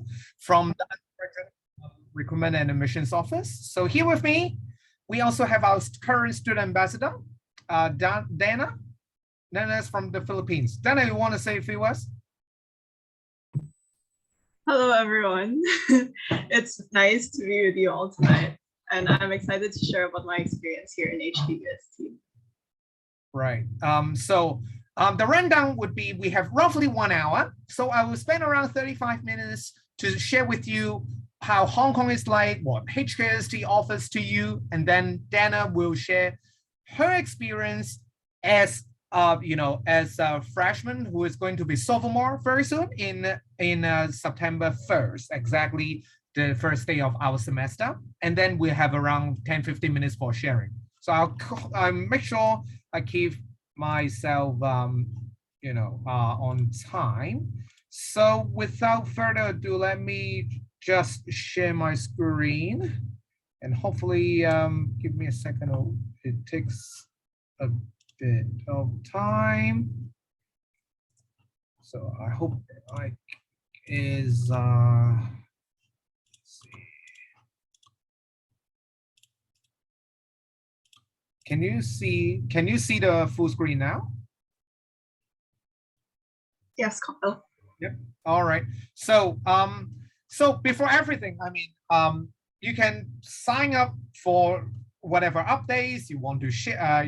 Yukimtiao from the Recruitment and Admissions Office. So here with me, we also have our current student ambassador, Dana. Dana is from the Philippines. Dana, you want to say a few words? Hello, everyone. It's nice to be with you all tonight, and I'm excited to share about my experience here in HKUST. Right. The rundown would be, we have roughly 1 hour. So I will spend around 35 minutes to share with you how Hong Kong is like, what HKUST offers to you, and then Dana will share her experience as as a freshman who is going to be sophomore very soon in September 1st, exactly the first day of our semester. And then we have around 10-15 minutes for sharing. So I'll make sure I keep myself on time. So without further ado, let me just share my screen, and hopefully give me a second. Oh, it takes a bit of time. So I hope I is let's see. Can you see the full screen now? Yes, Kyle. Yep. All right. So so before everything, you can sign up for whatever updates you want to share,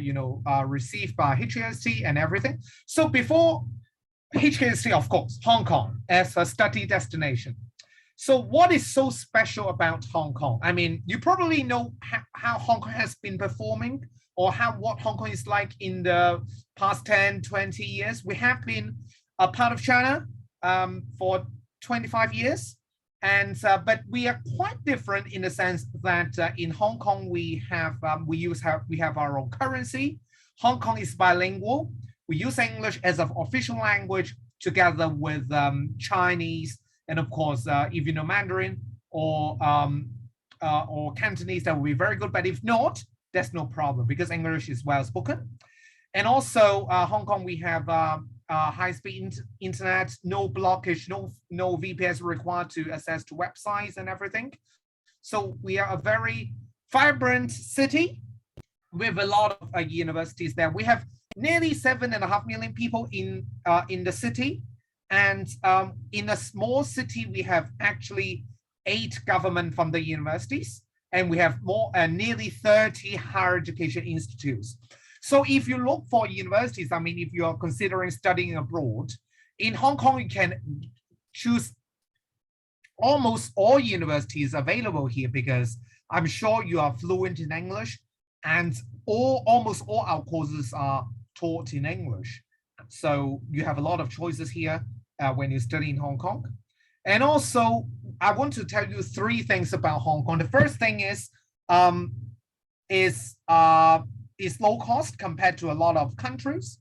receive by HKUST and everything. So before HKUST, of course, Hong Kong as a study destination. So what is so special about Hong Kong? I mean, you probably know how Hong Kong has been performing, or what Hong Kong is like in the past 10, 20 years. We have been a part of China for 25 years. And but we are quite different in the sense that in Hong Kong we have our own currency. Hong Kong is bilingual. We use English as an official language together with Chinese, and of course, if you know Mandarin or Cantonese, that will be very good. But if not, that's no problem because English is well spoken. And also, Hong Kong, we have high-speed internet, no blockage, no VPS required to access to websites and everything. So we are a very vibrant city with a lot of universities there. We have nearly 7.5 million people in the city, and in a small city we have actually 8 government funded universities, and we have nearly 30 higher education institutes. So if you look for universities, if you are considering studying abroad, in Hong Kong, you can choose almost all universities available here because I'm sure you are fluent in English, and almost all our courses are taught in English. So you have a lot of choices here when you study in Hong Kong. And also, I want to tell you 3 things about Hong Kong. The first thing is low cost compared to a lot of countries.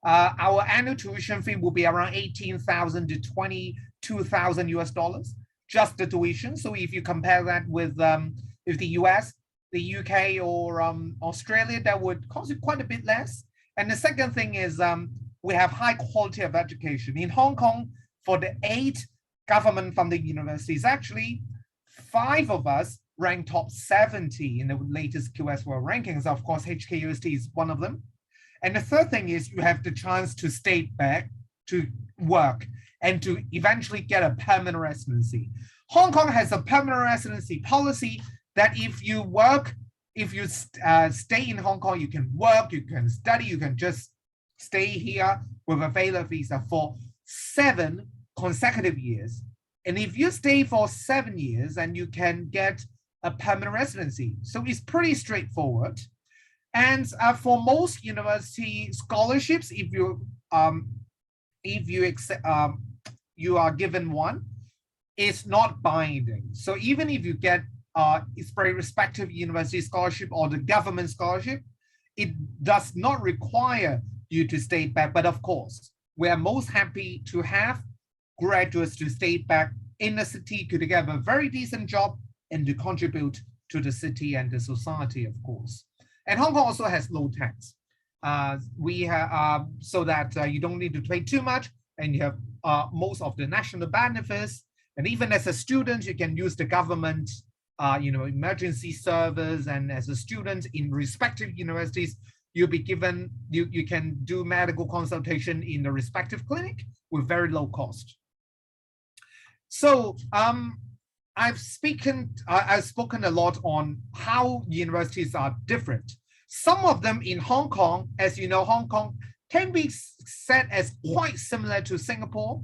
Our annual tuition fee will be around 18,000 to 22,000 US dollars, just the tuition. So if you compare that with the US, the UK, or Australia, that would cost you quite a bit less. And the second thing is we have high quality of education. In Hong Kong, for the 8 government funded universities, actually 5 of us ranked top 70 in the latest QS World Rankings. Of course, HKUST is one of them. And the third thing is you have the chance to stay back, to work, and to eventually get a permanent residency. Hong Kong has a permanent residency policy that if you work, if you stay in Hong Kong, you can work, you can study, you can just stay here with a valid visa for 7 consecutive years. And if you stay for 7 years, and you can get a permanent residency. So it's pretty straightforward. And for most university scholarships, if you are given one, it's not binding. So even if you get its very respective university scholarship or the government scholarship, it does not require you to stay back. But of course, we are most happy to have graduates to stay back in the city to get a very decent job and to contribute to the city and the society, of course. And Hong Kong also has low tax. We have so that you don't need to pay too much, and you have most of the national benefits And even as a student, you can use the government emergency servers, and as a student in respective universities, you'll be given, you can do medical consultation in the respective clinic with very low cost. So I've spoken a lot on how universities are different. Some of them in Hong Kong, as you know, Hong Kong can be said as quite similar to Singapore.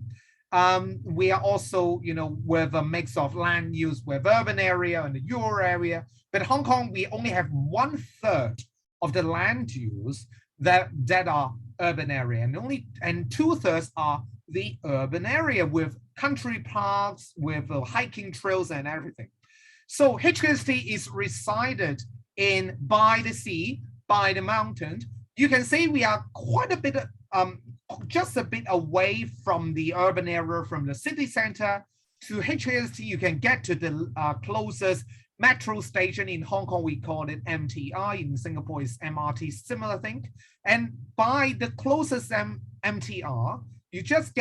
We are also, with a mix of land use with urban area and the rural area. But Hong Kong, we only have 1/3 of the land use that are urban area, and 2/3 are the urban area with country parks, with hiking trails and everything. So HKUST is resided in by the sea, by the mountain. You can say we are quite a bit, just a bit away from the urban area, from the city center. To HKUST, you can get to the closest metro station. In Hong Kong, we call it MTR. In Singapore, it's MRT, similar thing. And by the closest MTR, you just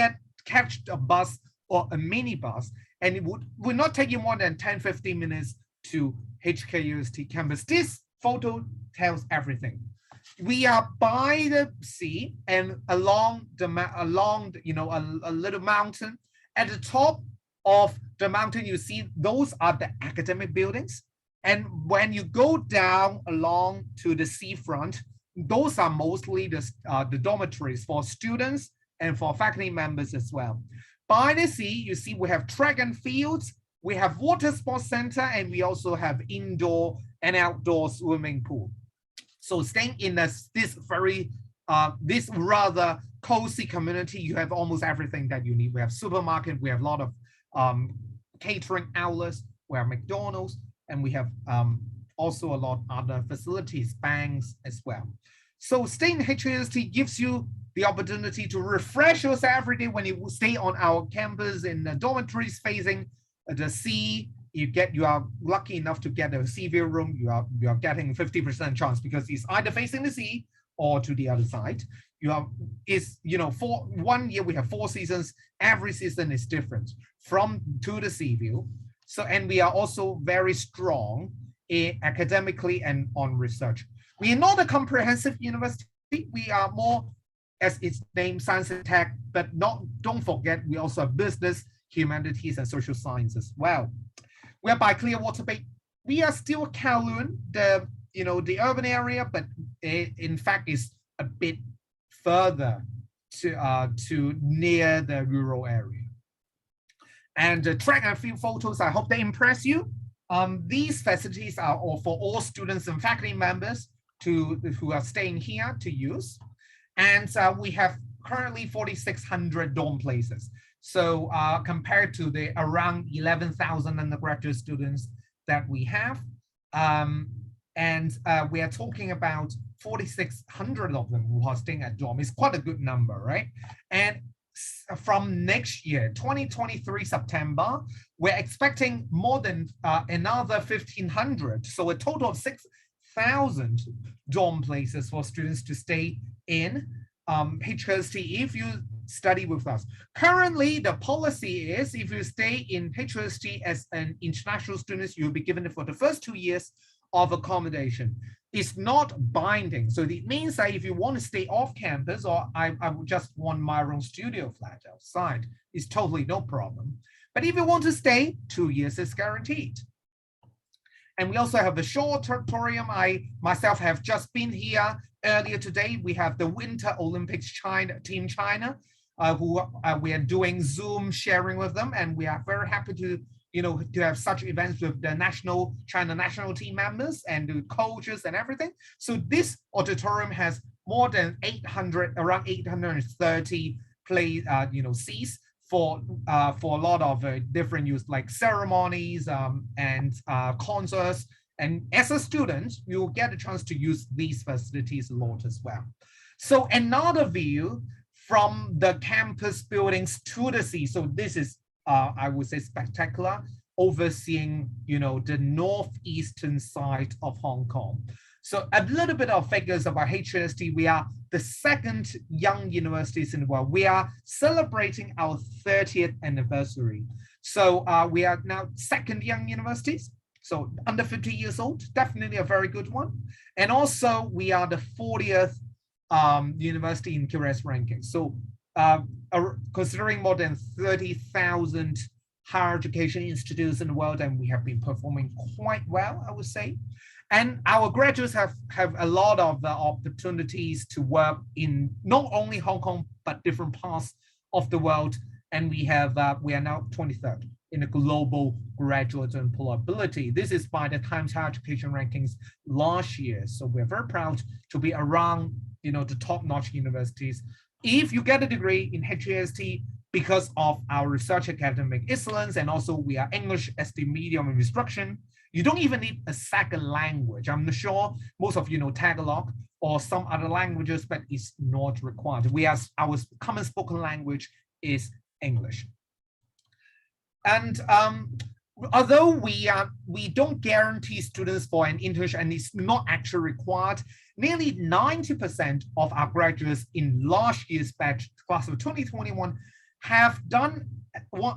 catch a bus or a minibus, and it would not take you more than 10-15 minutes to HKUST campus. This photo tells everything. We are by the sea and along a little mountain. At the top of the mountain, you see those are the academic buildings. And when you go down along to the seafront, those are mostly the dormitories for students and for faculty members as well. By the sea, you see we have track and fields, we have water sports center, and we also have indoor and outdoor swimming pool. So staying in this rather cozy community, you have almost everything that you need. We have supermarket, we have a lot of catering outlets, we have McDonald's, and we have also a lot of other facilities, banks as well. So staying in HKUST gives you the opportunity to refresh yourself every day when you stay on our campus in the dormitories facing the sea. You are lucky enough to get a sea view room. You are getting 50% chance because it's either facing the sea or to the other side. For 1 year we have 4 seasons. Every season is different to the sea view. So, and we are also very strong academically and on research. We are not a comprehensive university. We are more, as its name, science and tech, but don't forget, we also have business, humanities, and social science as well. We are by Clearwater Bay. We are still Kowloon, the urban area, but in fact is a bit further to near the rural area. And the track and field photos, I hope they impress you. These facilities are for all students and faculty members who are staying here to use. And we have currently 4,600 dorm places. So compared to the around 11,000 undergraduate students that we have, we are talking about 4,600 of them who are staying at dorm. It's quite a good number, right? And from next year, 2023 September, we're expecting more than another 1,500. So a total of 6,000 dorm places for students to stay in HKUST if you study with us. Currently, the policy is if you stay in HKUST as an international student, you'll be given it for the first 2 years of accommodation. It's not binding. So it means that if you want to stay off campus, or I would just want my own studio flat outside, it's totally no problem. But if you want to stay, 2 years is guaranteed. And we also have the short auditorium. I myself have just been here earlier today. We have the Winter Olympics Team China, who we are doing Zoom sharing with them, and we are very happy to have such events with the China national team members and the coaches and everything. So this auditorium has more than around 830 seats for a lot of different use, like ceremonies and concerts. And as a student, you will get a chance to use these facilities a lot as well. So another view from the campus buildings to the sea. So this is, I would say, spectacular, overseeing, the northeastern side of Hong Kong. So a little bit of figures about HKUST. We are the second young universities in the world. We are celebrating our 30th anniversary. So we are now second young universities. So under 50 years old, definitely a very good one. And also we are the 40th university in QS ranking. So considering more than 30,000 higher education institutes in the world, and we have been performing quite well, I would say. And our graduates have a lot of opportunities to work in not only Hong Kong, but different parts of the world. And we are now 23rd in the global graduate employability. This is by the Times Higher Education rankings last year. So we're very proud to be around, the top-notch universities. If you get a degree in HKUST because of our research academic excellence, and also we are English as the medium of instruction, you don't even need a second language. I'm not sure most of you know Tagalog or some other languages, but it's not required. Our common spoken language is English. And although we don't guarantee students for an internship, and it's not actually required, nearly 90% of our graduates in last year's batch, class of 2021, have done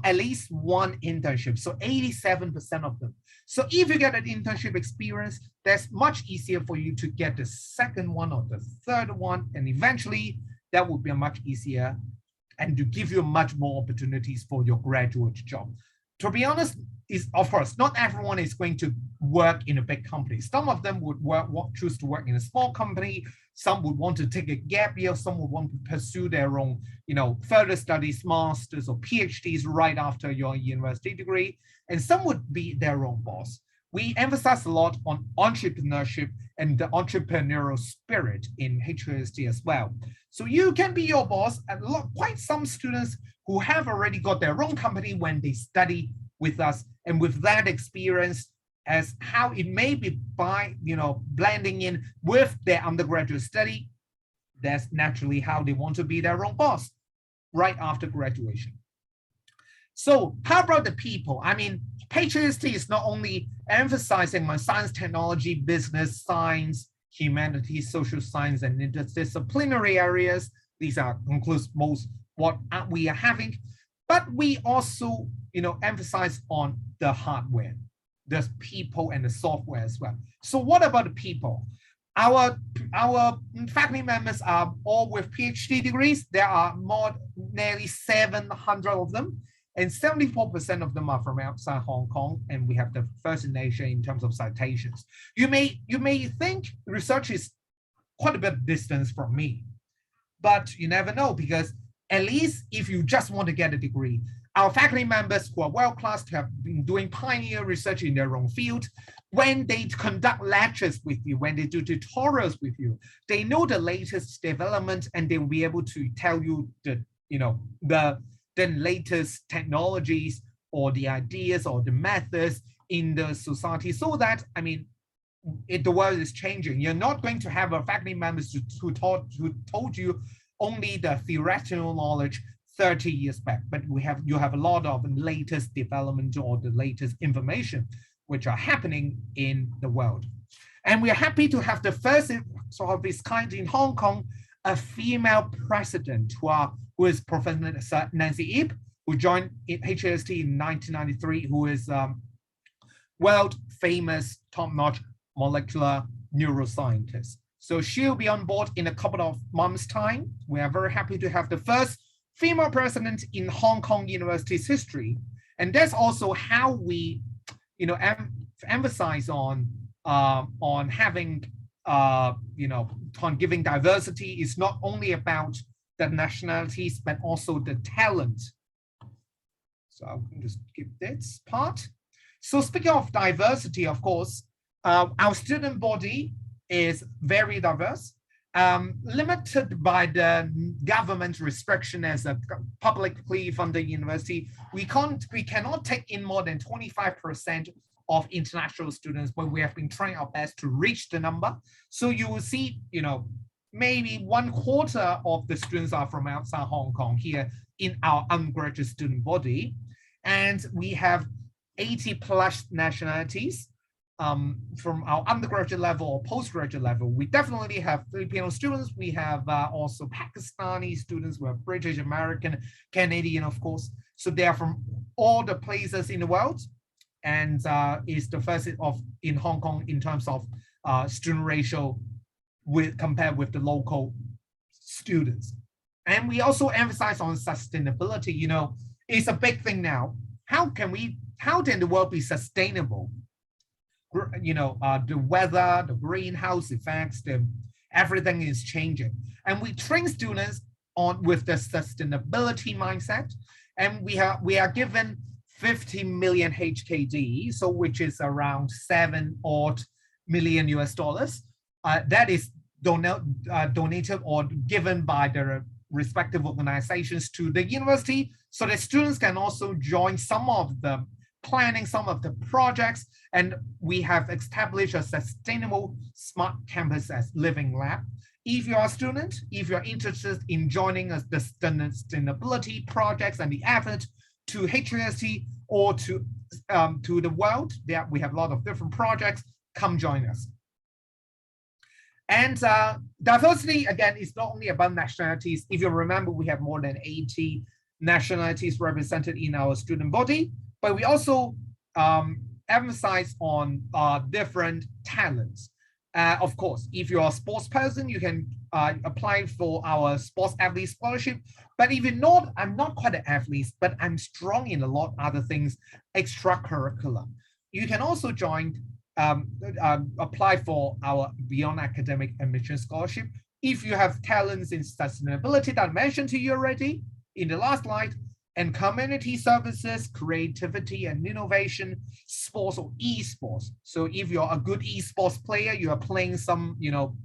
at least one internship. So 87% of them. So if you get an internship experience, that's much easier for you to get the second one or the third one. And eventually that would be much easier and to give you much more opportunities for your graduate job. To be honest, of course, not everyone is going to work in a big company. Some of them would choose to work in a small company. Some would want to take a gap year. Some would want to pursue their own, further studies, masters or PhDs right after your university degree. And some would be their own boss. We emphasize a lot on entrepreneurship and the entrepreneurial spirit in HKUST as well. So you can be your boss, and quite some students who have already got their own company when they study with us, and with that experience as how it may be by blending in with their undergraduate study, that's naturally how they want to be their own boss right after graduation. So how about the people? I mean, HKUST is not only emphasizing my science, technology, business, science, humanities, social science, and interdisciplinary areas. These includes most what we are having, but we also emphasize on the hardware, the people, and the software as well. So what about the people? Our faculty members are all with PhD degrees. There are nearly 700 of them, and 74% of them are from outside Hong Kong, and we have the first in Asia in terms of citations. You may think research is quite a bit of distance from me, but you never know, because at least if you just want to get a degree, our faculty members who are world-class have been doing pioneer research in their own field. When they conduct lectures with you, when they do tutorials with you, they know the latest development, and they will be able to tell you the latest technologies or the ideas or the methods in the society, so that, the world is changing. You're not going to have a faculty members who told you only the theoretical knowledge 30 years back, but you have a lot of latest development or the latest information which are happening in the world. And we are happy to have the first sort of its kind in Hong Kong, a female president who is Professor Nancy Ip, who joined HKUST in 1993, who is world famous top-notch molecular neuroscientist. So she'll be on board in a couple of months' time. We are very happy to have the first female president in Hong Kong University's history. And that's also how we, emphasize on having, on giving diversity. Is not only about the nationalities, but also the talent. So I'll just skip this part. So speaking of diversity, of course, our student body is very diverse, limited by the government restriction as a publicly funded university. We cannot take in more than 25% of international students, but we have been trying our best to reach the number. So you will see, maybe 1/4 of the students are from outside Hong Kong here in our undergraduate student body. And we have 80+ nationalities. From our undergraduate level or postgraduate level. We definitely have Filipino students. We have also Pakistani students. We have British, American, Canadian, of course. So they are from all the places in the world, and is the first in Hong Kong in terms of student ratio compared with the local students. And we also emphasize on sustainability. You know, it's a big thing now. How can the world be sustainable? You know, the weather, the greenhouse effects, everything is changing. And we train students with the sustainability mindset. And we are given 50 million HKD, so which is around 7 odd million US dollars. That is donated or given by the respective organizations to the university, so that students can also join some of the planning, some of the projects. And we have established a sustainable smart campus as living lab. If you're a student, if you're interested in joining us, the sustainability projects and the effort to HKUST or to the world, we have a lot of different projects. Come join us. And diversity, again, is not only about nationalities. If you remember, we have more than 80 nationalities represented in our student body, but we also emphasize on different talents. Of course, if you're a sports person, you can apply for our sports athlete scholarship. But if you're not, I'm not quite an athlete, but I'm strong in a lot of other things, extracurricular. You can also join, apply for our Beyond Academic Admission Scholarship. If you have talents in sustainability that I mentioned to you already in the last slide, and community services, creativity and innovation, sports or esports. So if you're a good esports player, you are playing some, you know,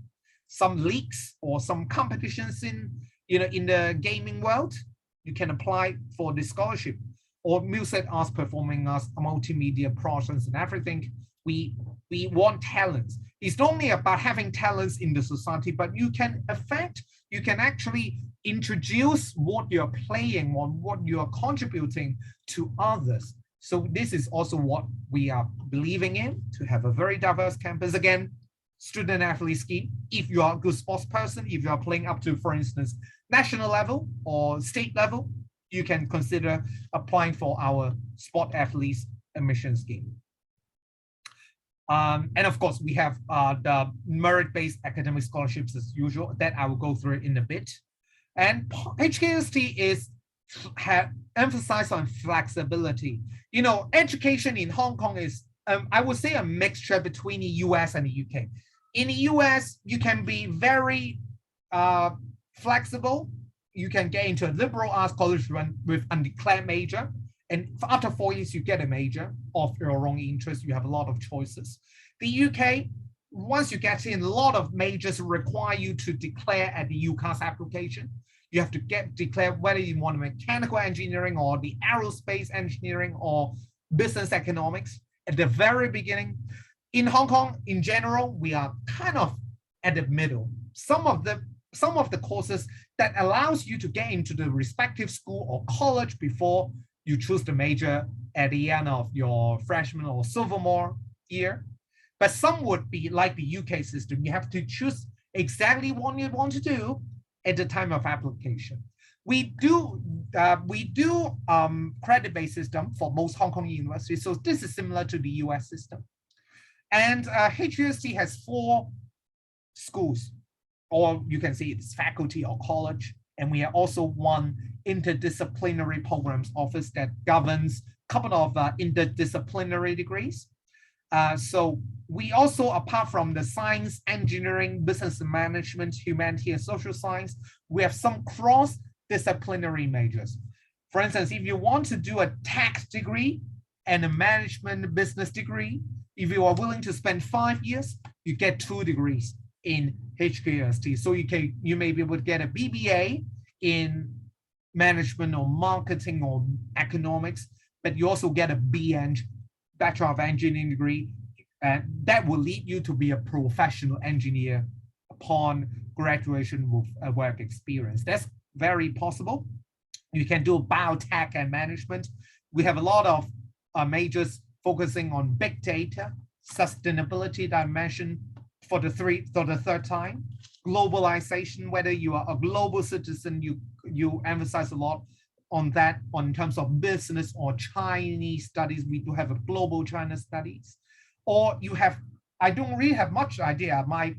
some leagues or some competitions in the gaming world, you can apply for the scholarship. Or music arts, performing arts, multimedia projects and everything. We want talents. It's not only about having talents in the society, but you can actually introduce what you're playing or what you're contributing to others. So this is also what we are believing in, to have a very diverse campus. Again, student athlete scheme. If you are a good sports person, if you are playing up to, for instance, national level or state level, you can consider applying for our sport athletes admission scheme. And of course, we have the merit-based academic scholarships as usual, that I will go through in a bit. And HKUST have emphasized on flexibility. You know, education in Hong Kong is, I would say, a mixture between the US and the UK. In the US, you can be very flexible. You can get into a liberal arts college with undeclared major. And after 4 years, you get a major of your own interest. You have a lot of choices. The UK, once you get in, a lot of majors require you to declare at the UCAS application. You have to declare whether you want mechanical engineering or the aerospace engineering or business economics at the very beginning. In Hong Kong, in general, we are kind of at the middle. Some of the courses that allows you to get into the respective school or college before you choose the major at the end of your freshman or sophomore year. But some would be like the UK system. You have to choose exactly what you want to do at the time of application. We do credit-based system for most Hong Kong universities. So this is similar to the US system. And HKUST has 4 schools, or you can say it's faculty or college. And we have also one interdisciplinary programs office that governs a couple of interdisciplinary degrees. So we also, apart from the science, engineering, business management, humanity, and social science, we have some cross-disciplinary majors. For instance, if you want to do a tax degree and a management business degree, if you are willing to spend 5 years, you get 2 degrees in HKUST. So you may be able to get a BBA in management or marketing or economics, but you also get a BEng, Bachelor of Engineering degree, and that will lead you to be a professional engineer upon graduation with a work experience. That's very possible. You can do biotech and management. We have a lot of majors focusing on big data, sustainability that I mentioned for the third time, globalization, whether you are a global citizen, you emphasize a lot on that on terms of business or Chinese studies. We do have a global China studies, or you have, I don't really have much idea. My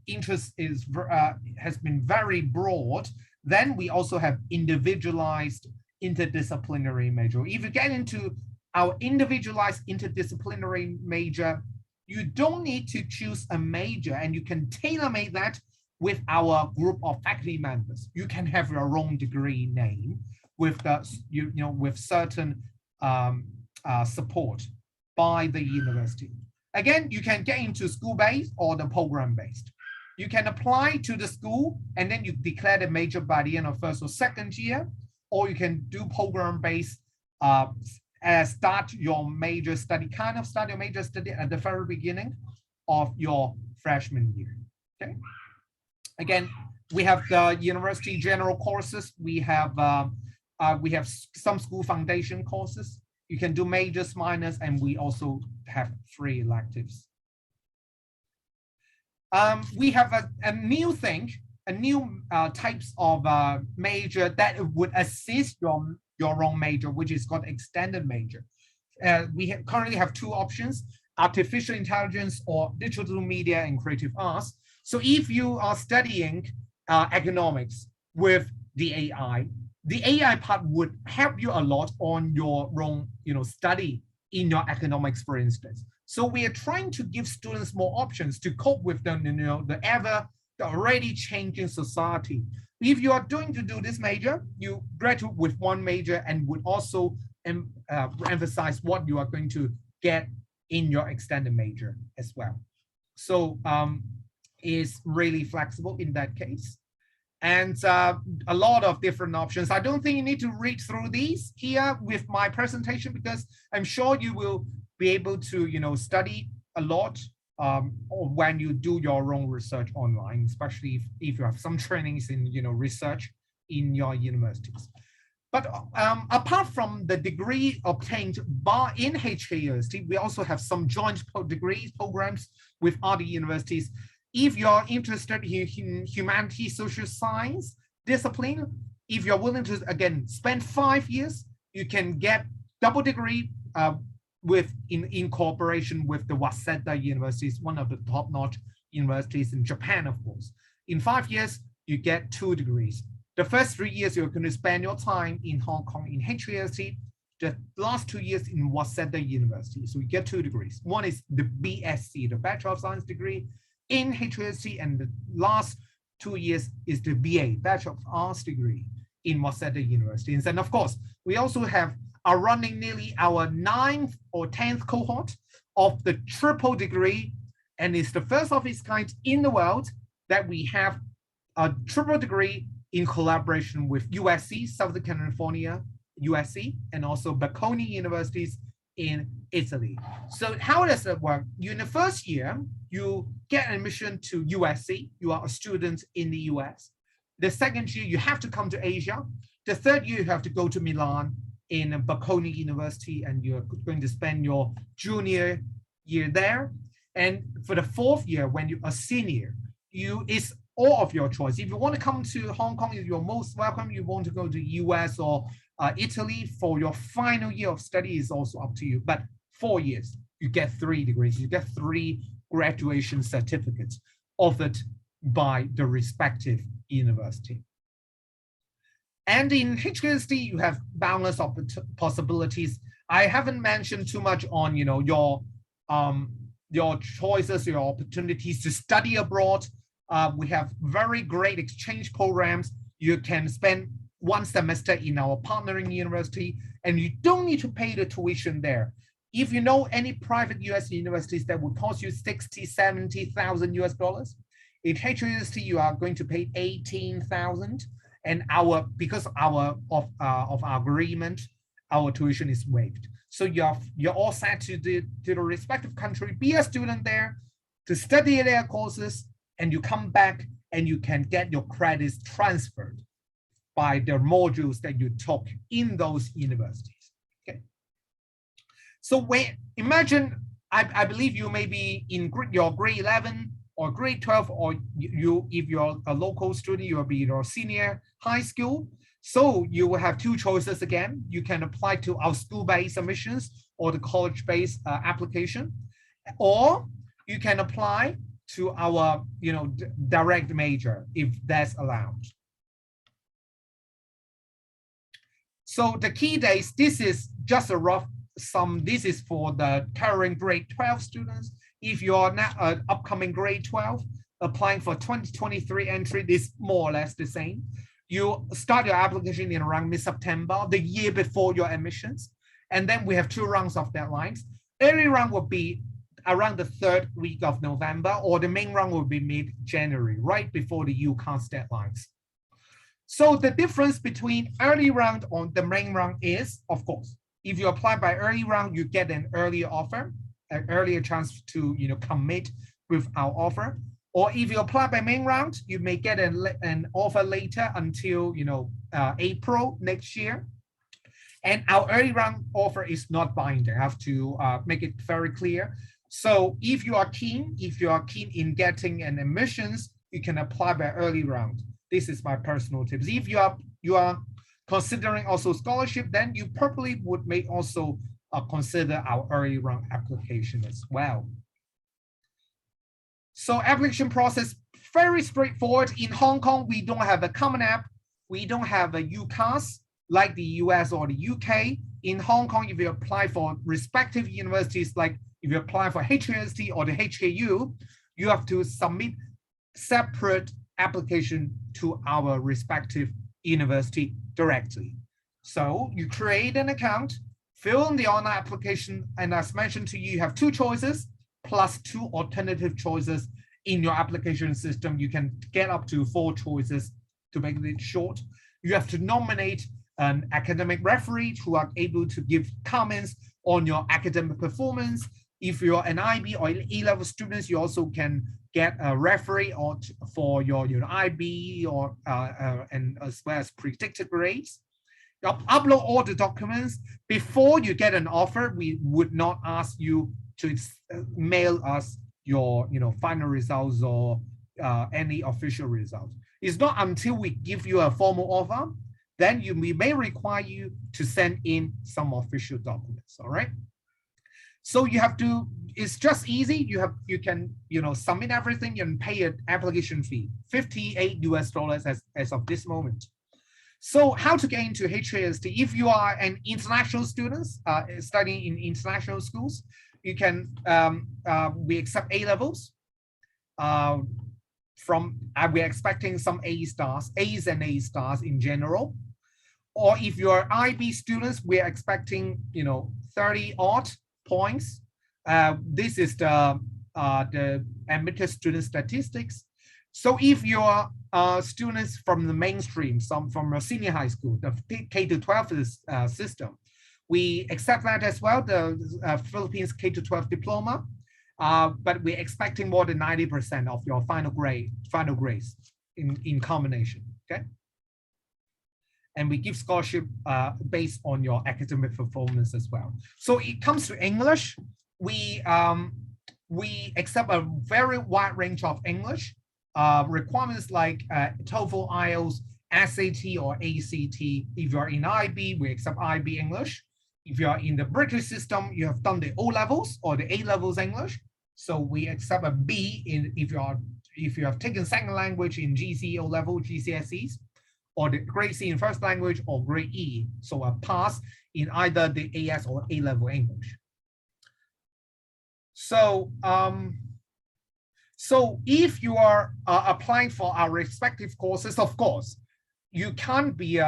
interest is has been very broad. Then we also have individualized interdisciplinary major. If you get into our individualized interdisciplinary major, you don't need to choose a major, and you can tailor-make that with our group of faculty members. You can have your own degree name with the with certain support by the university. Again, you can get into school-based or the program-based. You can apply to the school and then you declare the major by the end of first or second year, or you can do program-based, start your major study, start your major study at the very beginning of your freshman year. Okay. Again, we have the university general courses. We have some school foundation courses. You can do majors, minors, and we also have free electives. We have a new thing, a new types of major that would assist your own major, which is called extended major. We currently have two options: artificial intelligence or digital media and creative arts. So if you are studying economics with the AI part would help you a lot on your own, study in your economics, for instance. So we are trying to give students more options to cope with the already changing society. If you are going to do this major, you graduate with one major and would also emphasize what you are going to get in your extended major as well. So is really flexible in that case. And a lot of different options. I don't think you need to read through these here with my presentation, because I'm sure you will be able to, study a lot when you do your own research online, especially if you have some trainings in, research in your universities. But apart from the degree obtained in HKUST, we also have some joint degree programs with other universities. If you're interested in humanities, social science discipline, if you're willing to, again, spend 5 years, you can get double degree in cooperation with the Waseda University, one of the top-notch universities in Japan, of course. In 5 years, you get 2 degrees. The first 3 years, you're going to spend your time in Hong Kong in HKUST. The last 2 years in Waseda University. So you get 2 degrees. One is the BSc, the Bachelor of Science degree in HKUST, and the last 2 years is the BA, Bachelor of Arts degree in Waseda University. And then, of course, we also are running nearly our 9th or 10th cohort of the triple degree, and it's the first of its kind in the world that we have a triple degree in collaboration with USC, Southern California, USC, and also Bocconi universities in Italy. So how does it work? In the first year, you get admission to USC. You are a student in the US. The second year, you have to come to Asia. The third year, you have to go to Milan in Bocconi University, and you're going to spend your junior year there. And for the fourth year, when you're a senior, it's all of your choice. If you want to come to Hong Kong, you're most welcome. You want to go to US or Italy for your final year of study is also up to you. But 4 years, you get 3 degrees. You get 3 graduation certificates offered by the respective university. And in HKUST, you have boundless possibilities. I haven't mentioned too much on your choices, your opportunities to study abroad. We have very great exchange programs. You can spend 1 semester in our partnering university, and you don't need to pay the tuition there. If you know any private US universities that would cost you $60,000, $70,000 US, in HKUST, you are going to pay 18,000. And because of our agreement, our tuition is waived. So you're all set to the respective country, be a student there, to study their courses, and you come back and you can get your credits transferred by the modules that you took in those universities. Okay. So imagine, I believe you may be in your grade 11 or grade 12, or if you're a local student, you'll be your senior high school. So you will have two choices again. You can apply to our school-based admissions or the college-based application, or you can apply to our direct major if that's allowed. So the key dates, this is just a rough sum. This is for the current grade 12 students. If you're now upcoming grade 12, applying for 2023 entry, is more or less the same. You start your application in around mid-September, the year before your admissions. And then we have 2 rounds of deadlines. Early round will be around the 3rd week of November, or the main round will be mid-January, right before the UCAST deadlines. So the difference between early round and the main round is, of course, if you apply by early round, you get an earlier offer, an earlier chance to commit with our offer. Or if you apply by main round, you may get an offer later until April next year. And our early round offer is not binding. I have to make it very clear. So if you are keen in getting an admissions, you can apply by early round. This is my personal tips. If you are considering also scholarship, then you probably may also consider our early round application as well. So application process, very straightforward. In Hong Kong, we don't have a common app. We don't have a UCAS like the US or the UK. In Hong Kong, if you apply for respective universities, like if you apply for HKUST or the HKU, you have to submit separate application to our respective university directly. So you create an account, fill in the online application, and as mentioned to you, you have 2 choices plus 2 alternative choices in your application system. You can get up to 4 choices to make it short. You have to nominate an academic referee who are able to give comments on your academic performance. If you're an IB or A-level students, you also can get a referee for your IB or and as well as predicted grades. You upload all the documents. Before you get an offer, we would not ask you to mail us your final results or any official results. It's not until we give you a formal offer, then we may require you to send in some official documents. All right. So you have to, it's just easy. You can submit everything and pay an application fee, $58 US as of this moment. So how to get into HKUST? If you are an international student studying in international schools, you can we accept A levels. We're expecting some A's and A stars in general. Or if you're IB students, we're expecting 30 odd points. This is the admitted student statistics. So if you're students from the mainstream, some from a senior high school, the K-12 system, we accept that as well, the Philippines K-12 diploma, but we're expecting more than 90% of your final grades in combination, okay? And we give scholarship based on your academic performance as well. So it comes to English, we accept a very wide range of English requirements like TOEFL, IELTS, SAT, or ACT. If you're in IB, we accept IB English. If you are in the British system, you have done the O levels or the A levels English. So we accept a B if you have taken second language in GCE O level, GCSEs, or the grade C in first language or grade E. So a pass in either the AS or A level English. So so if you are applying for our respective courses, of course, you can't be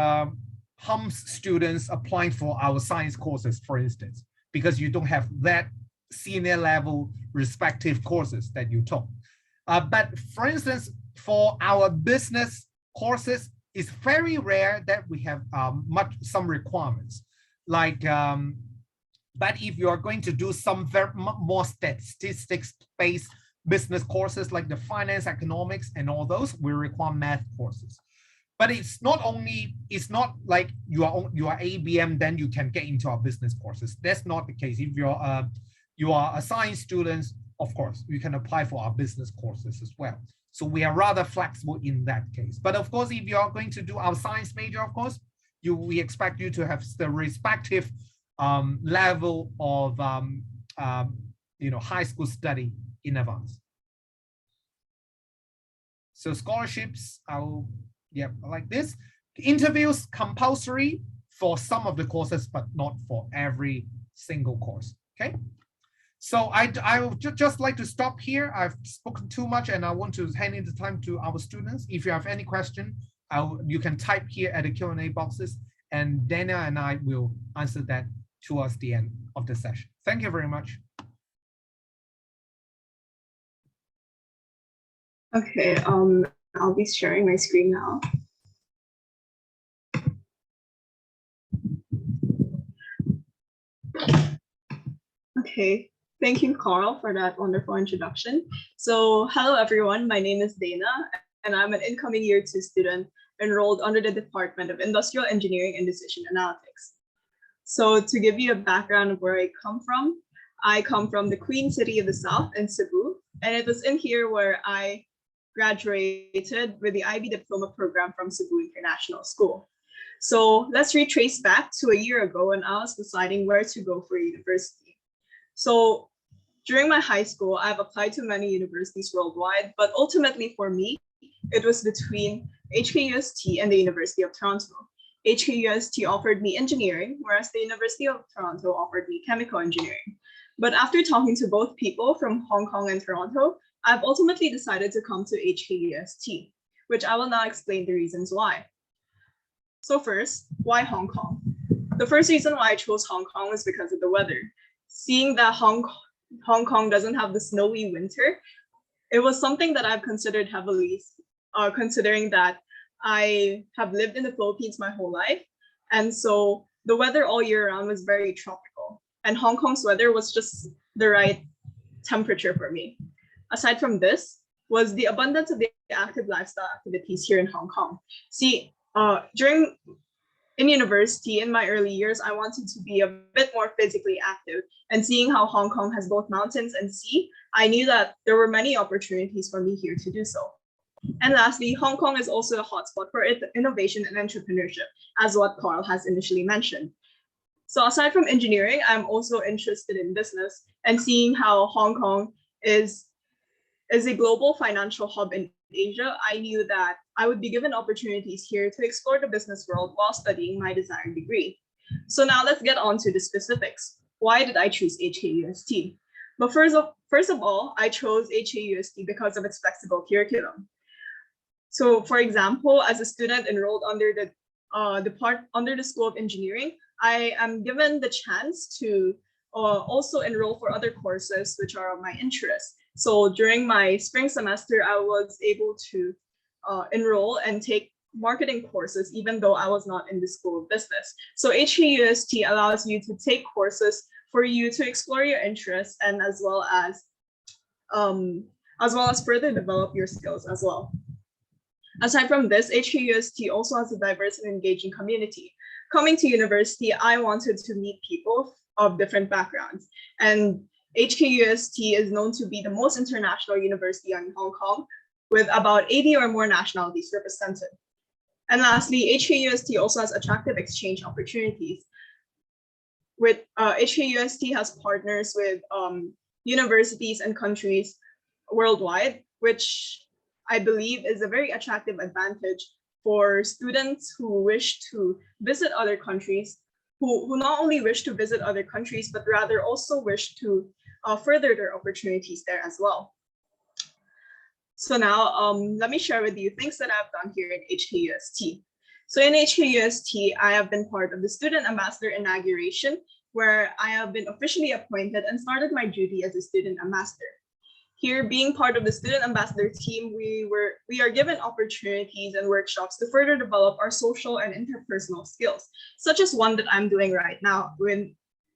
HUMS students applying for our science courses, for instance, because you don't have that senior level respective courses that you taught. But for instance, for our business courses, it's very rare that we have some requirements. Like, but if you are going to do some more statistics-based business courses like the finance, economics, and all those, we require math courses. But it's not like you are ABM, then you can get into our business courses. That's not the case. If you are a science student of course, you can apply for our business courses as well. So we are rather flexible in that case. But of course, if you are going to do our science major, of course, we expect you to have the respective level of high school study in advance. So scholarships, like this. Interviews compulsory for some of the courses, but not for every single course. Okay. So I would just like to stop here. I've spoken too much, and I want to hand in the time to our students. If you have any question, you can type here at the Q&A boxes, and Dana and I will answer that towards the end of the session. Thank you very much. Okay, I'll be sharing my screen now. Okay, thank you, Carl, for that wonderful introduction. So hello, everyone. My name is Dana, and I'm an incoming year 2 student enrolled under the Department of Industrial Engineering and Decision Analytics. So to give you a background of where I come from the Queen City of the South in Cebu, and it was in here where I graduated with the IB Diploma program from Cebu International School. So let's retrace back to a year ago when I was deciding where to go for university. So during my high school, I've applied to many universities worldwide, but ultimately for me, it was between HKUST and the University of Toronto. HKUST offered me engineering, whereas the University of Toronto offered me chemical engineering. But after talking to both people from Hong Kong and Toronto, I've ultimately decided to come to HKUST, which I will now explain the reasons why. So first, why Hong Kong? The first reason why I chose Hong Kong was because of the weather. Seeing that Hong Kong doesn't have the snowy winter, it was something that I've considered heavily, considering that I have lived in the Philippines my whole life. And so the weather all year round was very tropical. And Hong Kong's weather was just the right temperature for me. Aside from this, was the abundance of the active lifestyle activities here in Hong Kong. See, in university, in my early years, I wanted to be a bit more physically active. And seeing how Hong Kong has both mountains and sea, I knew that there were many opportunities for me here to do so. And lastly, Hong Kong is also a hotspot for innovation and entrepreneurship, as what Carl has initially mentioned. So aside from engineering, I'm also interested in business, and seeing how Hong Kong is a global financial hub in Asia, I knew that I would be given opportunities here to explore the business world while studying my desired degree. So now let's get on to the specifics. Why did I choose HKUST? But first of all, I chose HKUST because of its flexible curriculum. So for example, as a student enrolled under the School of Engineering, I am given the chance to also enroll for other courses which are of my interest. So during my spring semester, I was able to enroll and take marketing courses, even though I was not in the School of Business. So HKUST allows you to take courses for you to explore your interests, and as well as further develop your skills as well. Aside from this, HKUST also has a diverse and engaging community. Coming to university, I wanted to meet people of different backgrounds, and HKUST is known to be the most international university in Hong Kong, with about 80 or more nationalities represented. And lastly, HKUST also has attractive exchange opportunities. HKUST has partners with universities and countries worldwide, which I believe is a very attractive advantage for students who wish to visit other countries, who not only wish to visit other countries, but rather also wish to further their opportunities there as well. So now let me share with you things that I've done here in HKUST. So in HKUST, I have been part of the Student Ambassador Inauguration, where I have been officially appointed and started my duty as a Student Ambassador. Here, being part of the Student Ambassador team, we are given opportunities and workshops to further develop our social and interpersonal skills, such as one that I'm doing right now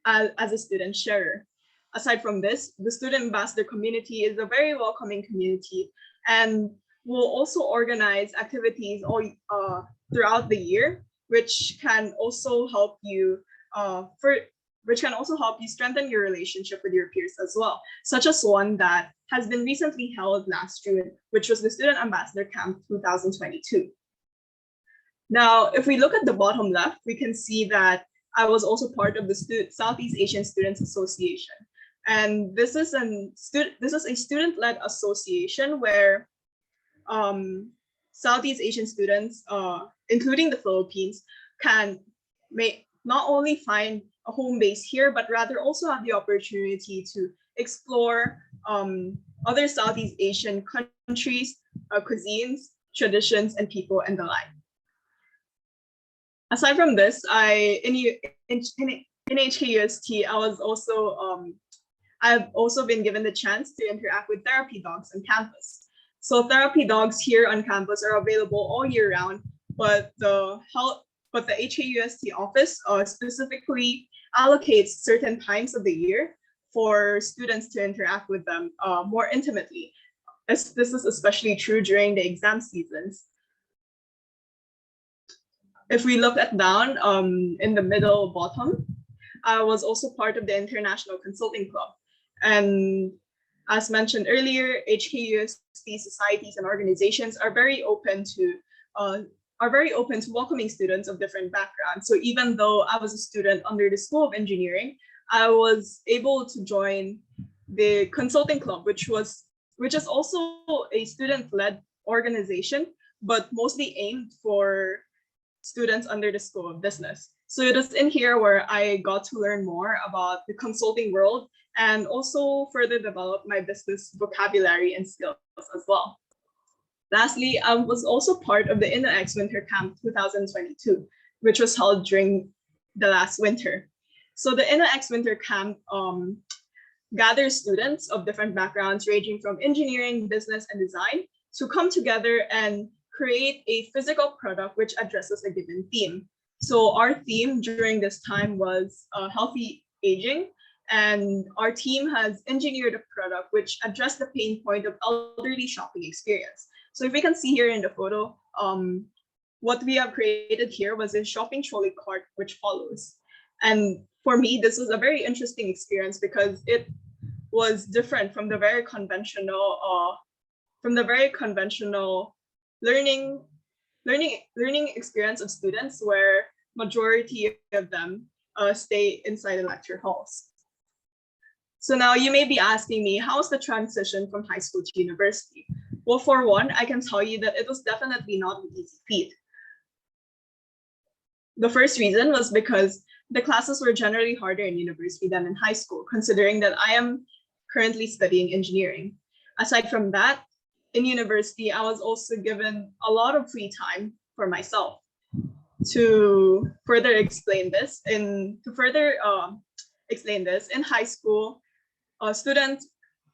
as a student sharer. Aside from this, the Student Ambassador community is a very welcoming community, and will also organize activities throughout the year, which can also help you which can also help you strengthen your relationship with your peers as well, such as one that has been recently held last June, which was the Student Ambassador Camp 2022. Now, if we look at the bottom left, we can see that I was also part of the Southeast Asian Students Association. And this is a student-led association where Southeast Asian students, including the Philippines, can not only find a home base here, but rather also have the opportunity to explore other Southeast Asian countries, cuisines, traditions, and people, and the like. Aside from this, in HKUST, I've also been given the chance to interact with therapy dogs on campus. So therapy dogs here on campus are available all year round, but the HKUST office specifically allocates certain times of the year for students to interact with them more intimately. This is especially true during the exam seasons. If we look at down in the middle bottom, I was also part of the International Consulting Club. And as mentioned earlier, HKUST societies and organizations are very open to welcoming students of different backgrounds. So even though I was a student under the School of Engineering, I was able to join the Consulting Club, which is also a student-led organization, but mostly aimed for students under the School of Business. So it is in here where I got to learn more about the consulting world and also further develop my business vocabulary and skills as well. Lastly, I was also part of the INAX Winter Camp 2022, which was held during the last winter. So the INAX Winter Camp gathers students of different backgrounds ranging from engineering, business, and design to come together and create a physical product which addresses a given theme. So our theme during this time was healthy aging, and our team has engineered a product which addressed the pain point of elderly shopping experience. So if we can see here in the photo, what we have created here was a shopping trolley cart which follows. And for me, this was a very interesting experience because it was different from the very conventional learning experience of students, where majority of them stay inside the lecture halls. So now you may be asking me, how's the transition from high school to university? Well, for one, I can tell you that it was definitely not an easy feat. The first reason was because the classes were generally harder in university than in high school, considering that I am currently studying engineering. Aside from that, in university, I was also given a lot of free time for myself. To further explain this, in high school, students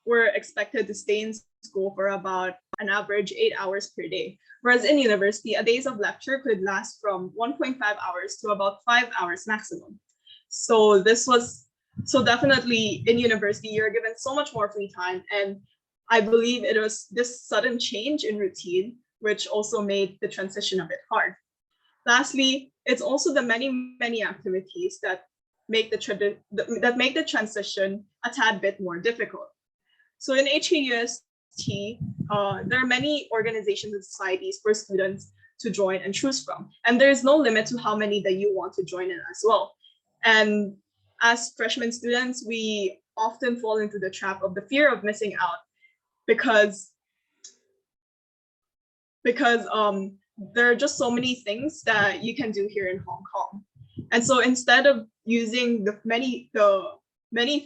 were expected to stay in school for about an average 8 hours per day, whereas in university, a days of lecture could last from 1.5 hours to about 5 hours maximum. So definitely in university, you're given so much more free time, and I believe it was this sudden change in routine which also made the transition a bit hard. Lastly, it's also the many activities that make the transition a tad bit more difficult. So in HKUST, there are many organizations and societies for students to join and choose from, and there is no limit to how many that you want to join in as well. And as freshman students, we often fall into the trap of the fear of missing out because there are just so many things that you can do here in Hong Kong. And so instead of using the many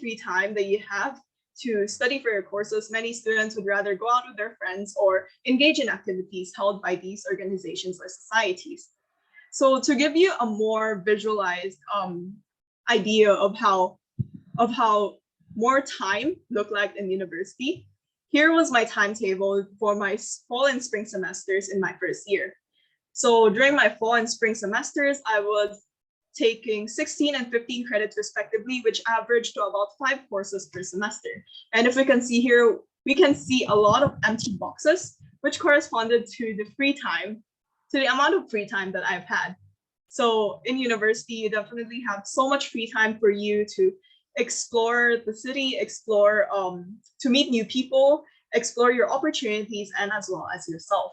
free time that you have to study for your courses, many students would rather go out with their friends or engage in activities held by these organizations or societies. So to give you a more visualized idea of how more time looked like in university, here was my timetable for my fall and spring semesters in my first year. So during my fall and spring semesters, I was taking 16 and 15 credits respectively, which averaged to about 5 courses per semester. And if we can see here, we can see a lot of empty boxes, which corresponded to the amount of free time that I've had. So in university, you definitely have so much free time for you to explore the city, explore, to meet new people, explore your opportunities, and as well as yourself.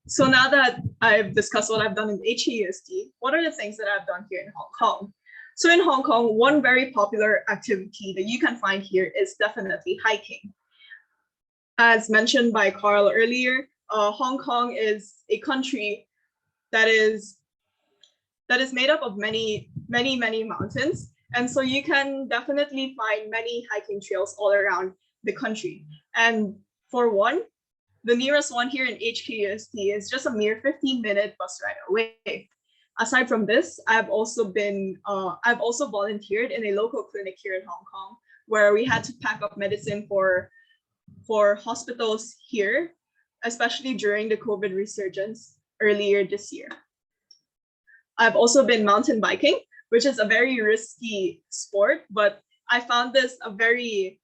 So now that I've discussed what I've done in HKUST, what are the things that I've done here in Hong Kong? So in Hong Kong, one very popular activity that you can find here is definitely hiking. As mentioned by Carl earlier, Hong Kong is a country that is made up of many mountains. And so you can definitely find many hiking trails all around the country. And for one, the nearest one here in HKUST is just a mere 15-minute bus ride away. Aside from this, I've also volunteered in a local clinic here in Hong Kong, where we had to pack up medicine for hospitals here, especially during the COVID resurgence earlier this year. I've also been mountain biking, which is a very risky sport, but I found this a very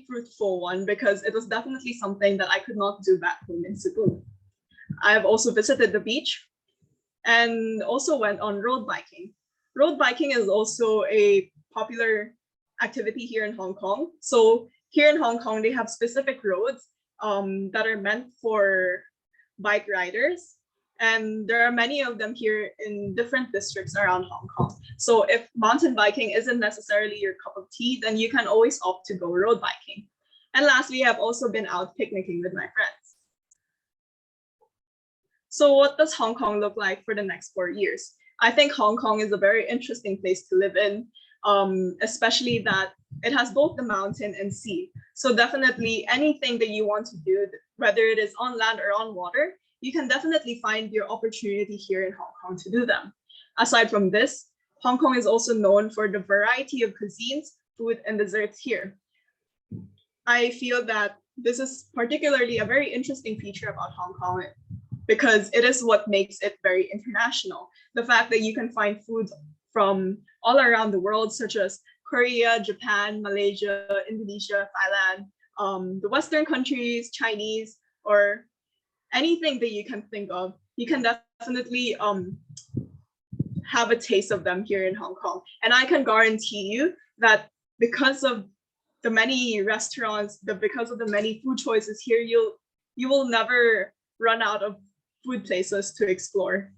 fruitful one because it was definitely something that I could not do back home in Cebu. I've also visited the beach and also went on road biking. Road biking is also a popular activity here in Hong Kong. So here in Hong Kong, they have specific roads that are meant for bike riders. And there are many of them here in different districts around Hong Kong. So if mountain biking isn't necessarily your cup of tea, then you can always opt to go road biking. And lastly, I've also been out picnicking with my friends. So what does Hong Kong look like for the next 4 years? I think Hong Kong is a very interesting place to live in, especially that it has both the mountain and sea. So definitely anything that you want to do, whether it is on land or on water, you can definitely find your opportunity here in Hong Kong to do them. Aside from this, Hong Kong is also known for the variety of cuisines, food, and desserts here. I feel that this is particularly a very interesting feature about Hong Kong because it is what makes it very international. The fact that you can find food from all around the world, such as Korea, Japan, Malaysia, Indonesia, Thailand, the Western countries, Chinese, or anything that you can think of, you can definitely have a taste of them here in Hong Kong. And I can guarantee you that because of the many restaurants, because of the many food choices here, you will never run out of food places to explore.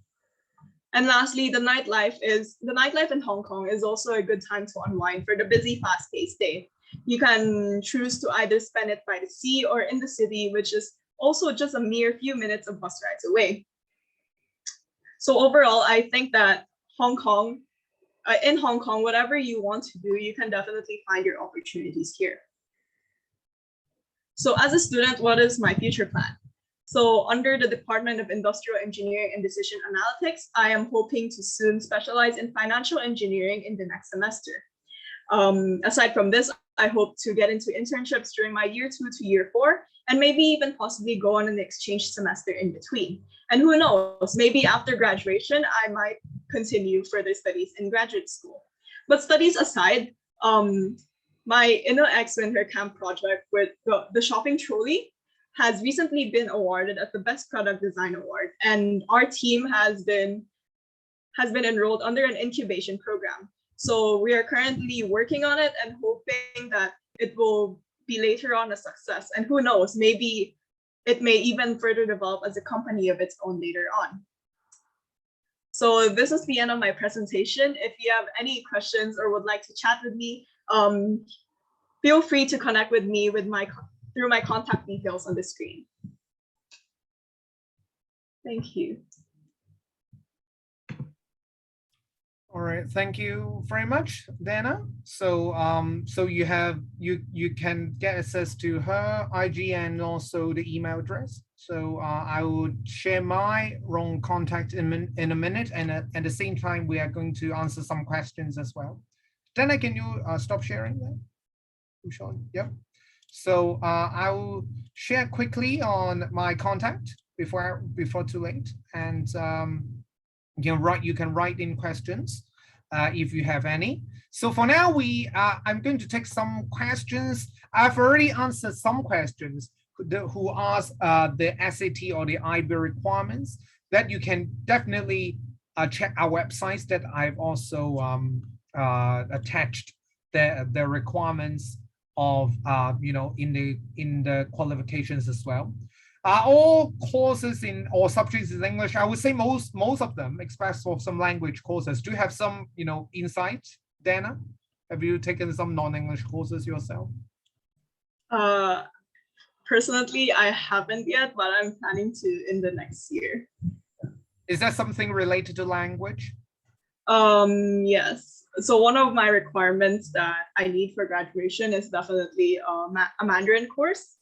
And lastly, the nightlife in Hong Kong is also a good time to unwind for the busy, fast-paced day. You can choose to either spend it by the sea or in the city, which is also just a mere few minutes of bus rides away. So overall, I think that in Hong Kong, whatever you want to do, you can definitely find your opportunities here. So as a student, what is my future plan? So under the Department of Industrial Engineering and Decision Analytics, I am hoping to soon specialize in financial engineering in the next semester. Aside from this, I hope to get into internships during my year 2 to year 4, and maybe even possibly go on an exchange semester in between. And who knows, maybe after graduation, I might continue further studies in graduate school. But studies aside, my Inno X Winter Camp project with the shopping trolley has recently been awarded as the Best Product Design Award. And our team has been enrolled under an incubation program. So we are currently working on it and hoping that it will be later on a success. And who knows, maybe it may even further develop as a company of its own later on. So this is the end of my presentation. If you have any questions or would like to chat with me, feel free to connect with me through my contact details on the screen. Thank you. All right, thank you very much, Dana. So so you can get access to her IG and also the email address. So I will share my own contact in a minute, and at the same time we are going to answer some questions as well. Dana, can you stop sharing that? Sean, yep. So I will share quickly on my contact before too late, and you can write in questions if you have any. So for now, I'm going to take some questions. I've already answered some questions who asked the SAT or the IB requirements. that you can definitely check our websites that I've also attached the requirements of in the qualifications as well. All courses in or subjects in English, I would say most of them, except for some language courses, do have some insight. Dana, have you taken some non-English courses yourself? Personally, I haven't yet, but I'm planning to in the next year. Is that something related to language? Yes. So one of my requirements that I need for graduation is definitely a Mandarin course.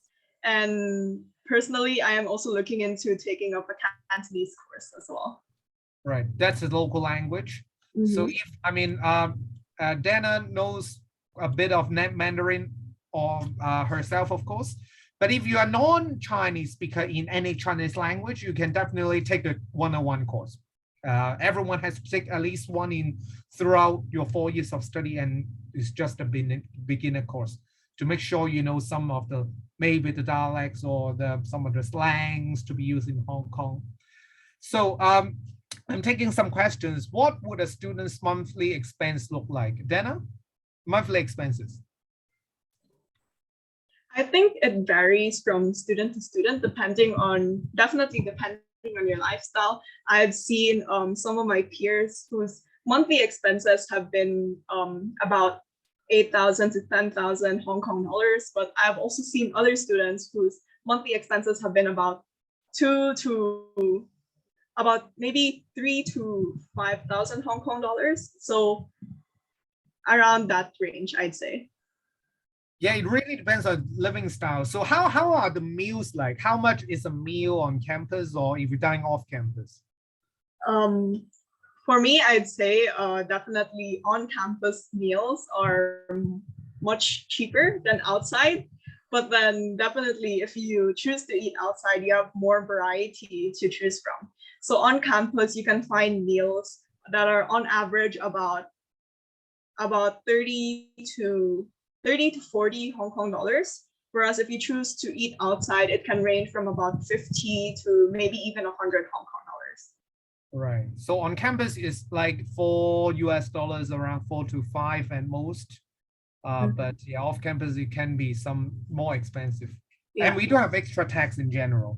And personally, I am also looking into taking up a Cantonese course as well. Right, that's a local language. So if Dana knows a bit of Mandarin or herself, of course. But if you are non-Chinese speaker in any Chinese language, you can definitely take the 101 course. Everyone has to take at least one throughout your 4 years of study, and it's just a beginner course to make sure you know some of the maybe the dialects or some of the slangs to be used in Hong Kong. So I'm taking some questions. What would a student's monthly expense look like? Dana, monthly expenses. I think it varies from student to student, definitely depending on your lifestyle. I've seen some of my peers whose monthly expenses have been about 8,000 to 10,000 Hong Kong dollars, but I've also seen other students whose monthly expenses have been about maybe 3,000 to 5,000 Hong Kong dollars. So around that range, I'd say. Yeah, it really depends on living style. So how are the meals like? How much is a meal on campus or if you're dining off campus? For me, I'd say definitely on-campus meals are much cheaper than outside. But then definitely if you choose to eat outside, you have more variety to choose from. So on campus, you can find meals that are on average about 30 to 40 Hong Kong dollars. Whereas if you choose to eat outside, it can range from about 50 to maybe even 100 Hong Kong dollars. Right. So on campus is like $4 around 4 to 5 at most. But yeah, off campus it can be some more expensive. Yeah. And we do have extra tax in general.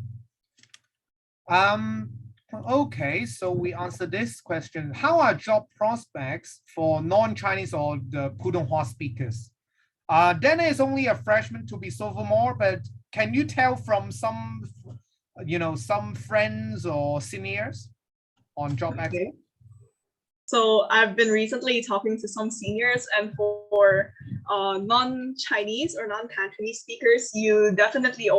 Okay, so we answered this question. How are job prospects for non-Chinese or the Putonghua speakers? Dana is only a freshman to be sophomore, but can you tell from some friends or seniors on job expo? So I've been recently talking to some seniors, and for non-Chinese or non-Cantonese speakers, you're definitely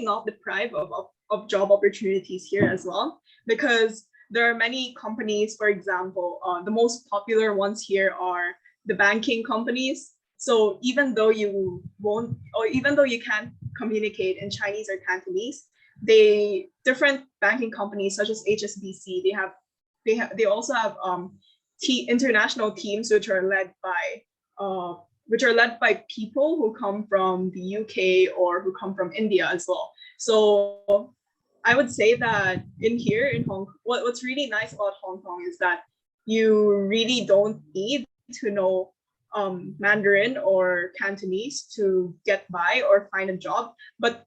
not deprived of job opportunities here as well, because there are many companies. For example, the most popular ones here are the banking companies. So even though you can't communicate in Chinese or Cantonese, different banking companies such as HSBC, they also have international teams which are led by people who come from the UK or who come from India as well. So I would say that in Hong Kong, what's really nice about Hong Kong is that you really don't need to know Mandarin or Cantonese to get by or find a job, but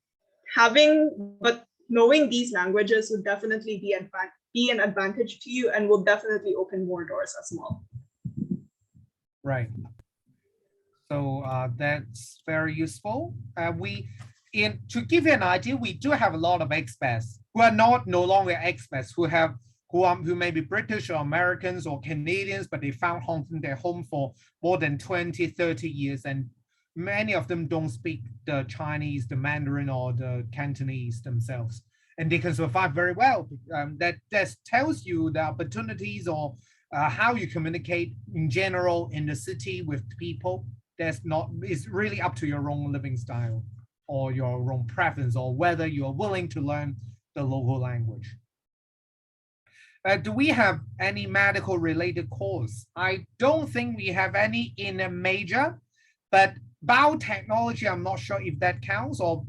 knowing these languages would definitely be an advantage to you and will definitely open more doors as well. Right. So that's very useful. To give you an idea, we do have a lot of expats who are no longer expats, who may be British or Americans or Canadians, but they found Hong Kong their home for more than 20, 30 years. And many of them don't speak the Chinese, the Mandarin, or the Cantonese themselves. And they can survive very well. That tells you the opportunities or how you communicate in general in the city with people. It's really up to your own living style or your own preference, or whether you're willing to learn the local language. Do we have any medical related course? I don't think we have any in a major, but biotechnology, I'm not sure if that counts, or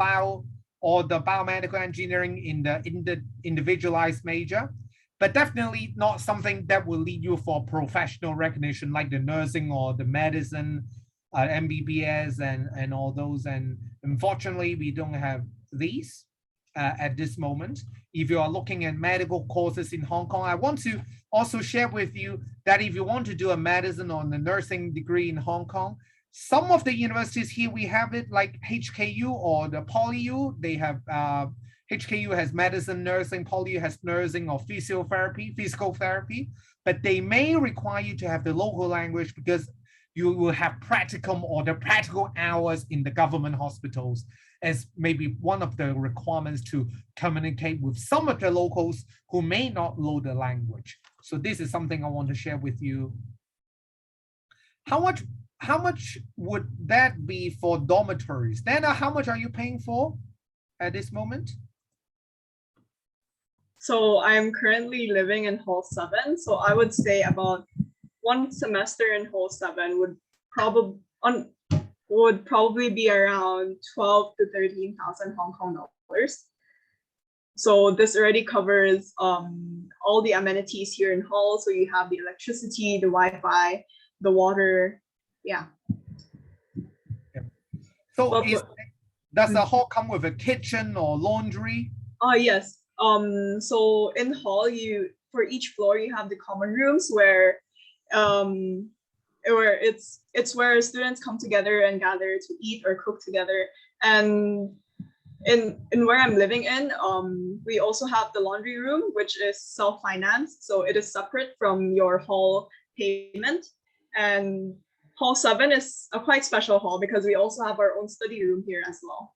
or the biomedical engineering in the individualized major, but definitely not something that will lead you for professional recognition like the nursing or the medicine, MBBS and all those. And unfortunately, we don't have these at this moment. If you are looking at medical courses in Hong Kong, I want to also share with you that if you want to do a medicine or a nursing degree in Hong Kong, some of the universities here, we have it like HKU or the PolyU, they have HKU has medicine, nursing, PolyU has nursing or physical therapy, but they may require you to have the local language because you will have practicum or the practical hours in the government hospitals as maybe one of the requirements to communicate with some of the locals who may not know the language. So this is something I want to share with you. How much would that be for dormitories? Dana, how much are you paying for at this moment? So I'm currently living in Hall 7. So I would say about one semester in Hall 7 would probably be around 12 to 13,000 Hong Kong dollars. So this already covers all the amenities here in Hall. So you have the electricity, the Wi-Fi, the water. Yeah. So does the hall come with a kitchen or laundry? Yes. So in Hall, for each floor you have the common rooms where it's where students come together and gather to eat or cook together. And in where I'm living in, we also have the laundry room, which is self-financed. So it is separate from your hall payment. And Hall 7 is a quite special hall because we also have our own study room here as well.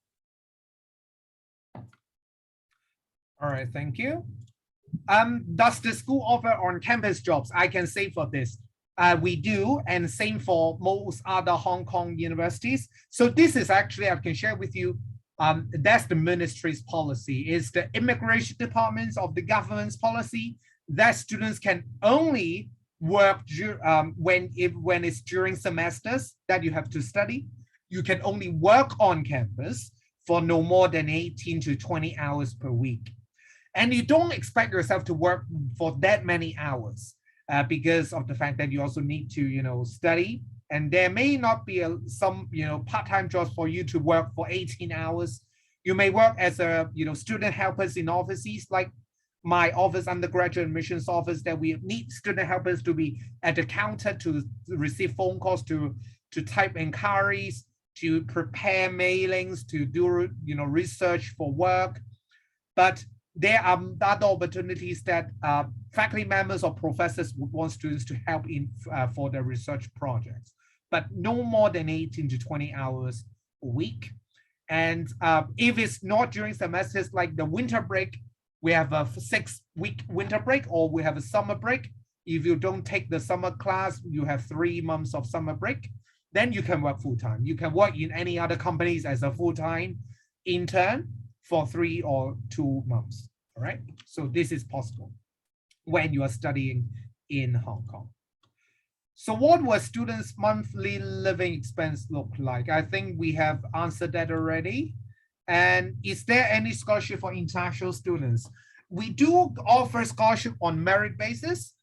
All right, thank you. Does the school offer on-campus jobs? I can say for this, we do, and same for most other Hong Kong universities. So this is actually, I can share with you, that's the ministry's policy. It's the immigration departments of the government's policy that students can only work when it's during semesters that you have to study. You can only work on campus for no more than 18 to 20 hours per week. And you don't expect yourself to work for that many hours because of the fact that you also need to, study. And there may not be some, part-time jobs for you to work for 18 hours. You may work as a, student helpers in offices like my office, undergraduate admissions office, that we need student helpers to be at the counter to receive phone calls, to type inquiries, to prepare mailings, to do, research for work. But there are other opportunities that faculty members or professors would want students to help in for their research projects, but no more than 18 to 20 hours a week. And if it's not during semesters like the winter break, we have a 6-week winter break, or we have a summer break. If you don't take the summer class, you have 3 months of summer break, then you can work full-time. You can work in any other companies as a full-time intern for 3 or 2 months, all right? So this is possible when you are studying in Hong Kong. So what will students' monthly living expense look like? I think we have answered that already. And is there any scholarship for international students? We do offer scholarship on merit basis.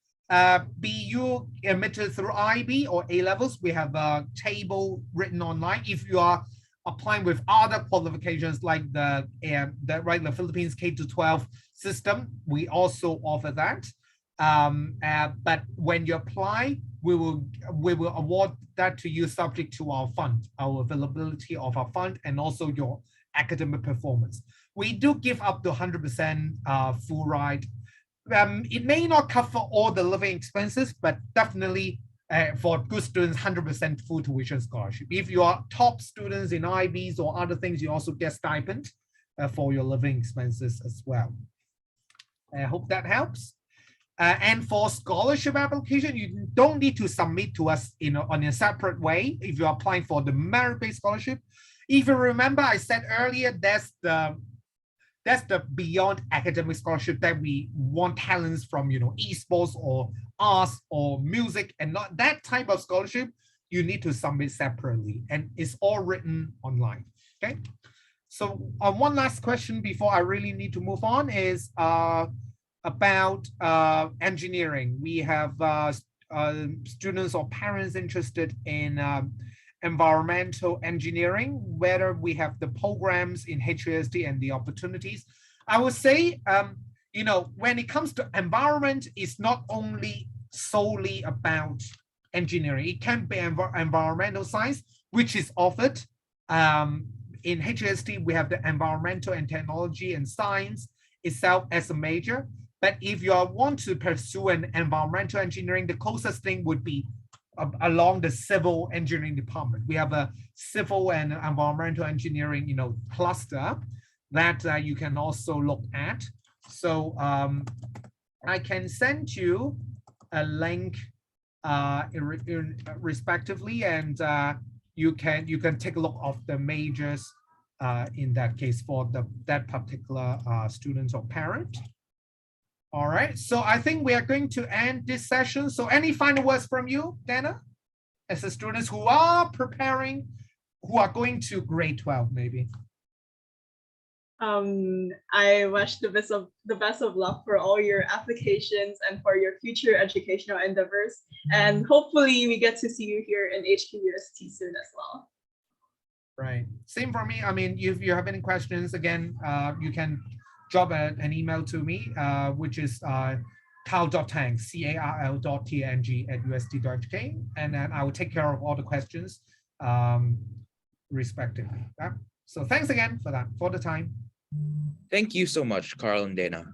Be you admitted through IB or A-levels, we have a table written online. If you are applying with other qualifications like the Philippines K-12 system, we also offer that. But when you apply, we will award that to you subject to our fund, our availability of our fund, and also your academic performance. We do give up to 100% full ride. It may not cover all the living expenses, but definitely for good students, 100% full tuition scholarship. If you are top students in IBs or other things, you also get stipend for your living expenses as well. I hope that helps. And for scholarship application, you don't need to submit to us on a separate way if you're applying for the merit-based scholarship. If you remember, I said earlier, that's the beyond academic scholarship that we want talents from, esports or arts or music, and not that type of scholarship. You need to submit separately, and it's all written online. Okay. So one last question before I really need to move on is about engineering. We have students or parents interested in environmental engineering, whether we have the programs in HKUST and the opportunities. I would say, you know, when it comes to environment, it's not only solely about engineering. It can be environmental science, which is offered. In HKUST, we have the environmental and technology and science itself as a major. But if you want to pursue an environmental engineering, the closest thing would be along the civil engineering department. We have a civil and environmental engineering, you know, cluster that you can also look at. So I can send you a link respectively, and you can take a look of the majors in that case for that particular student or parent. All right, so I think we are going to end this session. So any final words from you, Dana, as the students who are preparing, who are going to grade 12 maybe? I wish the best of luck for all your applications and for your future educational endeavors. And hopefully we get to see you here in HKUST soon as well. Right. Same for me. I mean, if you have any questions, again, you can drop an email to me, which is carl.tang, carl.tang@ust.hk, and then I will take care of all the questions respectively. So thanks again for the time. Thank you so much, Carl and Dana.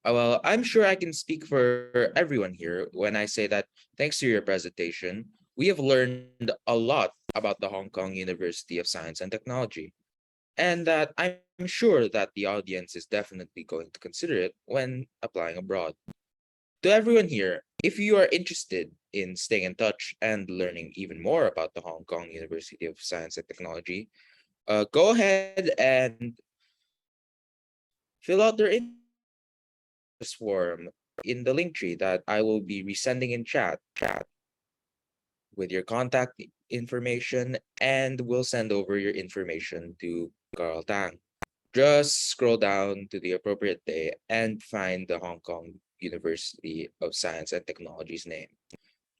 Well, I'm sure I can speak for everyone here when I say that thanks to your presentation, we have learned a lot about the Hong Kong University of Science and Technology, and that I'm sure that the audience is definitely going to consider it when applying abroad. To everyone here, if you are interested in staying in touch and learning even more about the Hong Kong University of Science and Technology, go ahead and fill out their interest form in the link tree that I will be resending in chat with your contact information, and we'll send over your information to Carl Tang. Just scroll down to the appropriate day and find the Hong Kong University of Science and Technology's name.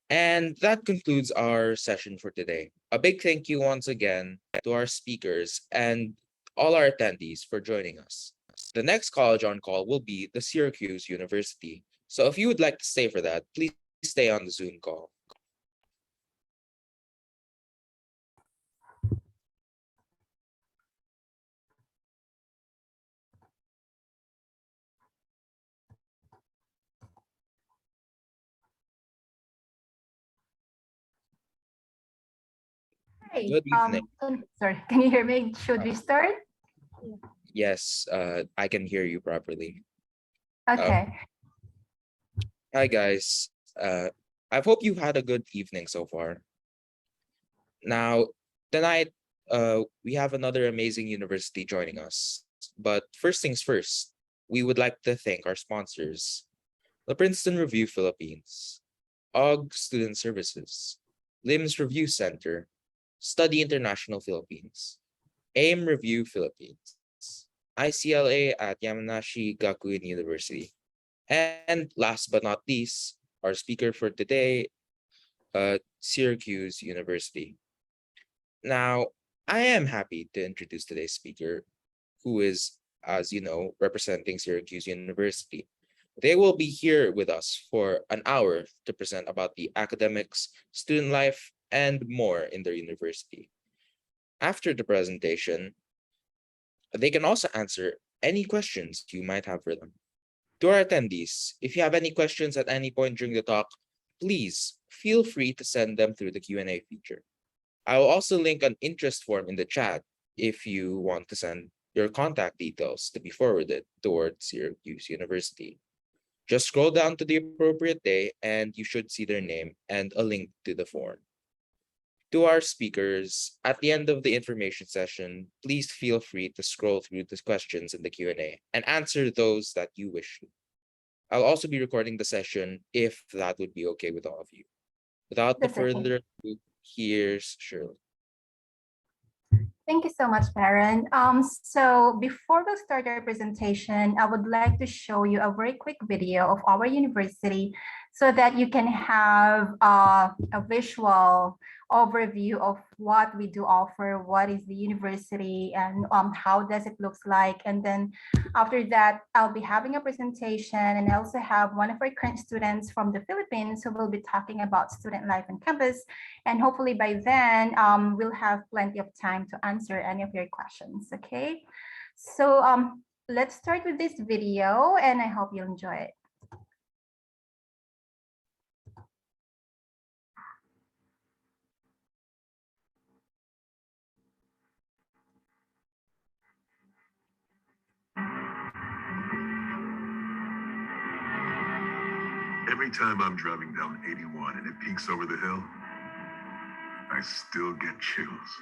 And that concludes our session for today. A big thank you once again to our speakers and all our attendees for joining us. The next college on call will be the Syracuse University. So if you would like to stay for that, please stay on the Zoom call. Hey, Good evening. sorry, can you hear me? Should we start? Yes, I can hear you properly. Okay. Hi, guys. I hope you had a good evening so far. Now, tonight, we have another amazing university joining us. But first things first, we would like to thank our sponsors, the Princeton Review Philippines, OG Student Services, LIMS Review Center, Study International Philippines, AIM Review Philippines, ICLA at Yamanashi Gakuin University, and last but not least, our speaker for today, Syracuse University. Now, I am happy to introduce today's speaker, who is, as you know, representing Syracuse University. They will be here with us for an hour to present about the academics, student life, and more in their university. After the presentation, they can also answer any questions you might have for them. To our attendees, if you have any questions at any point during the talk, please feel free to send them through the Q&A feature. I will also link an interest form in the chat if you want to send your contact details to be forwarded towards Syracuse University. Just scroll down to the appropriate day and you should see their name and a link to the form. To our speakers, at the end of the information session, please feel free to scroll through the questions in the Q&A and answer those that you wish to. I'll also be recording the session if that would be okay with all of you. Without the That's okay. further ado, here's Shirley. Thank you so much, Baron. So before we start our presentation, I would like to show you a very quick video of our university so that you can have a visual overview of what we do offer, what is the university, and how does it looks like. And then after that, I'll be having a presentation, and I also have one of our current students from the Philippines who will be talking about student life on campus. And hopefully by then, we'll have plenty of time to answer any of your questions, okay? So let's start with this video, and I hope you'll enjoy it. Every time I'm driving down 81 and it peaks over the hill, I still get chills.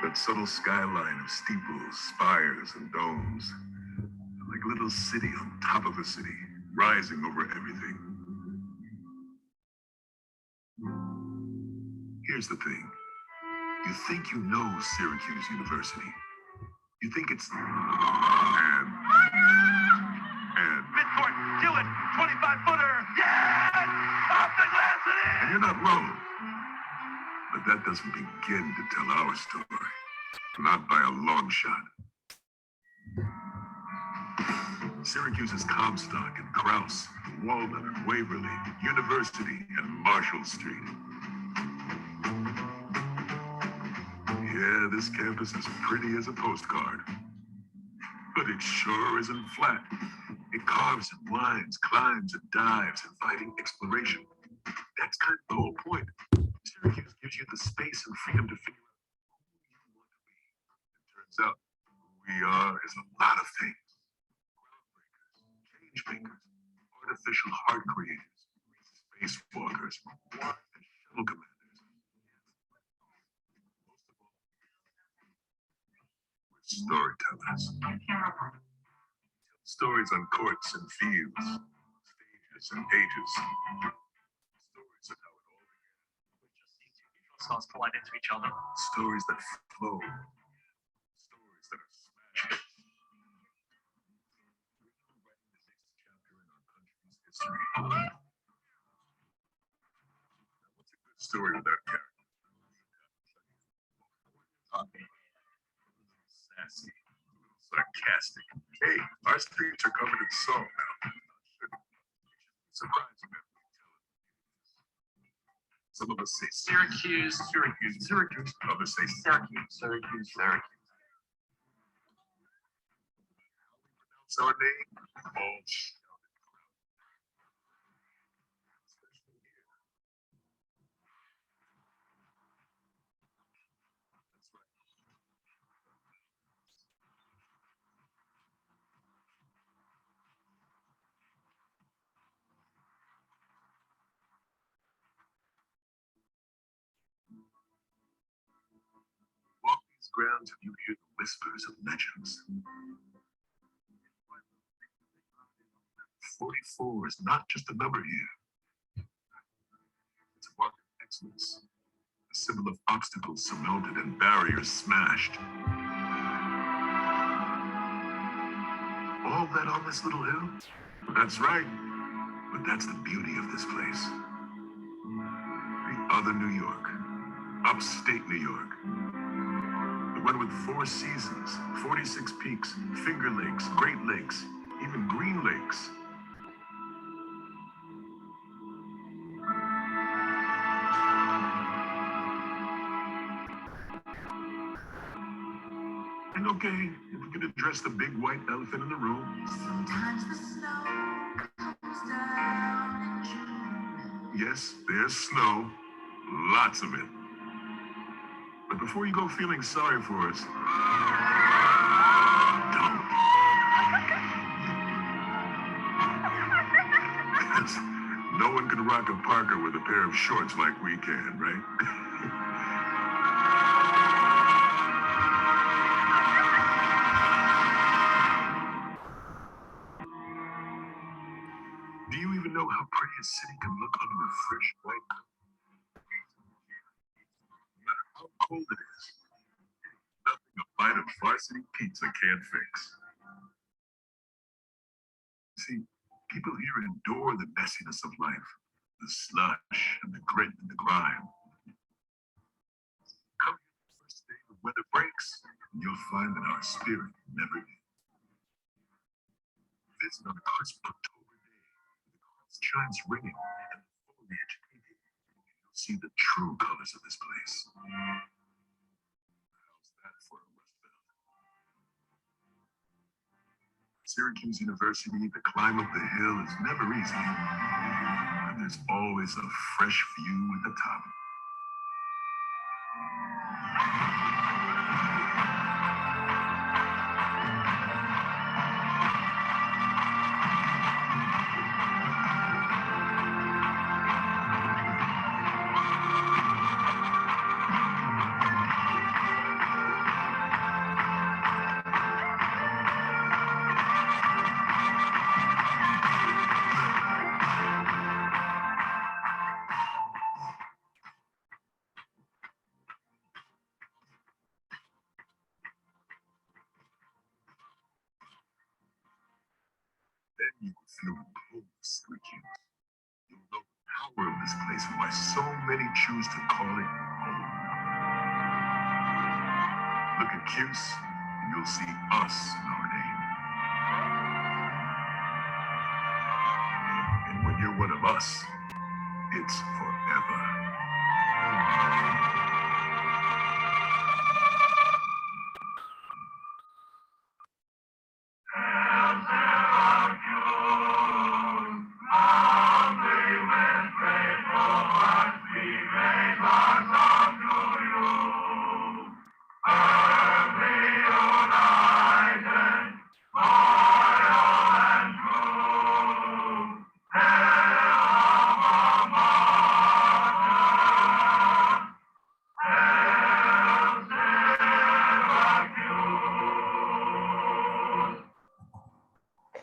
That subtle skyline of steeples, spires, and domes, like a little city on top of a city, rising over everything. Here's the thing. You think you know Syracuse University. You think it's and midcourt, kill it, 25-footer, yes! Off the glass it is! and you're not wrong. But that doesn't begin to tell our story. Not by a long shot. Syracuse's Comstock and Krause, Walnut and Waverly, University and Marshall Street. Yeah, this campus is pretty as a postcard. But it sure isn't flat. It carves and winds, climbs and dives, inviting exploration. That's kind of the whole point. Syracuse gives you the space and freedom to figure out who you want to be. It turns out who we are is a lot of things. Groundbreakers, change makers, artificial heart creators, spacewalkers, war and shuttle commanders. We're storytellers. Stories on courts and fields, stages and pages. Stories of how it all began. Songs collide into each other. Stories that flow. Stories that are smashed. We're writing the next chapter in our country's history. What's a good story without character? Sassy, sarcastic. Hey, our streets are covered in salt now. Surprising that we tell it. Some of us say Syracuse, Syracuse. Others say Syracuse. Pronounce our name. All shouted crowd. Especially here. That's right. Walk these grounds and you hear the whispers of legends. 44 is not just a number here. It's a mark of excellence, a symbol of obstacles surmounted and barriers smashed. All that on this little hill? That's right. But that's the beauty of this place. The other New York, upstate New York. The one with 4 seasons, 46 peaks, Finger Lakes, Great Lakes, even Green Lakes. And okay, if we could address the big white elephant in the room. Sometimes the snow comes down in June. Yes, there's snow, lots of it. But before you go feeling sorry for us, don't. No one can rock a Parker with a pair of shorts like we can, right? Do you even know how pretty a city can look under a fresh white coat? No matter how cold it is. Nothing a bite of varsity pizza can't fix. See, people here endure the messiness of life, the slush and the grit and the grime. Come here the first day the weather breaks, and you'll find that our spirit never did. Visit on a crisp October day, with the cross chimes ringing and the foliage painted, and you'll see the true colors of this place. How's that for a Rust Belt? Syracuse University, the climb up the hill is never easy, but there's always a fresh view at the top. Then you will feel the pull of Syracuse. You'll know the power of this place and why so many choose to call it home. Look at Cuse, and you'll see us in our name. And when you're one of us, it's forever.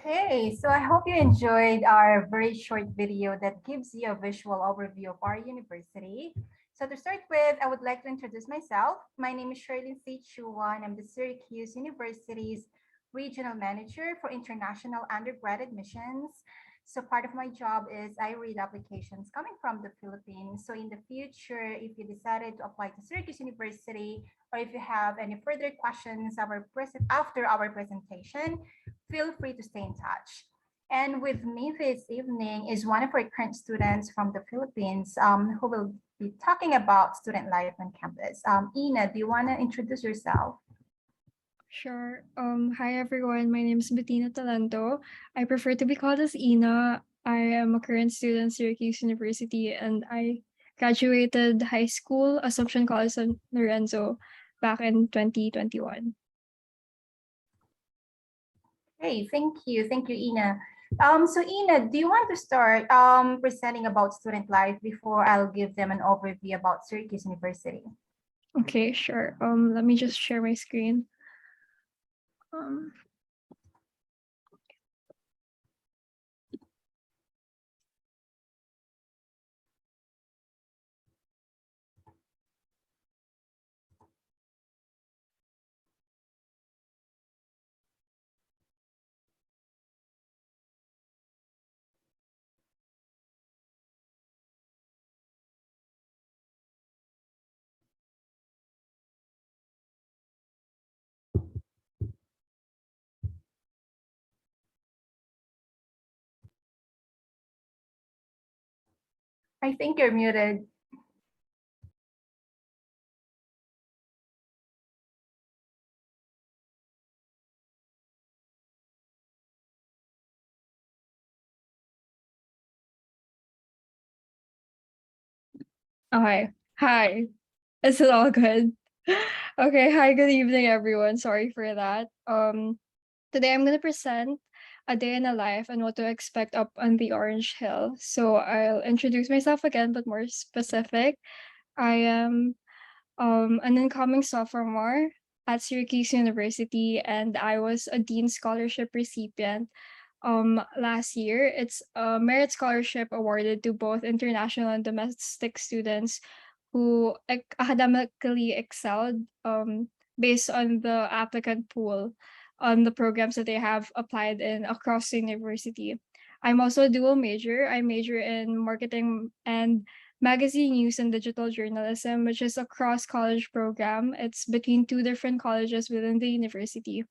Okay, so I hope you enjoyed our very short video that gives you a visual overview of our university. So to start with, I would like to introduce myself. My name is Shirley C. Chua, and I'm the Syracuse University's Regional Manager for International Undergrad Admissions. So part of my job is I read applications coming from the Philippines. So in the future, if you decided to apply to Syracuse University, or if you have any further questions after our presentation, feel free to stay in touch. And with me this evening is one of our current students from the Philippines who will be talking about student life on campus. Ina, do you want to introduce yourself? Sure. Hi everyone. My name is Bettina Talento. I prefer to be called as Ina. I am a current student at Syracuse University, and I graduated high school Assumption College San Lorenzo back in 2021. Hey, thank you. Thank you, Ina. So Ina, do you want to start presenting about student life before I'll give them an overview about Syracuse University? Okay, sure. Let me just share my screen. I think you're muted. Okay. Hi. Is it all good? Okay. Hi. Good evening, everyone. Sorry for that. Today I'm gonna present a day in a life and what to expect up on the Orange Hill. So I'll introduce myself again, but more specific. I am an incoming sophomore at Syracuse University, and I was a Dean Scholarship recipient last year. It's a merit scholarship awarded to both international and domestic students who academically excelled based on the applicant pool on the programs that they have applied in across the university. I'm also a dual major. I major in marketing and magazine news and digital journalism, which is a cross college program. It's between two different colleges within the university.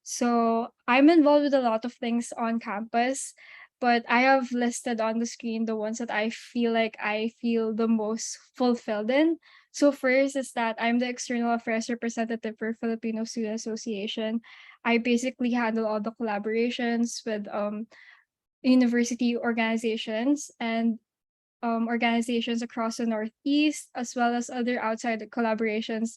So I'm involved with a lot of things on campus, but I have listed on the screen the ones that I feel the most fulfilled in. So first is that I'm the external affairs representative for Filipino Student Association. I basically handle all the collaborations with university organizations and organizations across the Northeast, as well as other outside collaborations.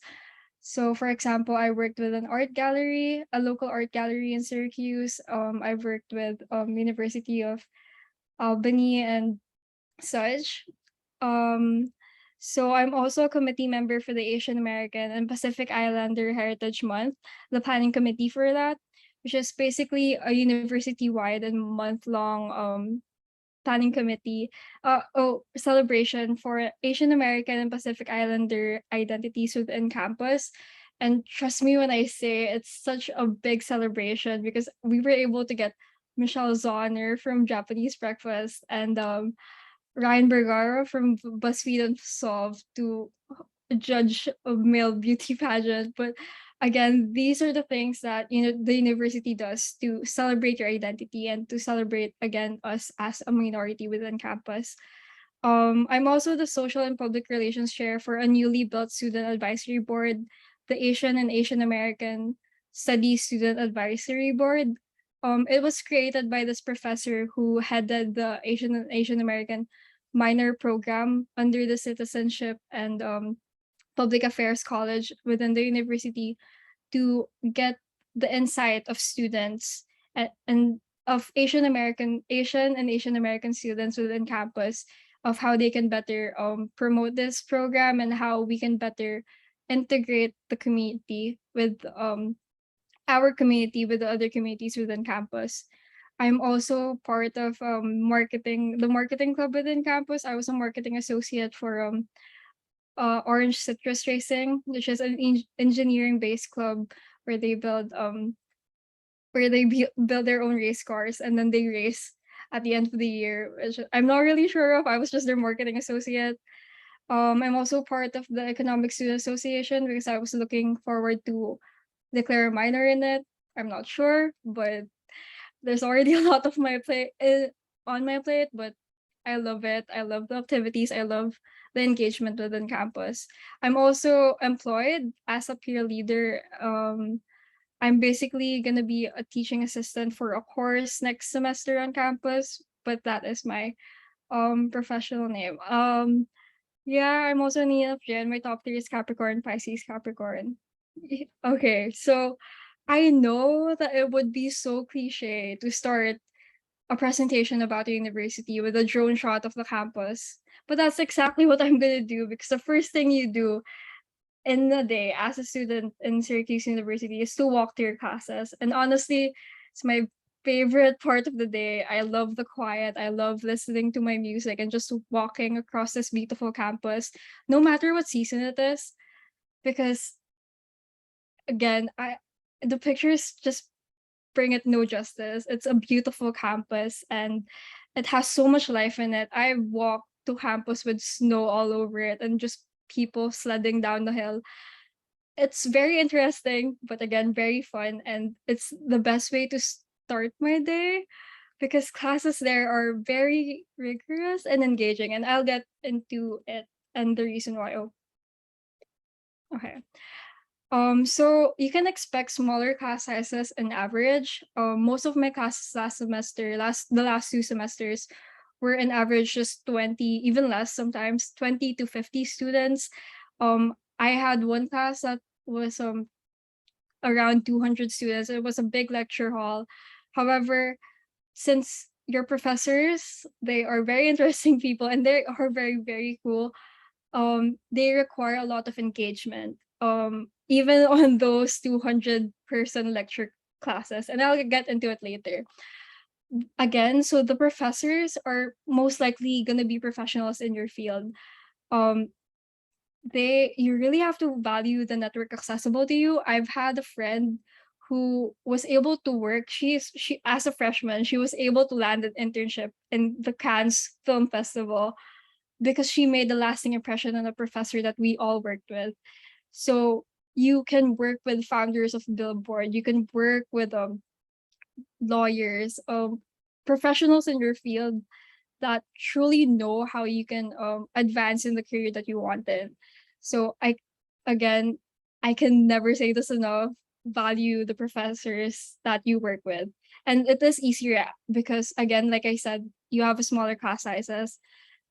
So, for example, I worked with an art gallery, a local art gallery in Syracuse. I've worked with University of Albany and such. Um, so I'm also a committee member for the Asian American and Pacific Islander Heritage Month, the planning committee for that, which is basically a university-wide and month-long planning committee celebration for Asian American and Pacific Islander identities within campus. And trust me when I say it's such a big celebration because we were able to get Michelle Zahner from Japanese Breakfast and Ryan Bergara from BuzzFeed Unsolved to judge a male beauty pageant. But again, these are the things that the university does to celebrate your identity and to celebrate again us as a minority within campus. I'm also the social and public relations chair for a newly built student advisory board, the Asian and Asian American Studies Student Advisory Board. It was created by this professor who headed the Asian and Asian American minor program under the citizenship and public affairs college within the university to get the insight of students and of Asian and Asian American students within campus of how they can better promote this program and how we can better integrate the community with our community with the other communities within campus. I'm also part of the marketing club within campus. I was a marketing associate for Orange Citrus Racing, which is an engineering based club where they build their own race cars and then they race at the end of the year, which I'm not really sure of. I was just their marketing associate. I'm also part of the Economic Student Association because I was looking forward to declare a minor in it. I'm not sure, but there's already a lot of my plate on my plate, but I love it. I love the activities. I love the engagement within campus. I'm also employed as a peer leader. I'm basically gonna be a teaching assistant for a course next semester on campus, but that is my professional name. Yeah, I'm also an ENFJ and my top three is Capricorn, Pisces, Capricorn. Okay, so I know that it would be so cliche to start a presentation about the university with a drone shot of the campus. But that's exactly what I'm gonna do because the first thing you do in the day as a student in Syracuse University is to walk to your classes. And honestly, it's my favorite part of the day. I love the quiet. I love listening to my music and just walking across this beautiful campus, no matter what season it is. Because again, the pictures just bring it no justice. It's a beautiful campus and it has so much life in it. I walked to campus with snow all over it and just people sledding down the hill. It's very interesting, but again, very fun. And it's the best way to start my day because classes there are very rigorous and engaging. And I'll get into it and the reason why. Oh, okay. So you can expect smaller class sizes on average. Most of my classes the last two semesters were in average just 20, even less sometimes, 20 to 50 students. I had one class that was around 200 students. It was a big lecture hall. However, since your professors, they are very interesting people and they are very, very cool. They require a lot of engagement. Even on those 200-person lecture classes, and I'll get into it later. Again, so the professors are most likely going to be professionals in your field. you really have to value the network accessible to you. I've had a friend who was able to work. She as a freshman, she was able to land an internship in the Cannes Film Festival because she made a lasting impression on a professor that we all worked with. So you can work with founders of Billboard. You can work with lawyers, professionals in your field that truly know how you can advance in the career that you wanted. So again, I can never say this enough. Value the professors that you work with, and it is easier because again, like I said, you have a smaller class sizes.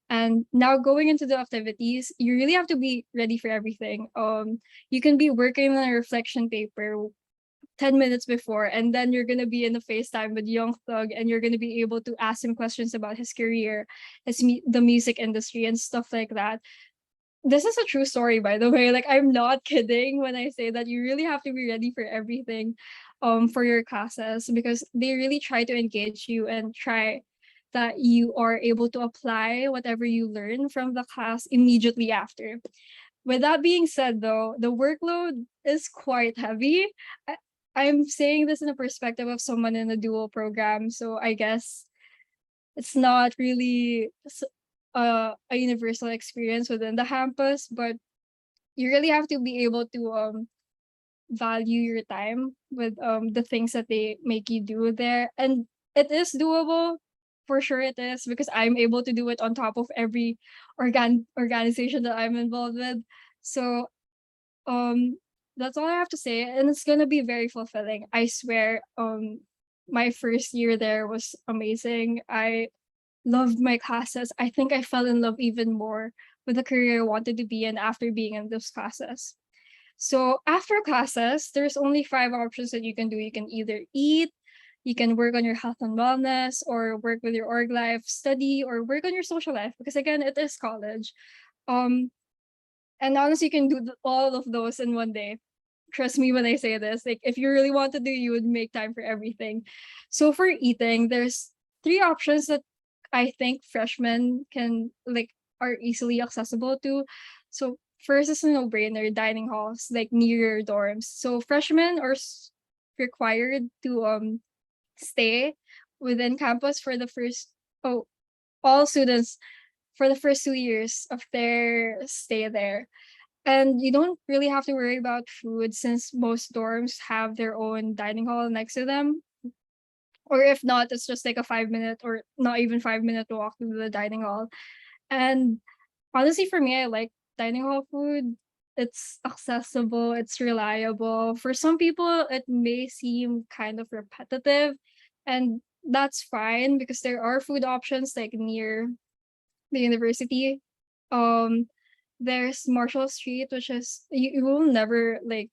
And now going into the activities, you really have to be ready for everything. You can be working on a reflection paper 10 minutes before, and then you're going to be in a FaceTime with Young Thug, and you're going to be able to ask him questions about his career, the music industry, and stuff like that. This is a true story, by the way. Like, I'm not kidding when I say that you really have to be ready for everything for your classes, because they really try to engage you and try that you are able to apply whatever you learn from the class immediately after. With that being said, though, the workload is quite heavy. I'm saying this in a perspective of someone in a dual program, so I guess it's not really a universal experience within the campus, but you really have to be able to value your time with the things that they make you do there. And it is doable, for sure it is, because I'm able to do it on top of every organization that I'm involved with. So that's all I have to say, and it's gonna be very fulfilling. I swear. My first year there was amazing. I loved my classes. I think I fell in love even more with the career I wanted to be in after being in those classes. So after classes, there's only 5 options that you can do. You can either eat, you can work on your health and wellness, or work with your org life, study, or work on your social life, because again, it is college. Um, and honestly, you can do all of those in one day. Trust me when I say this. Like, if you really want to do, you would make time for everything. So for eating, there's 3 options that I think freshmen can like are easily accessible to. So first is a no-brainer, dining halls like near your dorms. So freshmen are required to stay within campus for the first oh all students for the first 2 years of their stay there. And you don't really have to worry about food since most dorms have their own dining hall next to them. Or if not, it's just like a 5 minute or not even 5 minute walk to the dining hall. And honestly, for me, I like dining hall food. It's accessible, it's reliable. For some people, it may seem kind of repetitive, and that's fine because there are food options like near the university. Um, there's Marshall Street, which is you will never like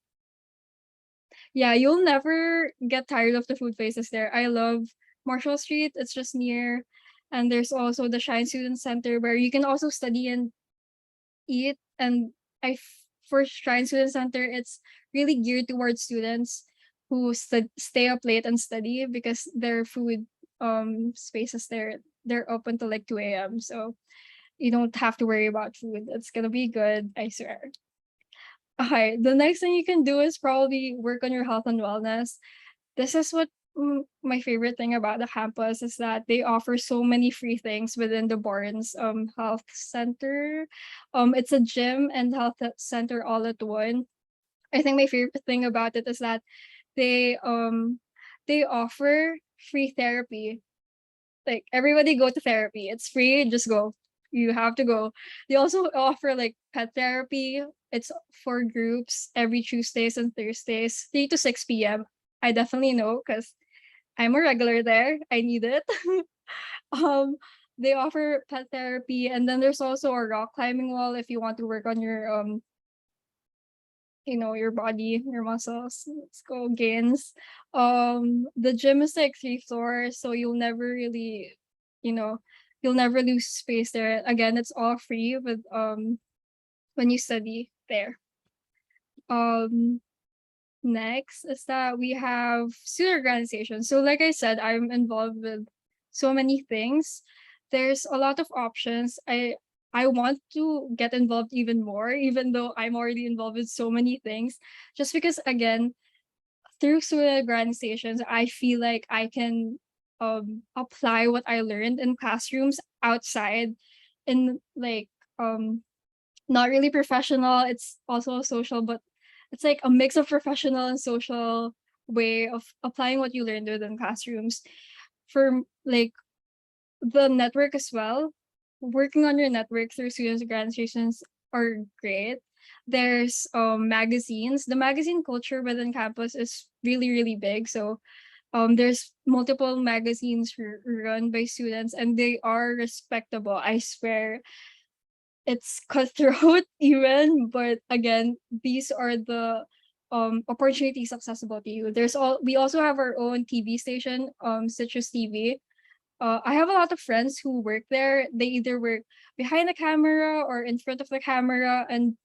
yeah, you'll never get tired of the food places there. I love Marshall Street. It's just near. And there's also the Shine Student Center where you can also study and eat. And for Shrine Student Center, it's really geared towards students who stay up late and study because their food spaces there, they're open till like 2 a.m. So you don't have to worry about food. It's gonna be good, I swear. Okay, the next thing you can do is probably work on your health and wellness. This is what my favorite thing about the campus is that they offer so many free things within the Barnes health center. It's a gym and health center all at one. I think my favorite thing about it is that they um they offer free therapy. Like everybody go to therapy. It's free, just go. You have to go. They also offer like pet therapy. It's for groups every Tuesdays and Thursdays, 3 to 6 p.m. I definitely know because I'm a regular there. I need it. um, they offer pet therapy, and then there's also a rock climbing wall if you want to work on your your body, your muscles. Let's go gains. The gym is like 3 floors, so you'll never really, you know, you'll never lose space there. Again, it's all free with when you study there. Um Next is that we have student organization. So like I said, I'm involved with so many things. There's a lot of options. I want to get involved even more, even though I'm already involved with so many things, just because again, through student organizations, I feel like I can apply what I learned in classrooms outside in like not really professional. It's also social, but it's like a mix of professional and social way of applying what you learned within classrooms. For like the network as well, working on your network through students organizations are great. There's magazines. The magazine culture within campus is really, really big. So there's multiple magazines run by students and they are respectable. I swear it's cutthroat even, but again, these are the opportunities accessible to you. We also have our own TV station, Citrus TV. I have a lot of friends who work there. They either work behind the camera or in front of the camera, and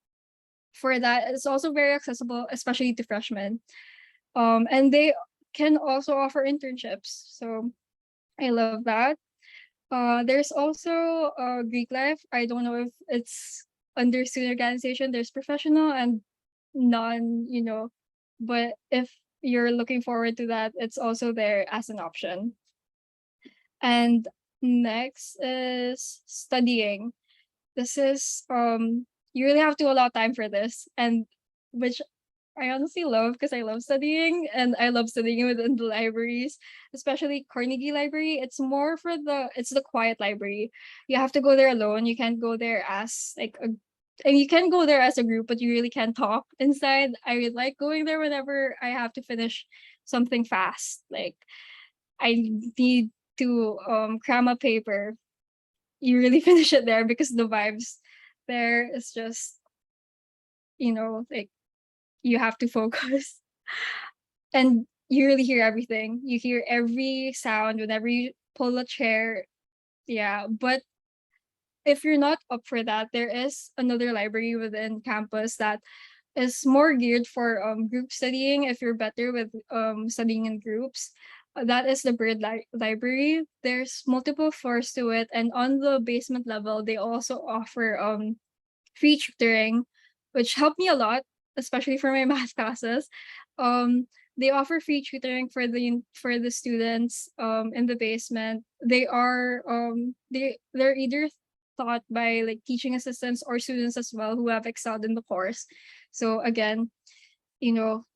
for that, it's also very accessible, especially to freshmen. And they can also offer internships. So I love that. There's also Greek life. I don't know if it's under student organization. There's professional and non, but if you're looking forward to that, it's also there as an option. And next is studying. This is you really have to allow time for this, and which I honestly love because I love studying and I love studying within the libraries, especially Carnegie Library. It's the quiet library. You have to go there alone. You can't go there as like a and you can go there as a group, but you really can't talk inside. I like going there whenever I have to finish something fast. Like I need to cram a paper. You really finish it there because the vibes there is just, like you have to focus and you really hear everything. You hear every sound whenever you pull a chair. Yeah, but if you're not up for that, there is another library within campus that is more geared for group studying if you're better with studying in groups. That is the Library. There's multiple floors to it, and on the basement level, they also offer free tutoring, which helped me a lot, especially for my math classes. They offer free tutoring for the students in the basement. They're either taught by like teaching assistants or students as well who have excelled in the course. So again,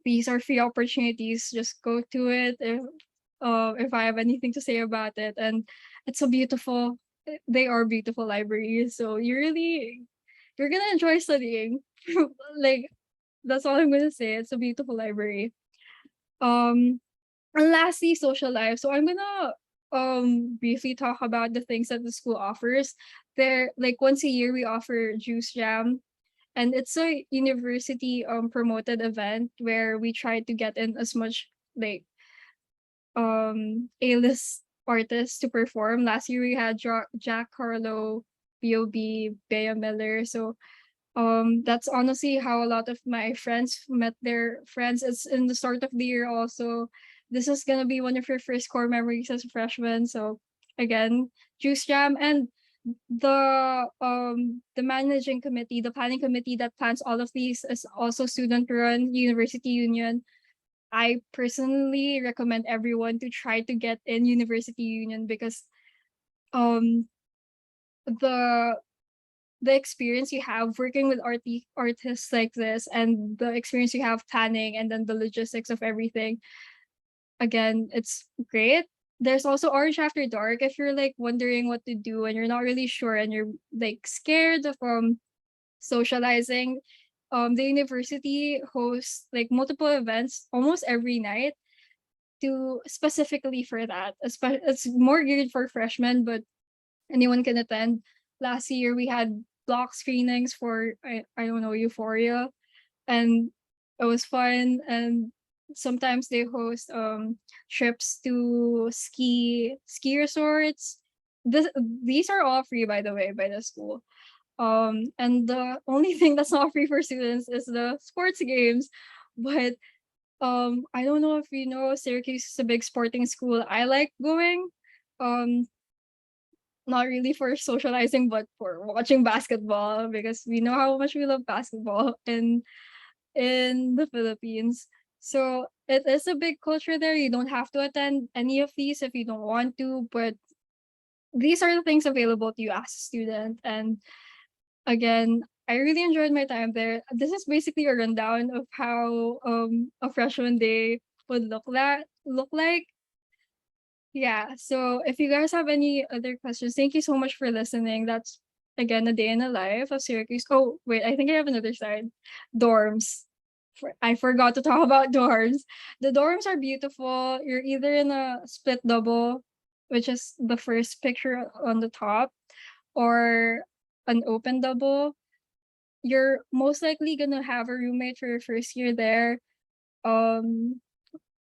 these are free opportunities. Just go to it if I have anything to say about it. And it's they are beautiful libraries. So you're gonna enjoy studying. Like that's all I'm gonna say. It's a beautiful library. Um and lastly, social life. So I'm gonna briefly talk about the things that the school offers. There like once a year we offer juice jam, and it's a university promoted event where we try to get in as much like A-list artists to perform. Last year we had Jack Harlow, B.O.B., Bea Miller. So that's honestly how a lot of my friends met their friends. It's in the start of the year also. This is gonna be one of your first core memories as a freshman. So again, Juice Jam, and the managing committee, the planning committee that plans all of these is also student run University Union. I personally recommend everyone to try to get in University Union because um the the experience you have working with artists like this, and the experience you have planning, and then the logistics of everything, again, it's great. There's also Orange After Dark if you're like wondering what to do and you're not really sure and you're like scared of socializing. The university hosts like multiple events almost every night to specifically for that. It's more geared for freshmen, but anyone can attend. Last year we had block screenings for I don't know, Euphoria, and it was fun. And sometimes they host trips to ski resorts. These are all free, by the way, by the school. And the only thing that's not free for students is the sports games. But I don't know if you know, Syracuse is a big sporting school. I like going. Um not really for socializing, but for watching basketball because we know how much we love basketball in the Philippines. So it is a big culture there. You don't have to attend any of these if you don't want to, but these are the things available to you as a student. And again, I really enjoyed my time there. This is basically a rundown of how a freshman day would look like. Yeah. So if you guys have any other questions, thank you so much for listening. That's again a day in the life of Syracuse. Oh, wait, I think I have another side. Dorms. I forgot to talk about dorms. The dorms are beautiful. You're either in a split double, which is the first picture on the top, or an open double. You're most likely gonna have a roommate for your first year there. Um,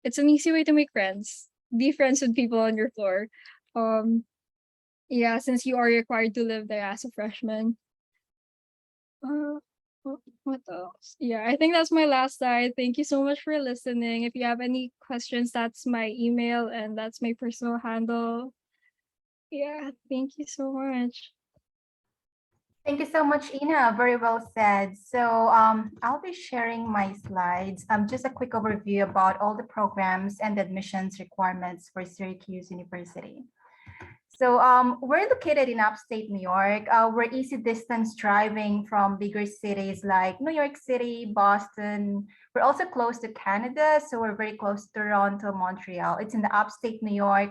it's an easy way to make friends. Be friends with people on your floor. Um, yeah, since you are required to live there as a freshman. Uh, what else? Yeah, I think that's my last slide. Thank you so much for listening. If you have any questions, that's my email and that's my personal handle. Yeah, thank you so much. Thank you so much, Ina. Very well said. So I'll be sharing my slides. Just a quick overview about all the programs and admissions requirements for Syracuse University. So we're located in upstate New York. We're easy distance driving from bigger cities like New York City, Boston. We're also close to Canada, so we're very close to Toronto, Montreal. It's in the upstate New York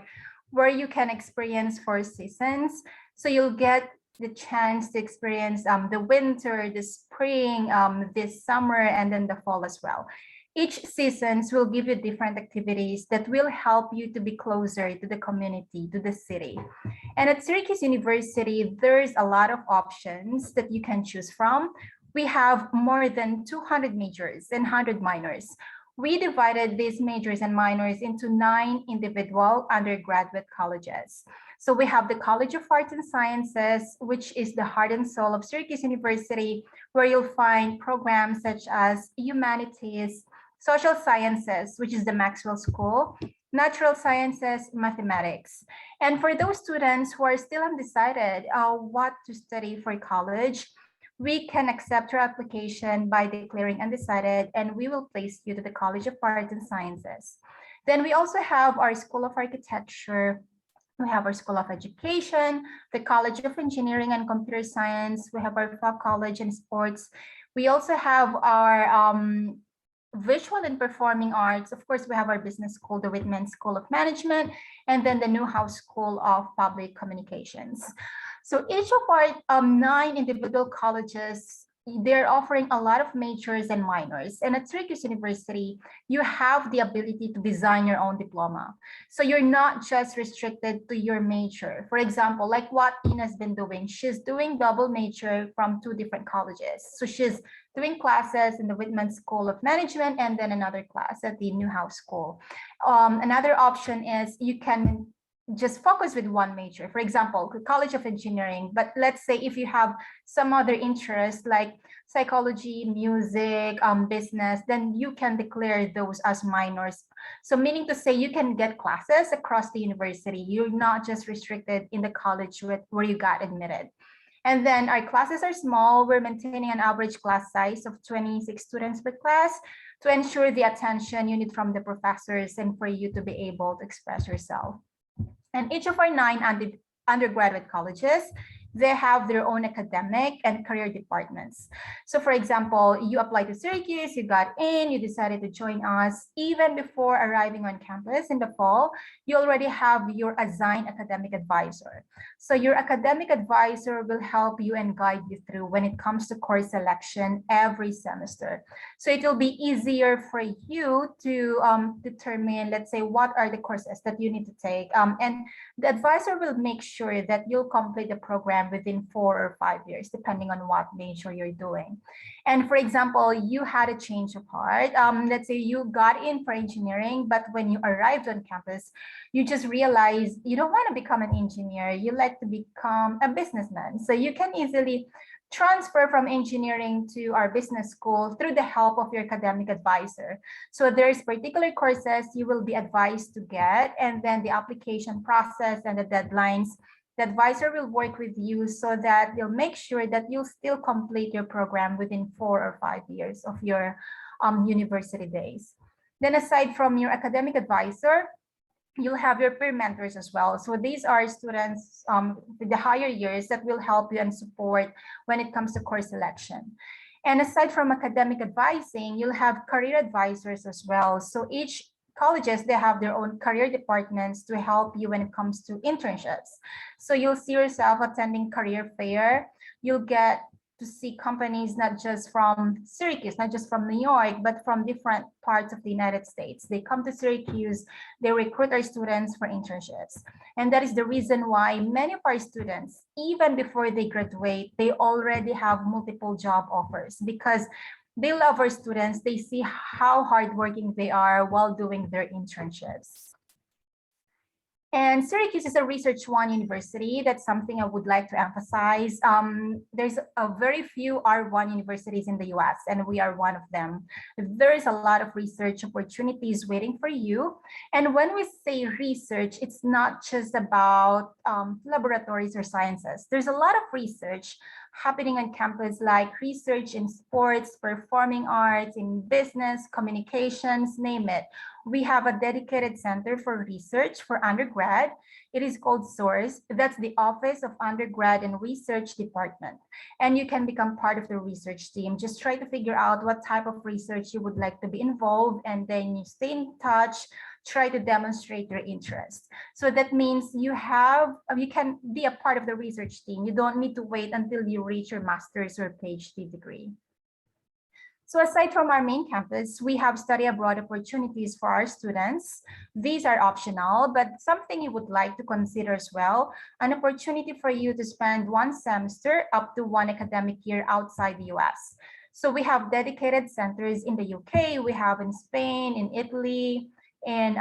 where you can experience 4 seasons. So you'll get the chance to experience the winter, the spring, this summer, and then the fall as well. Each seasons will give you different activities that will help you to be closer to the community, to the city. And at Syracuse University, there's a lot of options that you can choose from. We have more than 200 majors and 100 minors. We divided these majors and minors into 9 individual undergraduate colleges. So we have the College of Arts and Sciences, which is the heart and soul of Syracuse University, where you'll find programs such as humanities, social sciences, which is the Maxwell School, natural sciences, mathematics. And for those students who are still undecided what to study for college, we can accept your application by declaring undecided, and we will place you to the College of Arts and Sciences. Then we also have our School of Architecture. We have our School of Education, the College of Engineering and Computer Science. We have our Fall College and Sports. We also have our Visual and Performing Arts. Of course, we have our business school, the Whitman School of Management, and then the Newhouse School of Public Communications. So each of our 9 individual colleges, they're offering a lot of majors and minors. And at Syracuse University, you have the ability to design your own diploma. So you're not just restricted to your major. For example, like what Ina's been doing, she's doing double major from 2 different colleges. So she's doing classes in the Whitman School of Management and then another class at the Newhouse School. Another option is you can just focus with one major. For example, College of Engineering, but let's say if you have some other interest like psychology, music, business, then you can declare those as minors. So meaning to say you can get classes across the university. You're not just restricted in the college where you got admitted. And then our classes are small. We're maintaining an average class size of 26 students per class to ensure the attention you need from the professors and for you to be able to express yourself. And each of our 9 undergraduate colleges, they have their own academic and career departments. So for example, you applied to Syracuse, you got in, you decided to join us. Even before arriving on campus in the fall, you already have your assigned academic advisor. So your academic advisor will help you and guide you through when it comes to course selection every semester. So it will be easier for you to determine, let's say, what are the courses that you need to take. And the advisor will make sure that you'll complete the program within 4 or 5 years, depending on what major you're doing. And for example, you had a change of heart. Let's say you got in for engineering, but when you arrived on campus, you just realized you don't want to become an engineer. You like to become a businessman. So you can easily transfer from engineering to our business school through the help of your academic advisor. So there's particular courses you will be advised to get, and then the application process and the deadlines The advisor will work with you so that they'll make sure that you'll still complete your program within 4 or 5 years of your university days. Then aside from your academic advisor, you'll have your peer mentors as well. So these are students with the higher years that will help you and support when it comes to course selection. And aside from academic advising, you'll have career advisors as well. So each colleges, they have their own career departments to help you when it comes to internships. So you'll see yourself attending career fair. You'll get to see companies not just from Syracuse, not just from New York, but from different parts of the United States. They come to Syracuse, they recruit our students for internships. And that is the reason why many of our students, even before they graduate, they already have multiple job offers because they love our students. They see how hardworking they are while doing their internships. And Syracuse is a Research One university. That's something I would like to emphasize. There's a very few R1 universities in the US, and we are one of them. There is a lot of research opportunities waiting for you. And when we say research, it's not just about laboratories or sciences. There's a lot of research happening on campus, like research in sports, performing arts, in business, communications, name it. We have a dedicated center for research for undergrad. It is called SOURCE. That's the Office of Undergrad and Research Department. And you can become part of the research team. Just try to figure out what type of research you would like to be involved, and then you stay in touch, try to demonstrate your interest. So that means you can be a part of the research team. You don't need to wait until you reach your master's or PhD degree. So aside from our main campus, we have study abroad opportunities for our students. These are optional, but something you would like to consider as well, an opportunity for you to spend 1 semester up to 1 academic year outside the US. So we have dedicated centers in the UK, we have in Spain, in Italy, and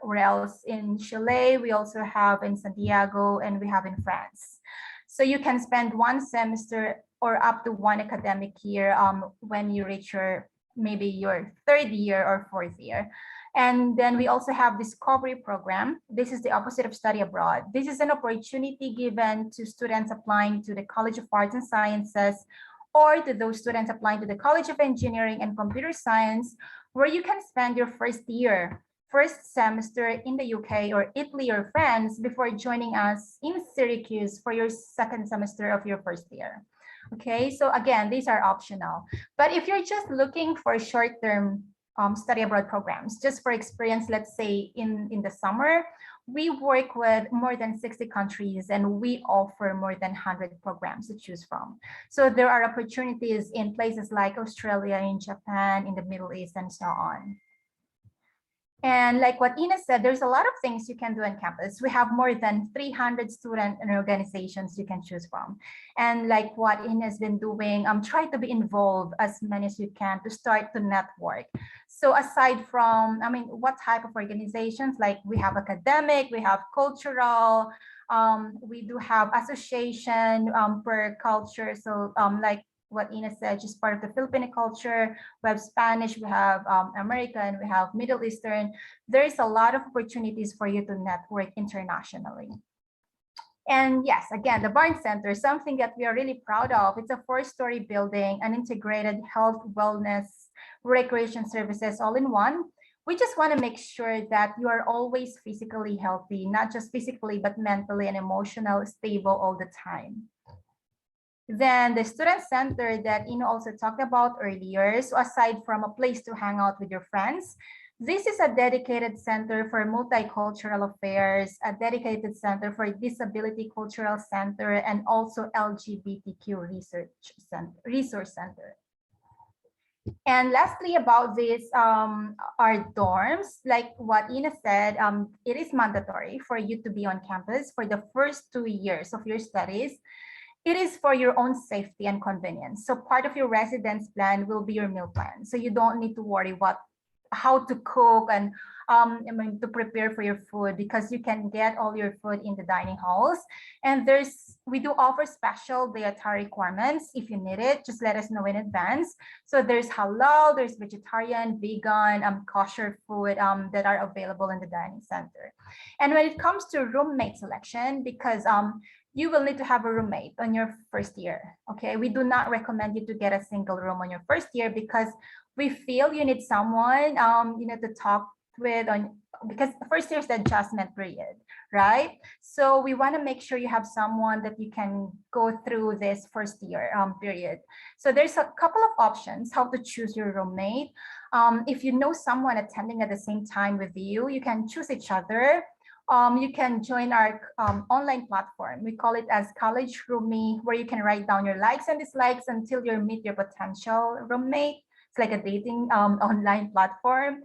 where else? In Chile, we also have in Santiago, and we have in France. So you can spend 1 semester or up to 1 academic year when you reach maybe your 3rd year or 4th year. And then we also have Discovery Program. This is the opposite of study abroad. This is an opportunity given to students applying to the College of Arts and Sciences, or to those students applying to the College of Engineering and Computer Science, where you can spend your 1st year, 1st semester in the UK or Italy or France before joining us in Syracuse for your 2nd semester of your 1st year. Okay, so again, these are optional. But if you're just looking for short-term study abroad programs, just for experience, let's say in the summer, we work with more than 60 countries and we offer more than 100 programs to choose from. So there are opportunities in places like Australia, in Japan, in the Middle East, and so on. And like what Ina said, there's a lot of things you can do on campus. We have more than 300 student and organizations you can choose from. And like what Ina has been doing, try to be involved as many as you can to start to network. So aside from, what type of organizations? Like we have academic, we have cultural, we do have association per culture. So like what Ina said, just part of the Filipino culture. We have Spanish, we have American, we have Middle Eastern. There is a lot of opportunities for you to network internationally. And yes, again, the Barnes Center, something that we are really proud of. It's a 4-story building, an integrated health, wellness, recreation services all in one. We just want to make sure that you are always physically healthy, not just physically, but mentally and emotionally stable all the time. Then the student center that Ina also talked about earlier. So aside from a place to hang out with your friends, this is a dedicated center for multicultural affairs, a dedicated center for disability cultural center, and also LGBTQ resource center. And lastly, about this, our dorms, like what Ina said, it is mandatory for you to be on campus for the first 2 years of your studies. It is for your own safety and convenience. So part of your residence plan will be your meal plan. So you don't need to worry what how to cook and to prepare for your food, because you can get all your food in the dining halls. And we do offer special dietary requirements. If you need it, just let us know in advance. So there's halal, there's vegetarian, vegan, kosher food that are available in the dining center. And when it comes to roommate selection, because you will need to have a roommate on your first year. Okay, we do not recommend you to get a single room on your first year, because we feel you need someone to talk with on, because the first year is the adjustment period, right? So we want to make sure you have someone that you can go through this first year period. So there's a couple of options how to choose your roommate. If you know someone attending at the same time with you, you can choose each other. You can join our online platform. We call it as College Roomie, where you can write down your likes and dislikes until you meet your potential roommate. It's like a dating online platform.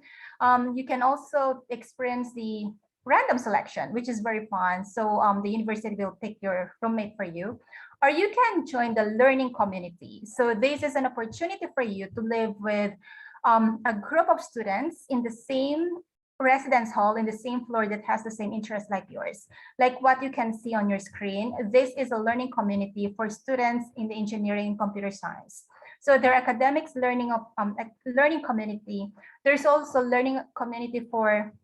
You can also experience the random selection, which is very fun. So the university will pick your roommate for you. Or you can join the learning community. So this is an opportunity for you to live with a group of students in the same residence hall in the same floor that has the same interest like yours. Like what you can see on your screen, this is a learning community for students in the engineering and computer science. So their academics learning community. There's also learning community for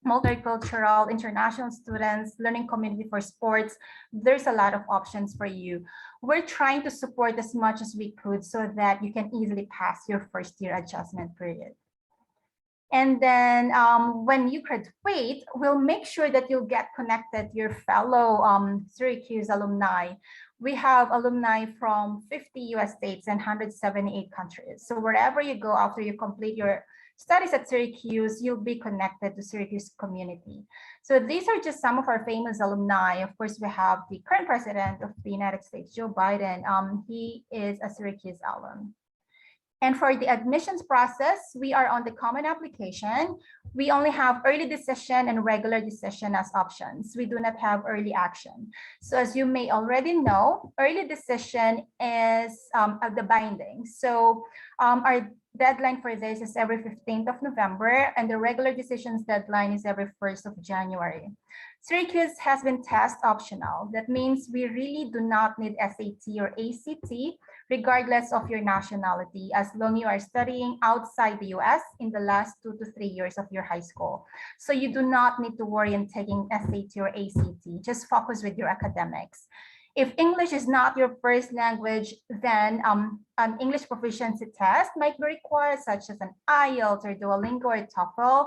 multicultural international students, learning community for sports. There's a lot of options for you. We're trying to support as much as we could so that you can easily pass your first year adjustment period. And then when you graduate, we'll make sure that you'll get connected to your fellow Syracuse alumni. We have alumni from 50 US states and 178 countries. So wherever you go after you complete your studies at Syracuse, you'll be connected to Syracuse community. So these are just some of our famous alumni. Of course, we have the current president of the United States, Joe Biden. He is a Syracuse alum. And for the admissions process, we are on the common application. We only have early decision and regular decision as options. We do not have early action. So as you may already know, early decision is the binding. So our deadline for this is every 15th of November, and the regular decisions deadline is every 1st of January. Syracuse has been test optional. That means we really do not need SAT or ACT, regardless of your nationality, as long as you are studying outside the US in the last 2 to 3 years of your high school. So you do not need to worry in taking SAT or ACT, just focus with your academics. If English is not your first language, then an English proficiency test might be required, such as an IELTS or Duolingo or TOEFL.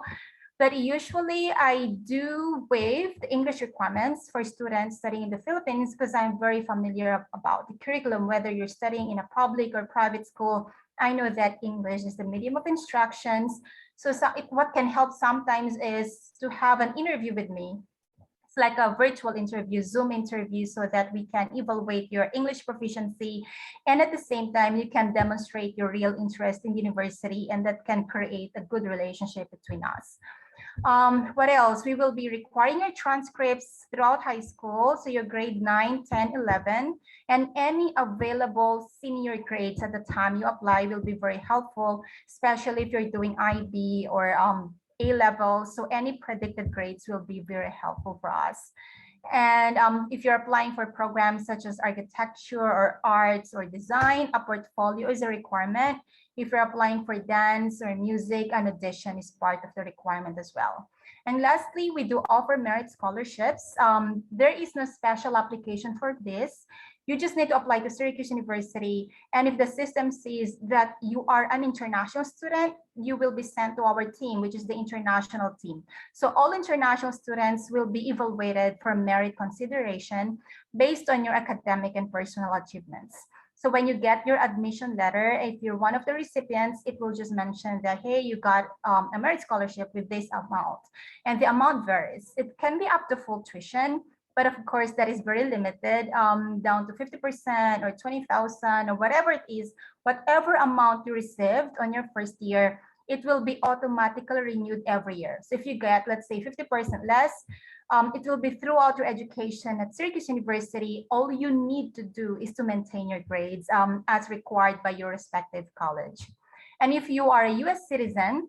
But usually I do waive the English requirements for students studying in the Philippines because I'm very familiar about the curriculum, whether you're studying in a public or private school. I know that English is the medium of instructions. So what can help sometimes is to have an interview with me. It's like a virtual interview, Zoom interview, so that we can evaluate your English proficiency. And at the same time, you can demonstrate your real interest in university, and that can create a good relationship between us. What else? We will be requiring your transcripts throughout high school. So your grade 9, 10, 11, and any available senior grades at the time you apply will be very helpful, especially if you're doing IB or A-level. So any predicted grades will be very helpful for us. And if you're applying for programs such as architecture or arts or design, a portfolio is a requirement. If you're applying for dance or music, an audition is part of the requirement as well. And lastly, we do offer merit scholarships. There is no special application for this. You just need to apply to Syracuse University. And if the system sees that you are an international student, you will be sent to our team, which is the international team. So all international students will be evaluated for merit consideration based on your academic and personal achievements. So when you get your admission letter, if you're one of the recipients, it will just mention that, hey, you got a merit scholarship with this amount. And the amount varies. It can be up to full tuition, but of course that is very limited, down to 50% or 20,000 or whatever it is. Whatever amount you received on your first year, it will be automatically renewed every year. So if you get, let's say, 50% less, it will be throughout your education at Syracuse University. All you need to do is to maintain your grades as required by your respective college. And if you are a US citizen,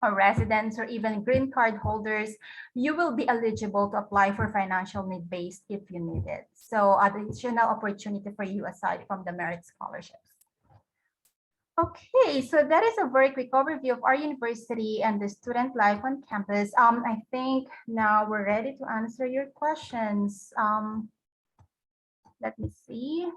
or residents, or even green card holders, you will be eligible to apply for financial need based if you need it. So additional opportunity for you aside from the merit scholarships. Okay, so that is a very quick overview of our university and the student life on campus. I think now we're ready to answer your questions. Let me see.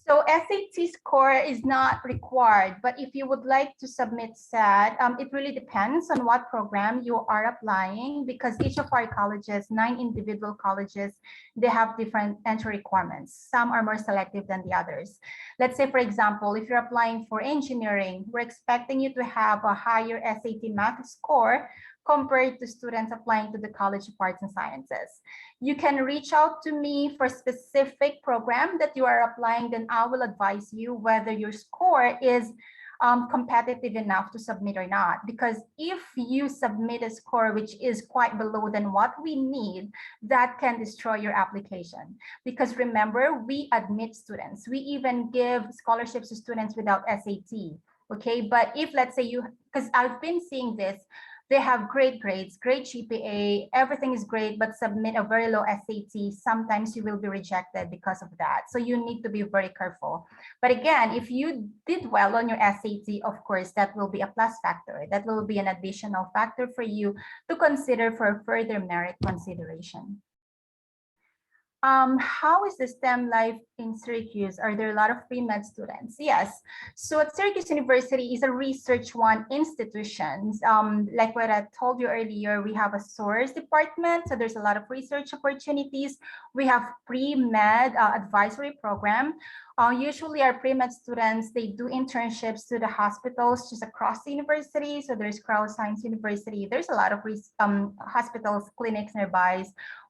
So SAT score is not required, but if you would like to submit SAT, it really depends on what program you are applying, because each of our colleges, 9 individual colleges, they have different entry requirements. Some are more selective than the others. Let's say, for example, if you're applying for engineering, we're expecting you to have a higher SAT math score compared to students applying to the College of Arts and Sciences. You can reach out to me for specific program that you are applying, then I will advise you whether your score is competitive enough to submit or not. Because if you submit a score which is quite below than what we need, that can destroy your application. Because remember, we admit students. We even give scholarships to students without SAT. Okay, but if let's say you, because I've been seeing this, they have great grades, great GPA, everything is great, but submit a very low SAT, sometimes you will be rejected because of that. So you need to be very careful. But again, if you did well on your SAT, of course, that will be a plus factor. That will be an additional factor for you to consider for further merit consideration. How is the STEM life in Syracuse? Are there a lot of pre-med students? Yes. So at Syracuse University is a research one institution. Like what I told you earlier, we have a source department. So there's a lot of research opportunities. We have pre-med advisory program. Usually our pre-med students, they do internships to the hospitals just across the university. So there's Crowd Science University. There's a lot of hospitals, clinics nearby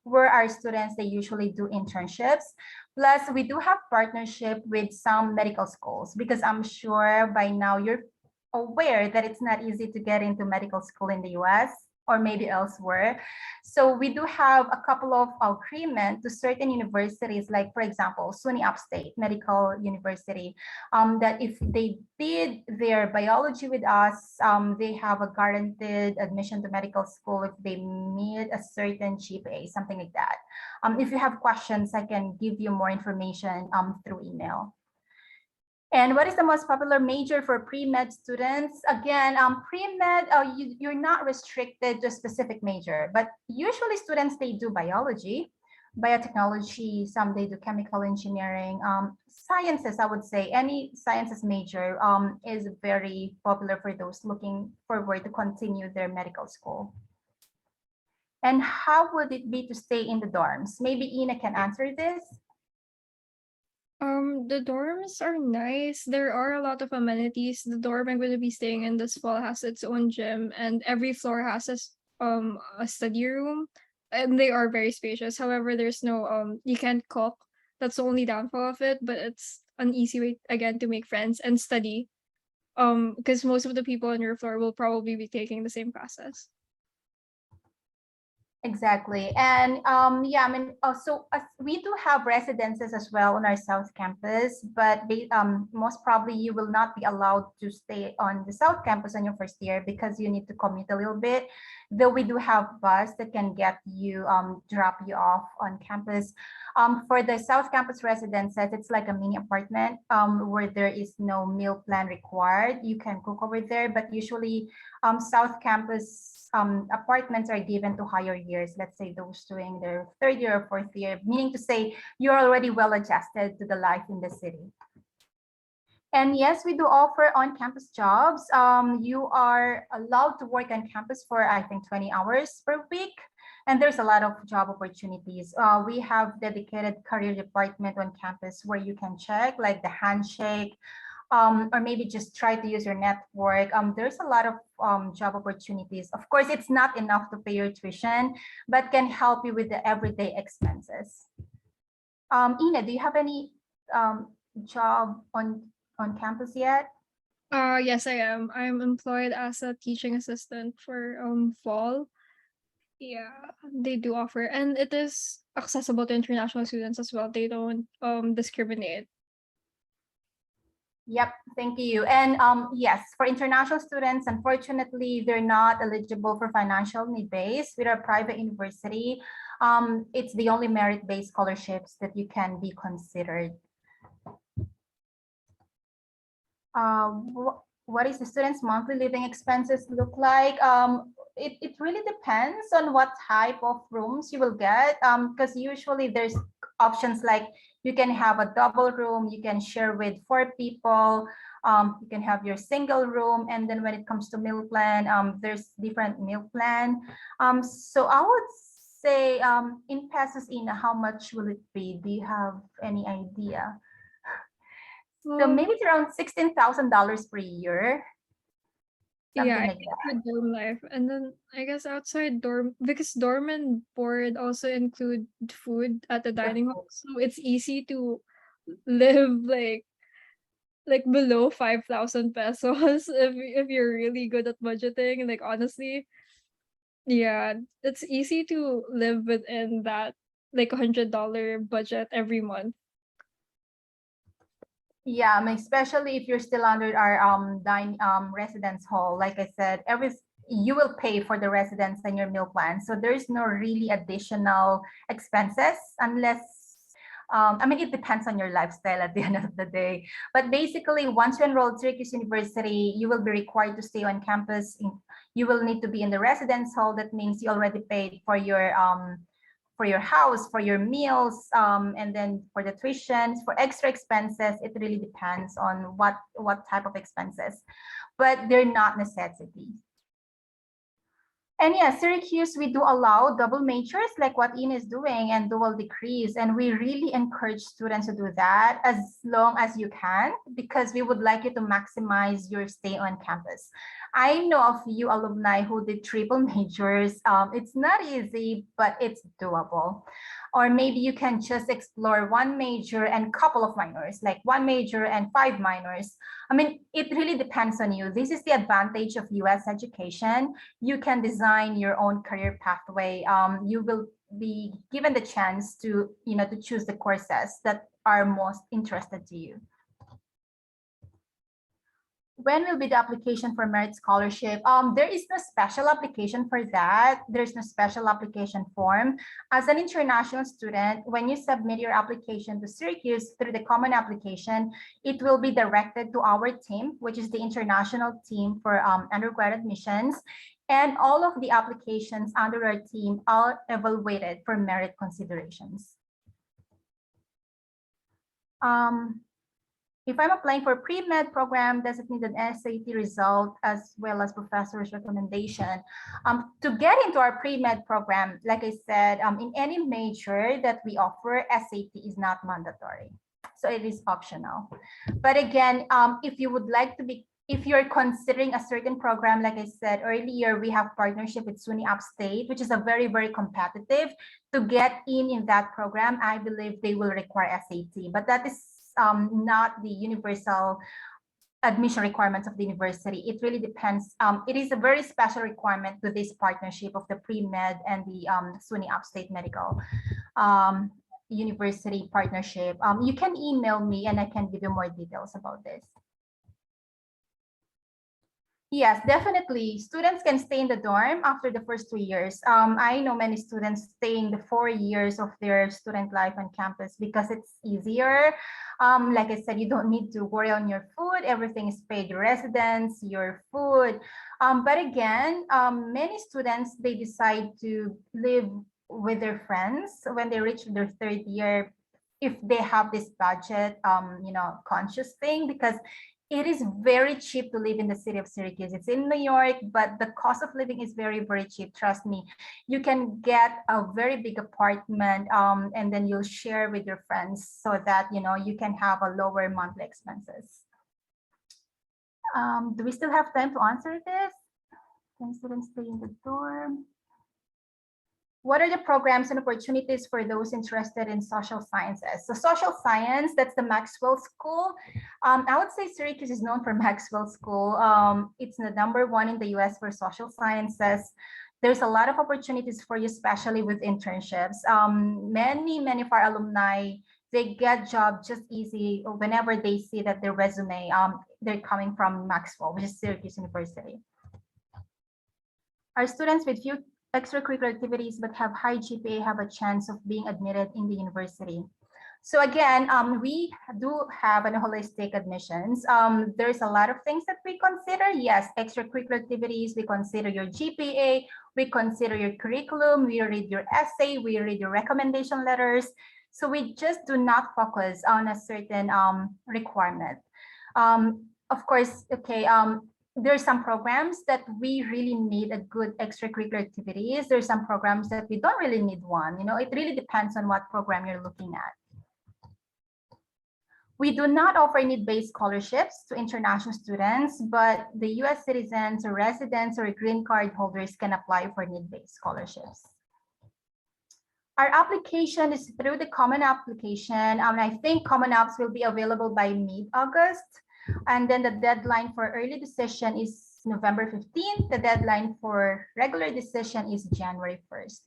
where our students, they usually do internships. Plus, we do have partnership with some medical schools, because I'm sure by now you're aware that it's not easy to get into medical school in the US or maybe elsewhere. So we do have a couple of agreement to certain universities, like for example, SUNY Upstate Medical University, that if they did their biology with us, they have a guaranteed admission to medical school if they meet a certain GPA, something like that. If you have questions, I can give you more information through email. And what is the most popular major for pre-med students? Again, pre-med, you're not restricted to a specific major, but usually students, they do biology, biotechnology, some they do chemical engineering, sciences, I would say. Any sciences major is very popular for those looking forward to continue their medical school. And how would it be to stay in the dorms? Maybe Ina can answer this. The dorms are nice. There are a lot of amenities. The dorm I'm going to be staying in this fall has its own gym, and every floor has a study room, and they are very spacious. However, there's no you can't cook. That's the only downfall of it, but it's an easy way again to make friends and study. Because most of the people on your floor will probably be taking the same classes. Exactly. And yeah, I mean, also we do have residences as well on our South Campus, but they, most probably you will not be allowed to stay on the South Campus on your first year because you need to commute a little bit. Though we do have bus that can get you, drop you off on campus. For the South Campus residences, it's like a mini apartment where there is no meal plan required. You can cook over there, but usually South Campus apartments are given to higher years, let's say those doing their third year or fourth year, meaning to say you're already well adjusted to the life in the city. And yes, we do offer on-campus jobs. You are allowed to work on campus for, I think, 20 hours per week. And there's a lot of job opportunities. We have dedicated career department on campus where you can check like the handshake, or maybe just try to use your network. There's a lot of job opportunities. Of course, it's not enough to pay your tuition, but can help you with the everyday expenses. Ina, do you have any job on campus yet? Yes, I am. I'm employed as a teaching assistant for fall. Yeah, they do offer, and it is accessible to international students as well. They don't discriminate. Yep, thank you. And yes, for international students, unfortunately, they're not eligible for financial need base with our private university. It's the only merit-based scholarships that you can be considered. What is the student's monthly living expenses look like? It really depends on what type of rooms you will get, because usually there's options like you can have a double room, you can share with 4 people, you can have your single room, and then when it comes to meal plan, there's different meal plan. So I would say in pesos, Ina, how much will it be? Do you have any idea? So maybe it's around $16,000 per year. Something Yeah, I like think that. with dorm life. And then I guess outside dorm, because dorm and board also include food at the dining hall. So it's easy to live like below 5,000 pesos if you're really good at budgeting. Like honestly, yeah, it's easy to live within that like $100 budget every month. Yeah, I mean, especially if you're still under our residence hall. Like I said, you will pay for the residence and your meal plan. So there's no really additional expenses unless I mean, it depends on your lifestyle at the end of the day. But basically, once you enroll at Syracuse University, you will be required to stay on campus. You will need to be in the residence hall. That means you already paid for your house, for your meals, and then for the tuitions, for extra expenses. It really depends on what type of expenses, but they're not necessities. And yeah, Syracuse, we do allow double majors like what Ian is doing and dual degrees. And we really encourage students to do that as long as you can, because we would like you to maximize your stay on campus. I know a few alumni who did triple majors. It's not easy, but it's doable. Or maybe you can just explore one major and couple of minors, like one major and 5 minors. I mean, it really depends on you. This is the advantage of US education. You can design your own career pathway. You will be given the chance to, to choose the courses that are most interested to you. When will be the application for merit scholarship? There is no special application for that. There's no special application form. As an international student, when you submit your application to Syracuse through the common application, it will be directed to our team, which is the international team for undergrad admissions. And all of the applications under our team are evaluated for merit considerations. If I'm applying for a pre-med program, does it need an SAT result as well as professor's recommendation? To get into our pre-med program, like I said, in any major that we offer, SAT is not mandatory. So it is optional. But again, if you would like to be, if you're considering a certain program, like I said earlier, we have partnership with SUNY Upstate, which is a very, very competitive. To get in that program, I believe they will require SAT, but that is not the universal admission requirements of the university. It really depends. It is a very special requirement to this partnership of the pre-med and the SUNY Upstate Medical University partnership. You can email me and I can give you more details about this. Yes, definitely. Students can stay in the dorm after the first 2 years. I know many students staying the 4 years of their student life on campus because it's easier. Like I said, you don't need to worry on your food. Everything is paid, your residence, your food. But again, many students, they decide to live with their friends when they reach their 3rd year, if they have this budget, conscious thing, because it is very cheap to live in the city of Syracuse. It's in New York, but the cost of living is very, very cheap. Trust me. You can get a very big apartment and then you'll share with your friends so that, you can have a lower monthly expenses. Do we still have time to answer this? Can students stay in the dorm? What are the programs and opportunities for those interested in social sciences? So social science, that's the Maxwell School. I would say Syracuse is known for Maxwell School. It's the #1 in the US for social sciences. There's a lot of opportunities for you, especially with internships. Many of our alumni they get job just easy whenever they see that their resume, they're coming from Maxwell, which is Syracuse University. Our students with few extracurricular activities but have high GPA have a chance of being admitted in the university. So again, we do have an holistic admissions. There's a lot of things that we consider. Yes, extracurricular activities, we consider your GPA, we consider your curriculum, we read your essay, we read your recommendation letters. So we just do not focus on a certain requirement. Of course, okay, there are some programs that we really need a good extracurricular activities. There's some programs that we don't really need one. You know, it really depends on what program you're looking at. We do not offer need-based scholarships to international students, but the US citizens or residents or green card holders can apply for need-based scholarships. Our application is through the Common Application. I think Common Apps will be available by mid-August. And then the deadline for early decision is November 15th. The deadline for regular decision is January 1st.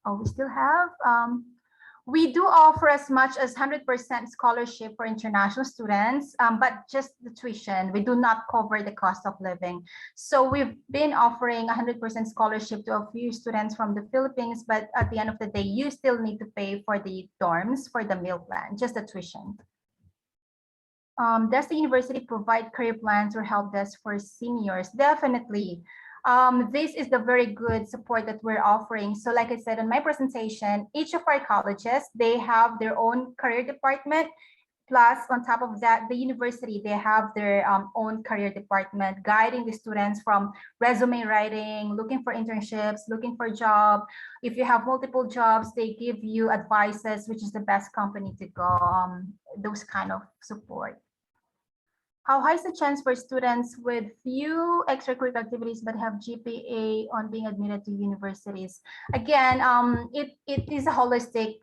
Oh, we still have, we do offer as much as 100% scholarship for international students, but just the tuition. We do not cover the cost of living. So we've been offering 100% scholarship to a few students from the Philippines, but at the end of the day, you still need to pay for the dorms, for the meal plan, just the tuition. Does the university provide career plans or help desk for seniors? Definitely. This is the very good support that we're offering. So like I said in my presentation, each of our colleges, they have their own career department. Plus, on top of that, the university, they have their own career department guiding the students from resume writing, looking for internships, looking for a job. If you have multiple jobs, they give you advices, which is the best company to go, those kind of support. How high is the chance for students with few extracurricular activities but have GPA on being admitted to universities? Again, it is a holistic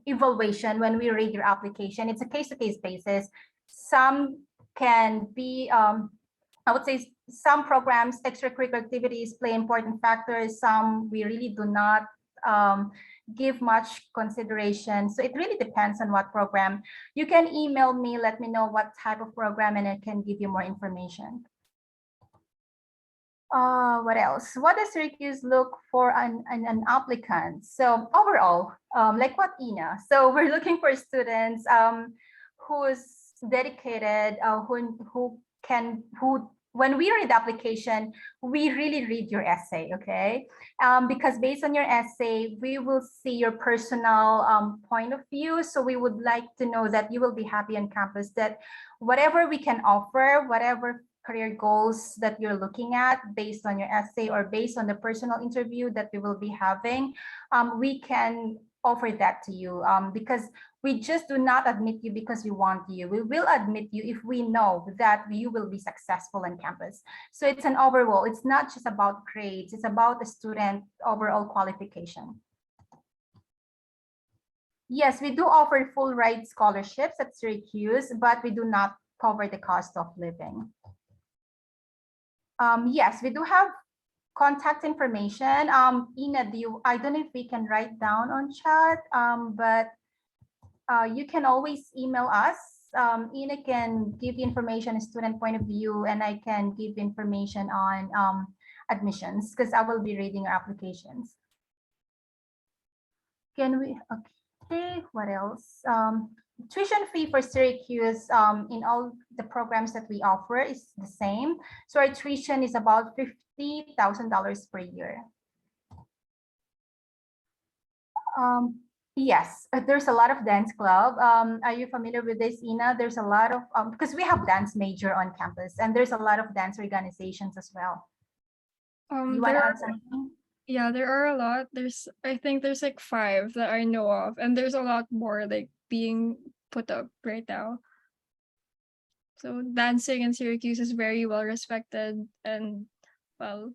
evaluation when we read your application. It's a case-to-case basis. Some can be, I would say some programs, extracurricular activities play important factors. Some we really do not give much consideration. So it really depends on what program. You can email me, let me know what type of program, and I can give you more information. What else? What does Syracuse look for an applicant? So overall, like what Ina, so we're looking for students who's dedicated, who when we read the application, we really read your essay, okay? Because based on your essay, we will see your personal point of view. So we would like to know that you will be happy on campus, that whatever we can offer, whatever career goals that you're looking at based on your essay or based on the personal interview that we will be having, we can offer that to you, because we just do not admit you because we want you. We will admit you if we know that you will be successful on campus. So it's an overall, it's not just about grades, it's about the student overall qualification. Yes, we do offer full ride scholarships at Syracuse, but we do not cover the cost of living. Yes, we do have contact information. Ina, I don't know if we can write down on chat, but you can always email us. Ina can give information, a student point of view, and I can give information on admissions because I will be reading our applications. Can we, okay, what else? Tuition fee for Syracuse in all the programs that we offer is the same. So our tuition is about $50,000 per year. Yes, there's a lot of dance club. Are you familiar with this, Ina? There's a lot of, because we have dance major on campus and there's a lot of dance organizations as well. You want to add something? Yeah, there are a lot. I think there's like 5 that I know of, and there's a lot more like being put up right now. So dancing in Syracuse is very well respected and well.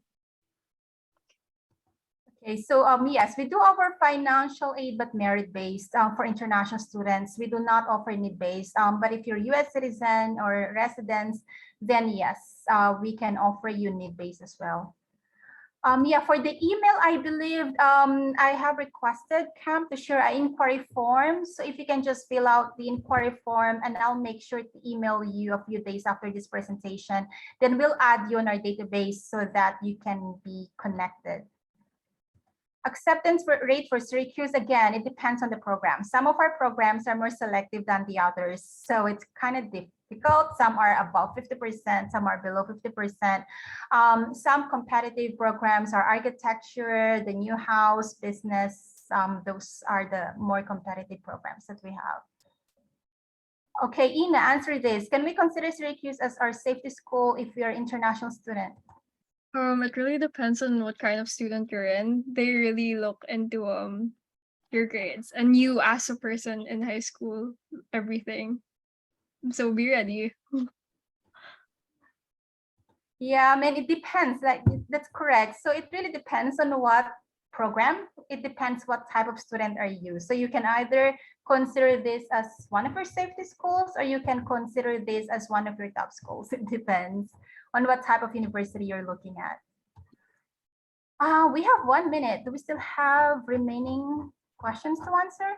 Okay, so yes, we do offer financial aid but merit-based for international students. We do not offer need-based, but if you're US citizen or residents, then yes, we can offer you need-based as well. Yeah, for the email, I believe I have requested Camp to share an inquiry form. So if you can just fill out the inquiry form, and I'll make sure to email you a few days after this presentation, then we'll add you on our database so that you can be connected. Acceptance rate for Syracuse, again, it depends on the program. Some of our programs are more selective than the others, so it's kind of difficult. Some are above 50%, some are below 50%. Some competitive programs are architecture, the new house, business. Those are the more competitive programs that we have. Okay, Ina, answer this. Can we consider Syracuse as our safety school if we are international student? It really depends on what kind of student you're in. They really look into your grades, and you as a person in high school, everything. So be ready. Yeah, I mean, it depends. Like, that's correct. So it really depends on what program. It depends what type of student are you. So you can either consider this as one of your safety schools, or you can consider this as one of your top schools. It depends on what type of university you're looking at. We have 1 minute. Do we still have remaining questions to answer?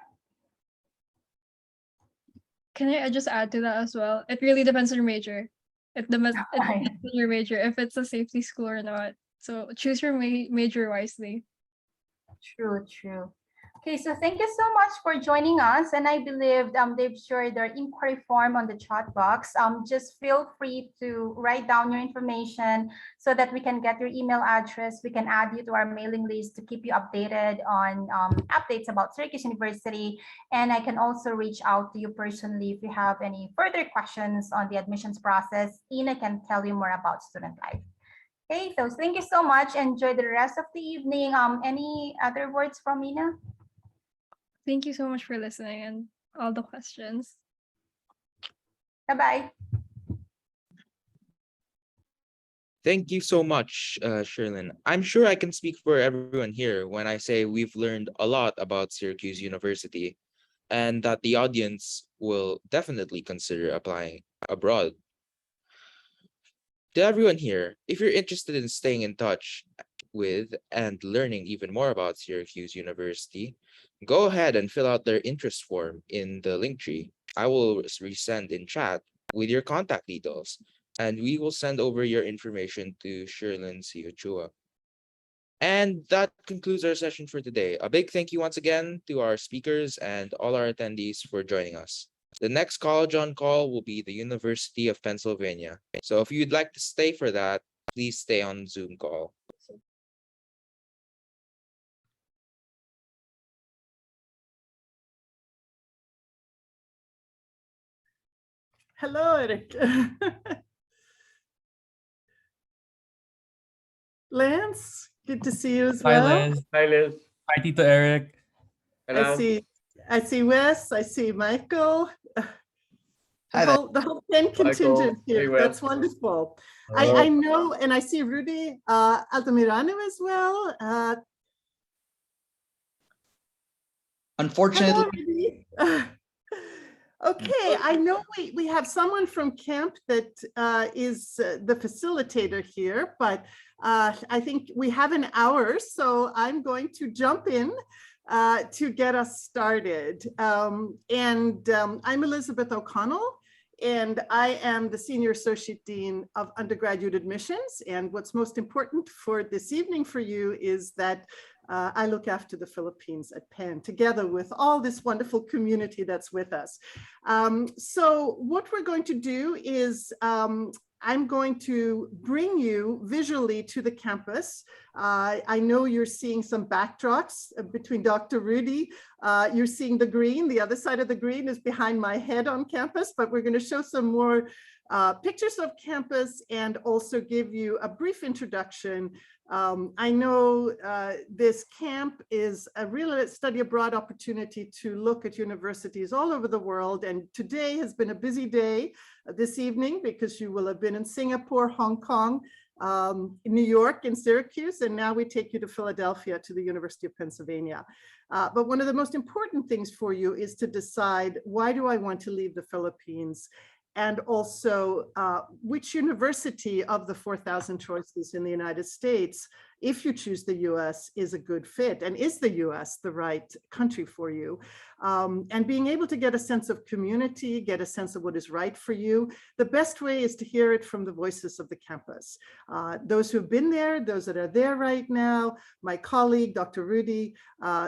Can I just add to that as well? It really depends on your major. It depends Right. on your major, if it's a safety school or not. So choose your major wisely. True, true. Okay, so thank you so much for joining us. And I believe they've shared their inquiry form on the chat box. Just feel free to write down your information so that we can get your email address. We can add you to our mailing list to keep you updated on updates about Syracuse University. And I can also reach out to you personally if you have any further questions on the admissions process. Ina can tell you more about student life. Okay, so thank you so much. Enjoy the rest of the evening. Any other words from Ina? Thank you so much for listening and all the questions. Bye-bye. Thank you so much, Sherlyn. I'm sure I can speak for everyone here when I say we've learned a lot about Syracuse University, and that the audience will definitely consider applying abroad. To everyone here, if you're interested in staying in touch with and learning even more about Syracuse University, go ahead and fill out their interest form in the link tree. I will resend in chat with your contact details, and we will send over your information to Sherlyn Siuchua. And that concludes our session for today. A big thank you once again to our speakers and all our attendees for joining us. The next college on call will be the University of Pennsylvania. So if you'd like to stay for that, please stay on Zoom call. Hello, Eric. Lance, good to see you as Hi, well. Liz. Hi, Liz. Hi, Tito Eric. I see Wes, I see Michael. The whole Penn contingent here. That's wonderful. I know, and I see Rudy Altamirano as well. Unfortunately. Okay, I know we have someone from camp that is the facilitator here, but I think we have an hour, so I'm going to jump in to get us started. I'm Elizabeth O'Connell, and I am the Senior Associate Dean of Undergraduate Admissions. And what's most important for this evening for you is that I look after the Philippines at Penn, together with all this wonderful community that's with us. So what we're going to do is I'm going to bring you visually to the campus. I know you're seeing some backdrops between Dr. Rudy. You're seeing the green. The other side of the green is behind my head on campus, but we're going to show some more pictures of campus and also give you a brief introduction. I know this camp is a real study abroad opportunity to look at universities all over the world. And today has been a busy day this evening because you will have been in Singapore, Hong Kong, New York, and Syracuse. And now we take you to Philadelphia to the University of Pennsylvania. But one of the most important things for you is to decide, why do I want to leave the Philippines? And also which university of the 4,000 choices in the United States if you choose the US, is a good fit, and is the US the right country for you? And being able to get a sense of community, get a sense of what is right for you, the best way is to hear it from the voices of the campus. Those who've been there, those that are there right now, my colleague, Dr. Rudy.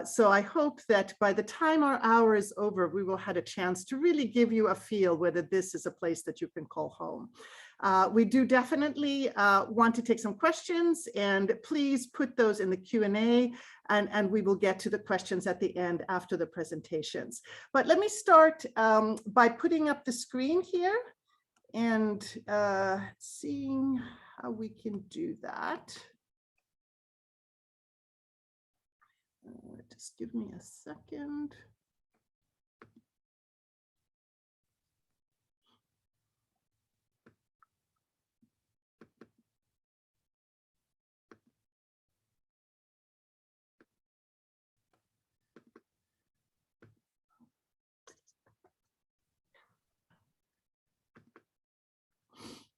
So I hope that by the time our hour is over, we will have a chance to really give you a feel whether this is a place that you can call home. We do definitely want to take some questions, and please put those in the Q&A, and we will get to the questions at the end after the presentations. But let me start by putting up the screen here and seeing how we can do that. Just give me a second.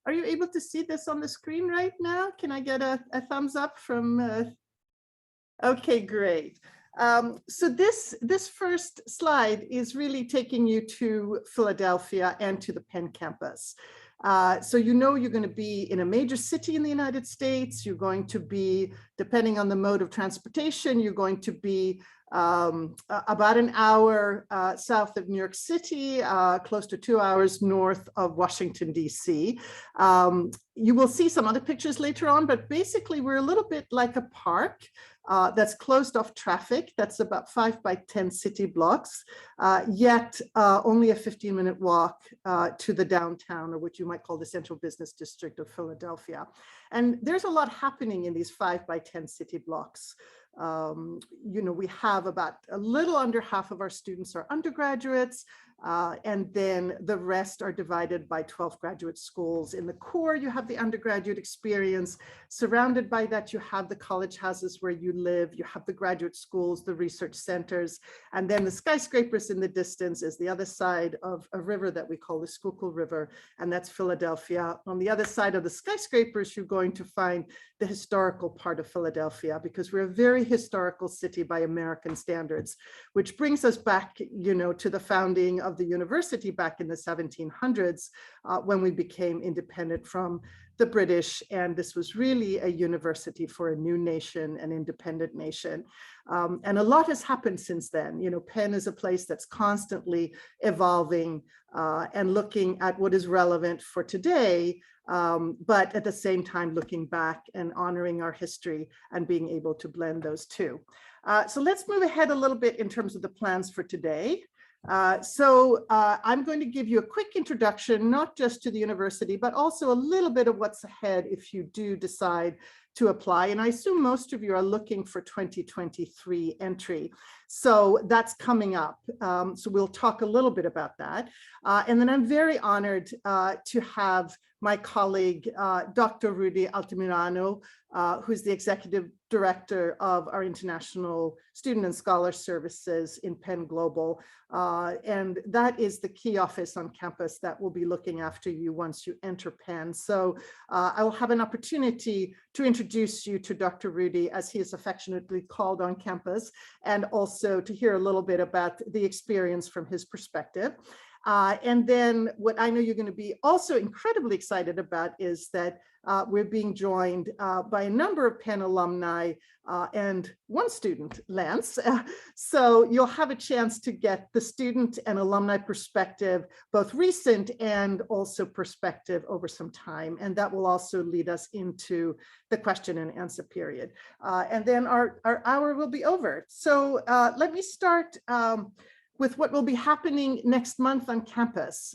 Are you able to see this on the screen right now? Can I get a thumbs up from? Okay, great. So this first slide is really taking you to Philadelphia and to the Penn campus. So you know you're going to be in a major city in the United States. You're going to be, depending on the mode of transportation, you're going to be about an hour south of New York City, close to 2 hours north of Washington, D.C. You will see some other pictures later on, but basically we're a little bit like a park that's closed off traffic. That's about 5 by 10 city blocks, yet only a 15-minute walk to the downtown, or what you might call the central business district of Philadelphia. And there's a lot happening in these 5 by 10 city blocks. You know, we have about a little under half of our students are undergraduates, and then the rest are divided by 12 graduate schools. In the core, you have the undergraduate experience. Surrounded by that, you have the college houses where you live, you have the graduate schools, the research centers, and then the skyscrapers in the distance is the other side of a river that we call the Schuylkill River, and that's Philadelphia. On the other side of the skyscrapers, you're going to find the historical part of Philadelphia, because we're a very historical city by American standards, which brings us back, you know, to the founding of the university back in the 1700s, when we became independent from the British. And this was really a university for a new nation, an independent nation. And a lot has happened since then. You know, Penn is a place that's constantly evolving and looking at what is relevant for today, but at the same time looking back and honoring our history and being able to blend those two. So let's move ahead a little bit in terms of the plans for today. I'm going to give you a quick introduction, not just to the university, but also a little bit of what's ahead if you do decide to apply. And I assume most of you are looking for 2023 entry. So that's coming up. So we'll talk a little bit about that. And then I'm very honored to have my colleague, Dr. Rudy Altamirano, who's the executive director of our International Student and Scholar Services in Penn Global. And that is the key office on campus that will be looking after you once you enter Penn. So I will have an opportunity to introduce you to Dr. Rudy, as he is affectionately called on campus, and also to hear a little bit about the experience from his perspective. And then what I know you're going to be also incredibly excited about is that we're being joined by a number of Penn alumni and one student, Lance. So you'll have a chance to get the student and alumni perspective, both recent and also perspective over some time. And that will also lead us into the question and answer period. And then our hour will be over. So let me start with what will be happening next month on campus.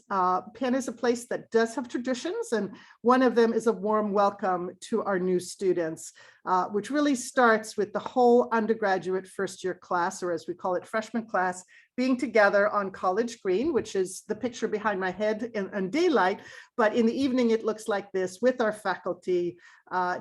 Penn is a place that does have traditions, and one of them is a warm welcome to our new students, which really starts with the whole undergraduate first year class, or as we call it, freshman class, being together on College Green, which is the picture behind my head in daylight, but in the evening it looks like this, with our faculty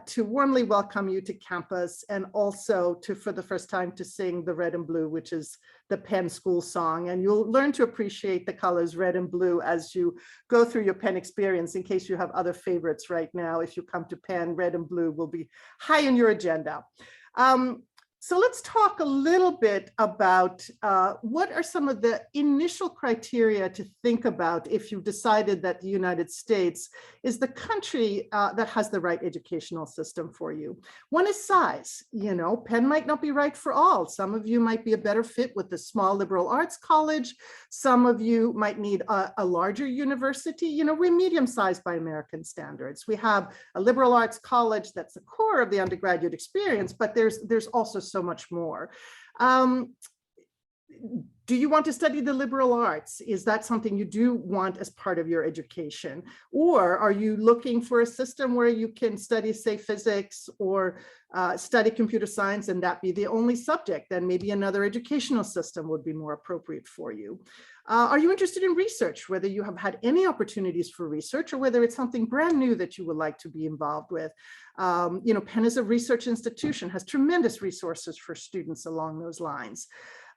to warmly welcome you to campus, and also to, for the first time, to sing the Red and Blue, which is the Penn school song, and you'll learn to appreciate the colors red and blue as you go through your Penn experience, in case you have other favorites right now. If you come to Penn, red and blue will be high on your agenda. So let's talk a little bit about what are some of the initial criteria to think about if you've decided that the United States is the country that has the right educational system for you. One is size. You know, Penn might not be right for all. Some of you might be a better fit with a small liberal arts college. Some of you might need a larger university. You know, we're medium-sized by American standards. We have a liberal arts college that's the core of the undergraduate experience, but there's also so much more. Do you want to study the liberal arts? Is that something you do want as part of your education? Or are you looking for a system where you can study, say, physics or study computer science and that be the only subject? Then maybe another educational system would be more appropriate for you. Are you interested in research, whether you have had any opportunities for research or whether it's something brand new that you would like to be involved with? You know, Penn is a research institution, has tremendous resources for students along those lines.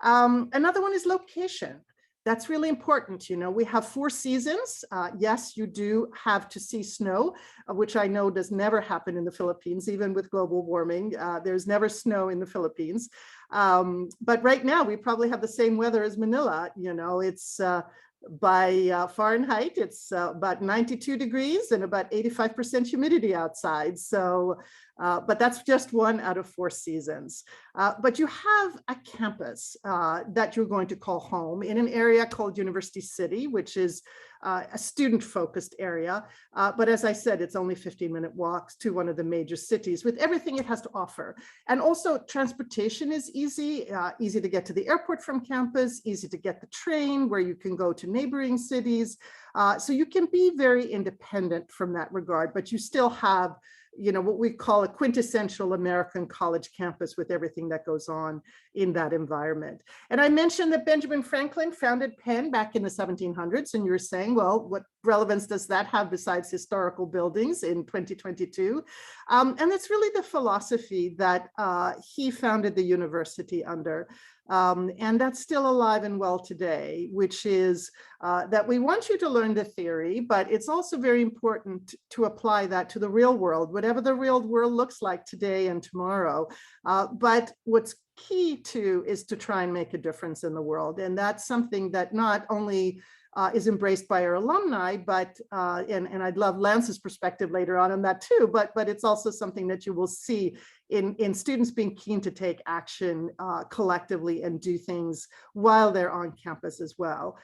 Another one is location. That's really important. You know, we have 4 seasons. Yes, you do have to see snow, which I know does never happen in the Philippines, even with global warming. There's never snow in the Philippines. But right now we probably have the same weather as Manila. You know, it's by Fahrenheit, it's about 92 degrees and about 85% humidity outside. So, but that's just 1 out of 4 seasons. But you have a campus that you're going to call home in an area called University City, which is a student-focused area. But as I said, it's only 15-minute walks to one of the major cities with everything it has to offer. And also transportation is easy, easy to get to the airport from campus, easy to get the train where you can go to neighboring cities. So you can be very independent from that regard, but you still have, you know, what we call a quintessential American college campus with everything that goes on in that environment. And I mentioned that Benjamin Franklin founded Penn back in the 1700s, and you were saying, well, what relevance does that have besides historical buildings in 2022? And it's really the philosophy that he founded the university under. And that's still alive and well today, which is that we want you to learn the theory, but it's also very important to apply that to the real world, whatever the real world looks like today and tomorrow. But what's key to is to try and make a difference in the world. And that's something that not only is embraced by our alumni, but and I'd love Lance's perspective later on that too, but it's also something that you will see in students being keen to take action collectively and do things while they're on campus as well.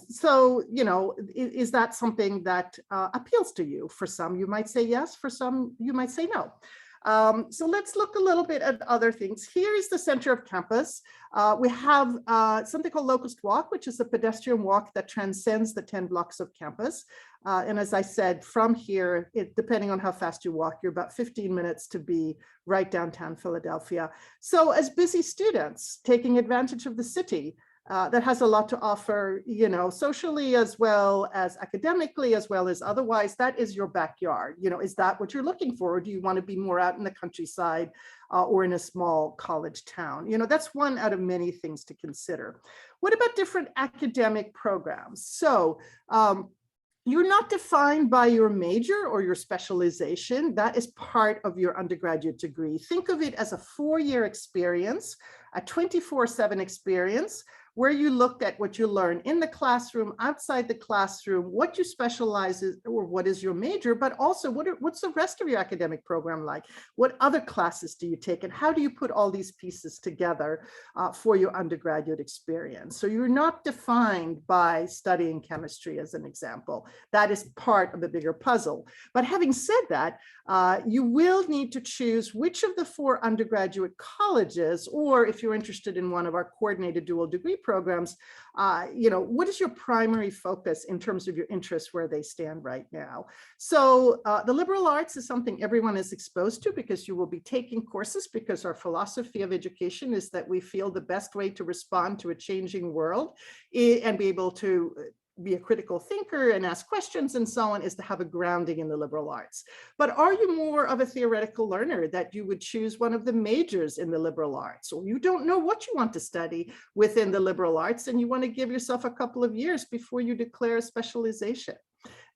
So, you know, is that something that appeals to you? For some, you might say yes, for some, you might say no. So let's look a little bit at other things. Here is the center of campus. We have something called Locust Walk, which is a pedestrian walk that transcends the 10 blocks of campus. And as I said, from here, depending on how fast you walk, you're about 15 minutes to be right downtown Philadelphia. So as busy students taking advantage of the city, that has a lot to offer, you know, socially as well as academically, as well as otherwise, that is your backyard. You know, is that what you're looking for? Or do you want to be more out in the countryside or in a small college town? You know, that's one out of many things to consider. What about different academic programs? So, you're not defined by your major or your specialization. That is part of your undergraduate degree. Think of it as a 4-year experience, a 24/7 experience, where you look at what you learn in the classroom, outside the classroom, what you specialize in, or what is your major, but also what's the rest of your academic program like? What other classes do you take? And how do you put all these pieces together for your undergraduate experience? So you're not defined by studying chemistry, as an example. That is part of the bigger puzzle. But having said that, you will need to choose which of the 4 undergraduate colleges, or if you're interested in one of our coordinated dual degree programs, you know, what is your primary focus in terms of your interests where they stand right now? So the liberal arts is something everyone is exposed to because you will be taking courses, because our philosophy of education is that we feel the best way to respond to a changing world and be able to be a critical thinker and ask questions and so on is to have a grounding in the liberal arts. But are you more of a theoretical learner that you would choose one of the majors in the liberal arts, or you don't know what you want to study within the liberal arts and you want to give yourself a couple of years before you declare a specialization?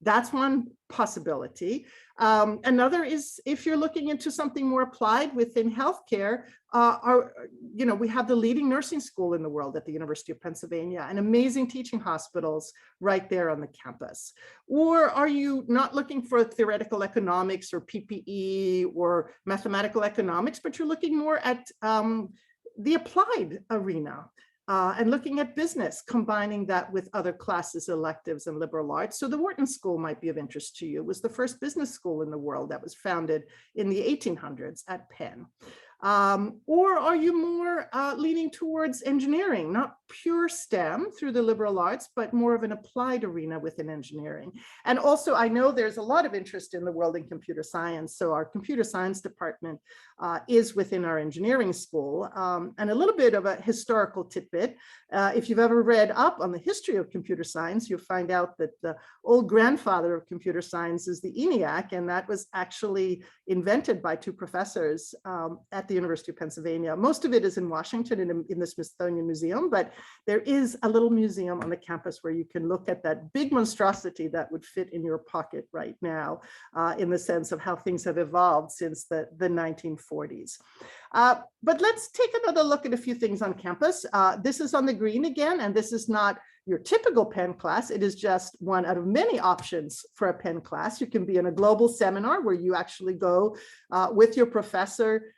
That's one possibility. Another is if you're looking into something more applied within healthcare, we have the leading nursing school in the world at the University of Pennsylvania and amazing teaching hospitals right there on the campus. Or are you not looking for theoretical economics or PPE or mathematical economics, but you're looking more at the applied arena? And looking at business, combining that with other classes, electives, and liberal arts. So the Wharton School might be of interest to you. It was the first business school in the world that was founded in the 1800s at Penn. Or are you more leaning towards engineering, not pure STEM through the liberal arts, but more of an applied arena within engineering? And also, I know there's a lot of interest in the world in computer science. So our computer science department is within our engineering school. And a little bit of a historical tidbit. If you've ever read up on the history of computer science, you'll find out that the old grandfather of computer science is the ENIAC, and that was actually invented by two professors at the University of Pennsylvania. Most of it is in Washington in the Smithsonian Museum, but there is a little museum on the campus where you can look at that big monstrosity that would fit in your pocket right now, in the sense of how things have evolved since the 1940s. But let's take another look at a few things on campus. This is on the green again, and this is not your typical Penn class. It is just one out of many options for a Penn class. You can be in a global seminar where you actually go with your professor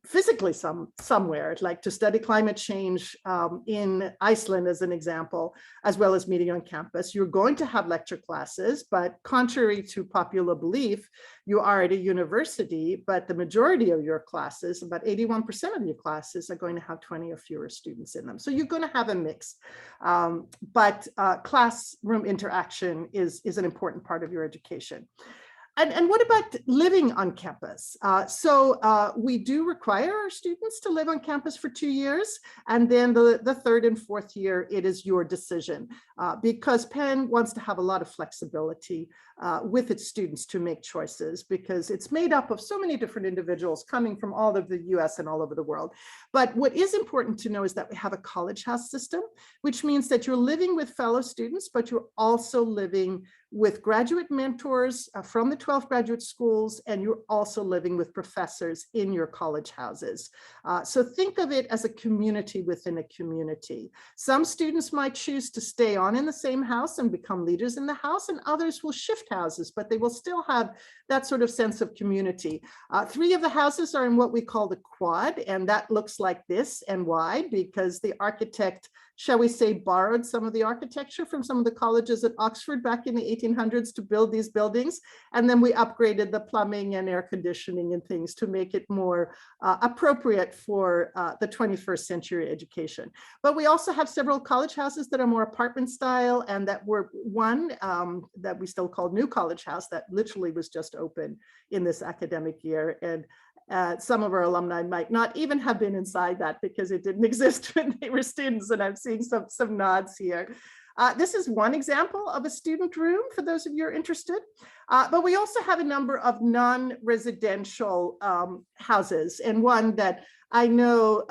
physically somewhere, like to study climate change in Iceland as an example, as well as meeting on campus. You're going to have lecture classes, but contrary to popular belief, you are at a university, but the majority of your classes, about 81% of your classes, are going to have 20 or fewer students in them. So you're going to have a mix, but classroom interaction is an important part of your education. And what about living on campus? So we do require our students to live on campus for 2 years. And then the third and fourth year, it is your decision, because Penn wants to have a lot of flexibility with its students to make choices, because it's made up of so many different individuals coming from all over the US and all over the world. But what is important to know is that we have a college house system, which means that you're living with fellow students, but you're also living with graduate mentors from the 12 graduate schools, and you're also living with professors in your college houses. So think of it as a community within a community. Some students might choose to stay on in the same house and become leaders in the house, and others will shift houses, but they will still have that sort of sense of community. 3 of the houses are in what we call the quad, and that looks like this. And why? Because the architect, shall we say, borrowed some of the architecture from some of the colleges at Oxford back in the 1800s to build these buildings. And then we upgraded the plumbing and air conditioning and things to make it more appropriate for the 21st century education. But we also have several college houses that are more apartment style, and that were one that we still call New College House that literally was just open in this academic year. And some of our alumni might not even have been inside that because it didn't exist when they were students, and I'm seeing some nods here. This is one example of a student room for those of you who are interested. But we also have a number of non-residential houses, and one that I know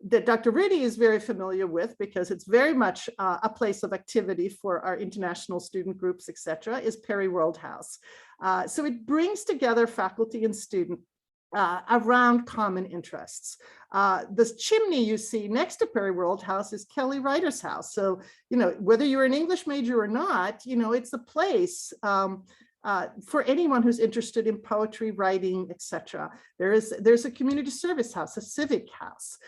that Dr. Rudy is very familiar with, because it's very much a place of activity for our international student groups, etc., is Perry World House. So it brings together faculty and students around common interests. This chimney you see next to Perry World House is Kelly Writer's house. So, whether you're an English major or not, it's a place for anyone who's interested in poetry, writing, etc. There's a community service house, a civic house.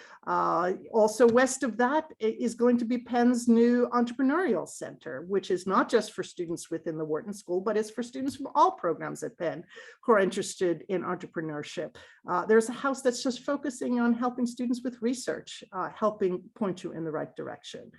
Also west of that is going to be Penn's new entrepreneurial center, which is not just for students within the Wharton School, but it's for students from all programs at Penn who are interested in entrepreneurship. There's a house that's just focusing on helping students with research, helping point you in the right direction.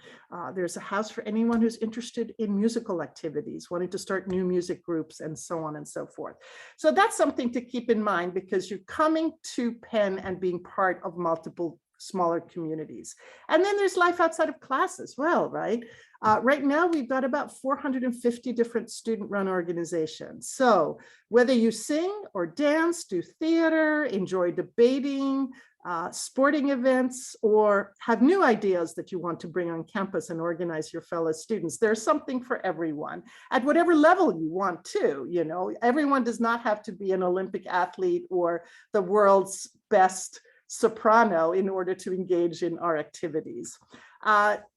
There's a house for anyone who's interested in musical activities, wanting to start new music groups, and so on and so forth. So that's something to keep in mind, because you're coming to Penn and being part of multiple smaller communities. And then there's life outside of class as well, right? Right now, we've got about 450 different student-run organizations. So whether you sing or dance, do theater, enjoy debating, sporting events, or have new ideas that you want to bring on campus and organize your fellow students, there's something for everyone at whatever level you want to. You know, everyone does not have to be an Olympic athlete or the world's best soprano in order to engage in our activities.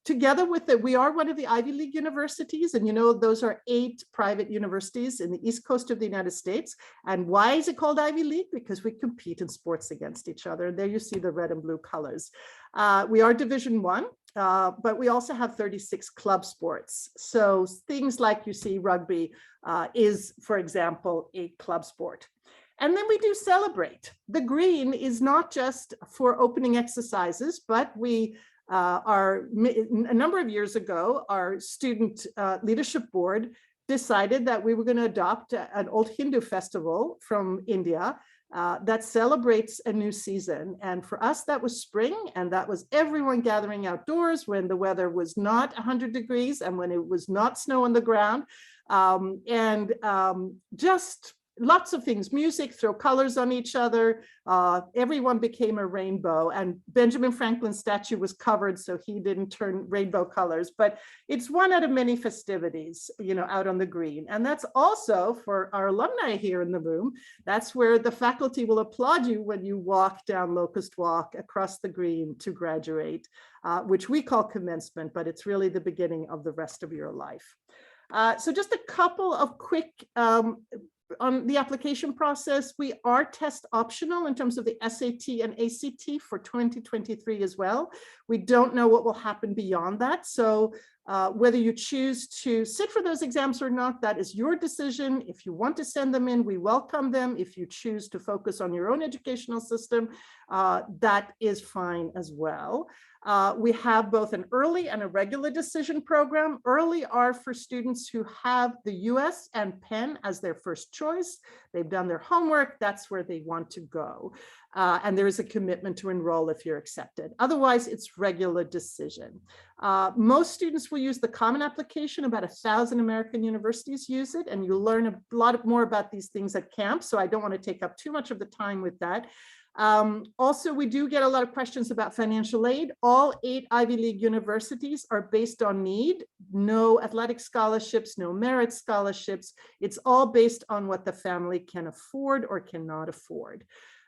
Together with it, we are one of the Ivy League universities, and you know, those are 8 private universities in the East Coast of the United States. And why is it called Ivy League? Because we compete in sports against each other. And there you see the red and blue colors. We are Division I, but we also have 36 club sports. So things like you see rugby is, for example, a club sport. And then we do celebrate. The green is not just for opening exercises, but we a number of years ago, our student leadership board decided that we were going to adopt an old Hindu festival from India that celebrates a new season. And for us, that was spring, and that was everyone gathering outdoors when the weather was not 100 degrees and when it was not snow on the ground. Just lots of things, music, throw colors on each other. Everyone became a rainbow, and Benjamin Franklin's statue was covered so he didn't turn rainbow colors, but it's one out of many festivities, you know, out on the green. And that's also for our alumni here in the room. That's where the faculty will applaud you when you walk down Locust Walk across the green to graduate, which we call commencement, but it's really the beginning of the rest of your life. So just a couple of quick on the application process. We are test optional in terms of the SAT and ACT for 2023 as well. We don't know what will happen beyond that. So whether you choose to sit for those exams or not, that is your decision. If you want to send them in, we welcome them. If you choose to focus on your own educational system, that is fine as well. We have both an early and a regular decision program. Early are for students who have the US and Penn as their first choice. They've done their homework, that's where they want to go. And there is a commitment to enroll if you're accepted. Otherwise, it's regular decision. Most students will use the Common Application. About 1,000 American universities use it, and you'll learn a lot more about these things at camp, so I don't want to take up too much of the time with that. Also, we do get a lot of questions about financial aid. All 8 Ivy League universities are based on need. No athletic scholarships, no merit scholarships. It's all based on what the family can afford or cannot afford.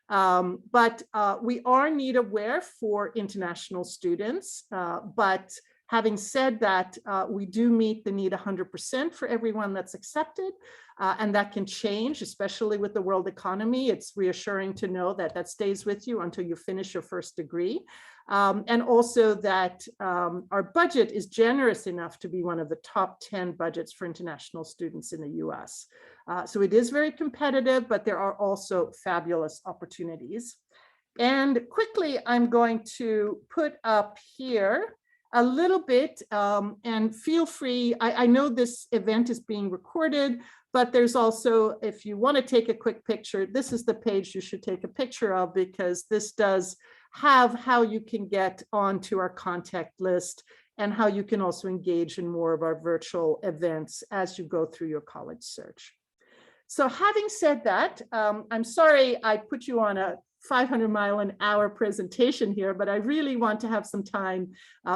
But we are need aware for international students. But having said that, we do meet the need 100% for everyone that's accepted. And that can change, especially with the world economy. It's reassuring to know that that stays with you until you finish your first degree. And also that our budget is generous enough to be one of the top 10 budgets for international students in the US. So it is very competitive, but there are also fabulous opportunities. And quickly, I'm going to put up here a little bit, and feel free. I know this event is being recorded, but there's also, if you want to take a quick picture, this is the page you should take a picture of, because this does have how you can get onto our contact list and how you can also engage in more of our virtual events as you go through your college search. So having said that, I'm sorry I put you on a 500-mile-an-hour presentation here, but I really want to have some time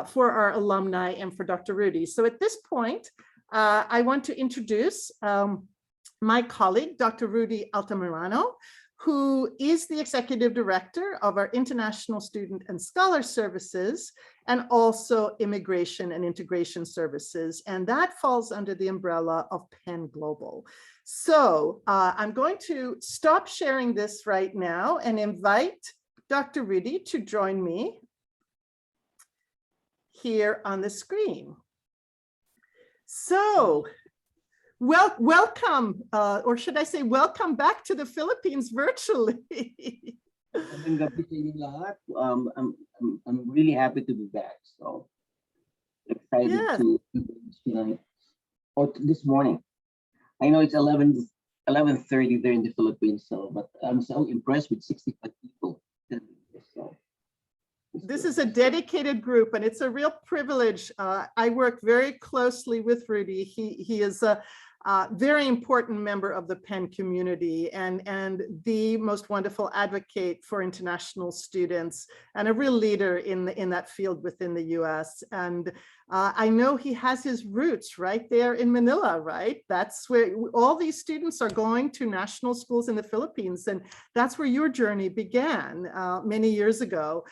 for our alumni and for Dr. Rudy. So at this point, I want to introduce my colleague, Dr. Rudy Altamirano, who is the Executive Director of our International Student and Scholar Services, and also Immigration and Integration Services. And that falls under the umbrella of Penn Global. So I'm going to stop sharing this right now and invite Dr. Rudy to join me here on the screen. So, welcome, or should I say welcome back to the Philippines virtually. I'm really happy to be back. So excited to tonight or this morning. I know it's 11:30 there in the Philippines, so but I'm so impressed with 65 people. So This is a dedicated group, and it's a real privilege. I work very closely with Rudy. He is a very important member of the Penn community and the most wonderful advocate for international students and a real leader in that field within the US. And I know he has his roots right there in Manila, right? That's where all these students are going to national schools in the Philippines. And that's where your journey began many years ago.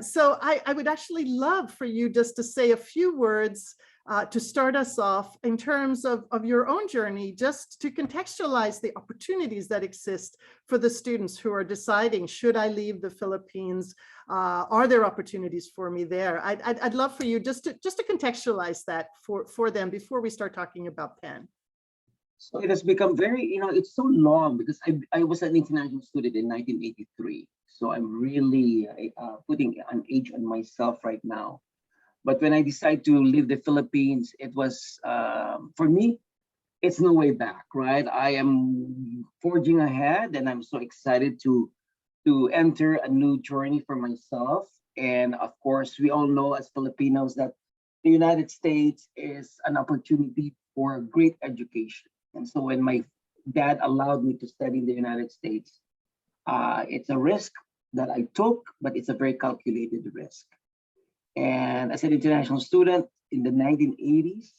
So I would actually love for you just to say a few words to start us off in terms of your own journey, just to contextualize the opportunities that exist for the students who are deciding, should I leave the Philippines? Are there opportunities for me there? I'd love for you just to contextualize that for them before we start talking about Penn. So it has become very, it's so long because I was an international student in 1983. So I'm really putting an age on myself right now. But when I decided to leave the Philippines, it was, for me, it's no way back, right? I am forging ahead and I'm so excited to enter a new journey for myself. And of course, we all know as Filipinos that the United States is an opportunity for great education. And so when my dad allowed me to study in the United States, it's a risk that I took, but it's a very calculated risk. And as an international student in the 1980s,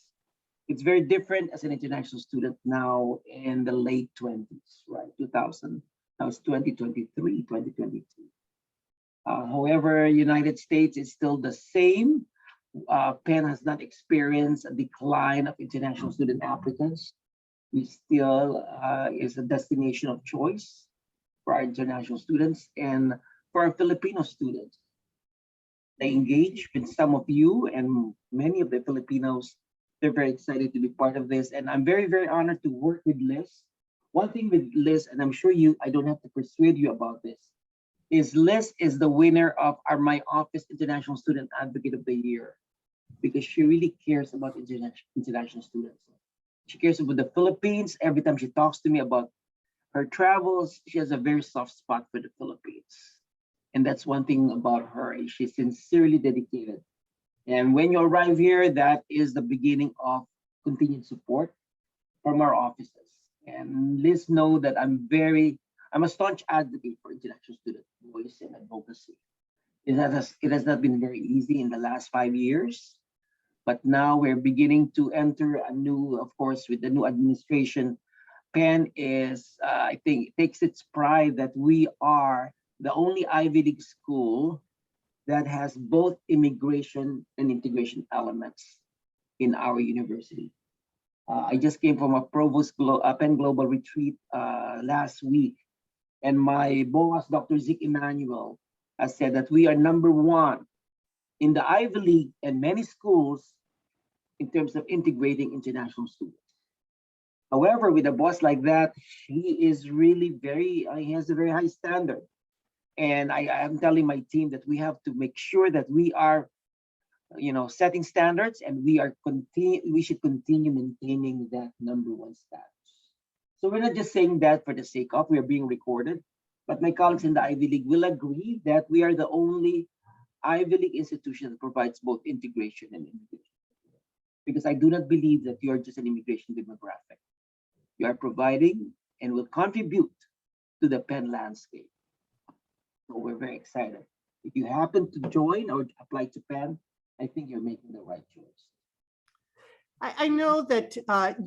it's very different as an international student now in the late 20s, right? 2000, now it's 2023, 2022. However, United States is still the same. Penn has not experienced a decline of international student applicants. We still is a destination of choice for our international students and for our Filipino students. They engage with some of you and many of the Filipinos. They're very excited to be part of this. And I'm very, very honored to work with Liz. One thing with Liz, and I'm sure I don't have to persuade you about this, is Liz is the winner of my office International Student Advocate of the Year because she really cares about international students. She cares about the Philippines. Every time she talks to me about her travels, she has a very soft spot for the Philippines. And that's one thing about her, she's sincerely dedicated. And when you arrive here, that is the beginning of continued support from our offices. And Liz know that I'm a staunch advocate for international student voice and advocacy. It has not been very easy in the last 5 years, but now we're beginning to enter a new, of course, with the new administration. Penn is, I think, takes its pride that we are the only Ivy League school that has both immigration and integration elements in our university. I just came from a Penn Global retreat last week, and my boss, Dr. Zeke Emmanuel, has said that we are #1 in the Ivy League and many schools in terms of integrating international students. However, with a boss like that, he is really he has a very high standard. And I am telling my team that we have to make sure that we are, setting standards, and we should continue maintaining that #1 status. So we're not just saying that for the sake of, we are being recorded, but my colleagues in the Ivy League will agree that we are the only Ivy League institution that provides both integration and immigration. Because I do not believe that you are just an immigration demographic. You are providing and will contribute to the Penn landscape. So we're very excited. If you happen to join or apply to Penn, I think you're making the right choice. I know that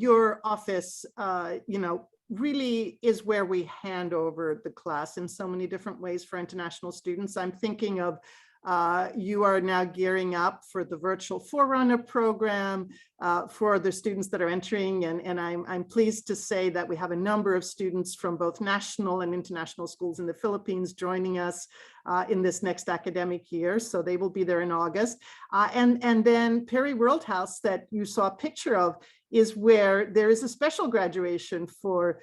your office, really is where we hand over the class in so many different ways for international students. I'm thinking of you are now gearing up for the virtual Forerunner program for the students that are entering. And I'm pleased to say that we have a number of students from both national and international schools in the Philippines joining us in this next academic year. So they will be there in August. And then Perry Worldhouse that you saw a picture of is where there is a special graduation for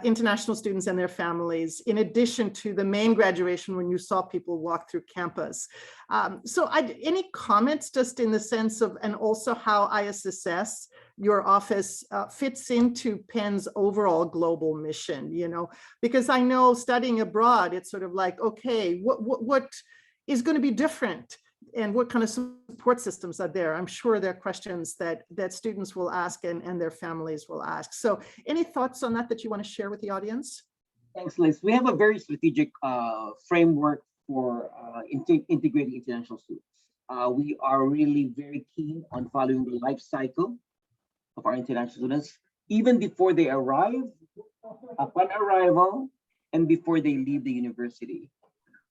international students and their families, in addition to the main graduation when you saw people walk through campus. So any comments just in the sense of, and also how ISSS, your office, fits into Penn's overall global mission, because I know studying abroad, it's sort of like, okay, what is going to be different, and what kind of support systems are there? I'm sure there are questions that students will ask and their families will ask. So any thoughts on that you want to share with the audience? Thanks, Liz. We have a very strategic framework for integrating international students. We are really very keen on following the life cycle of our international students, even before they arrive, upon arrival, and before they leave the university.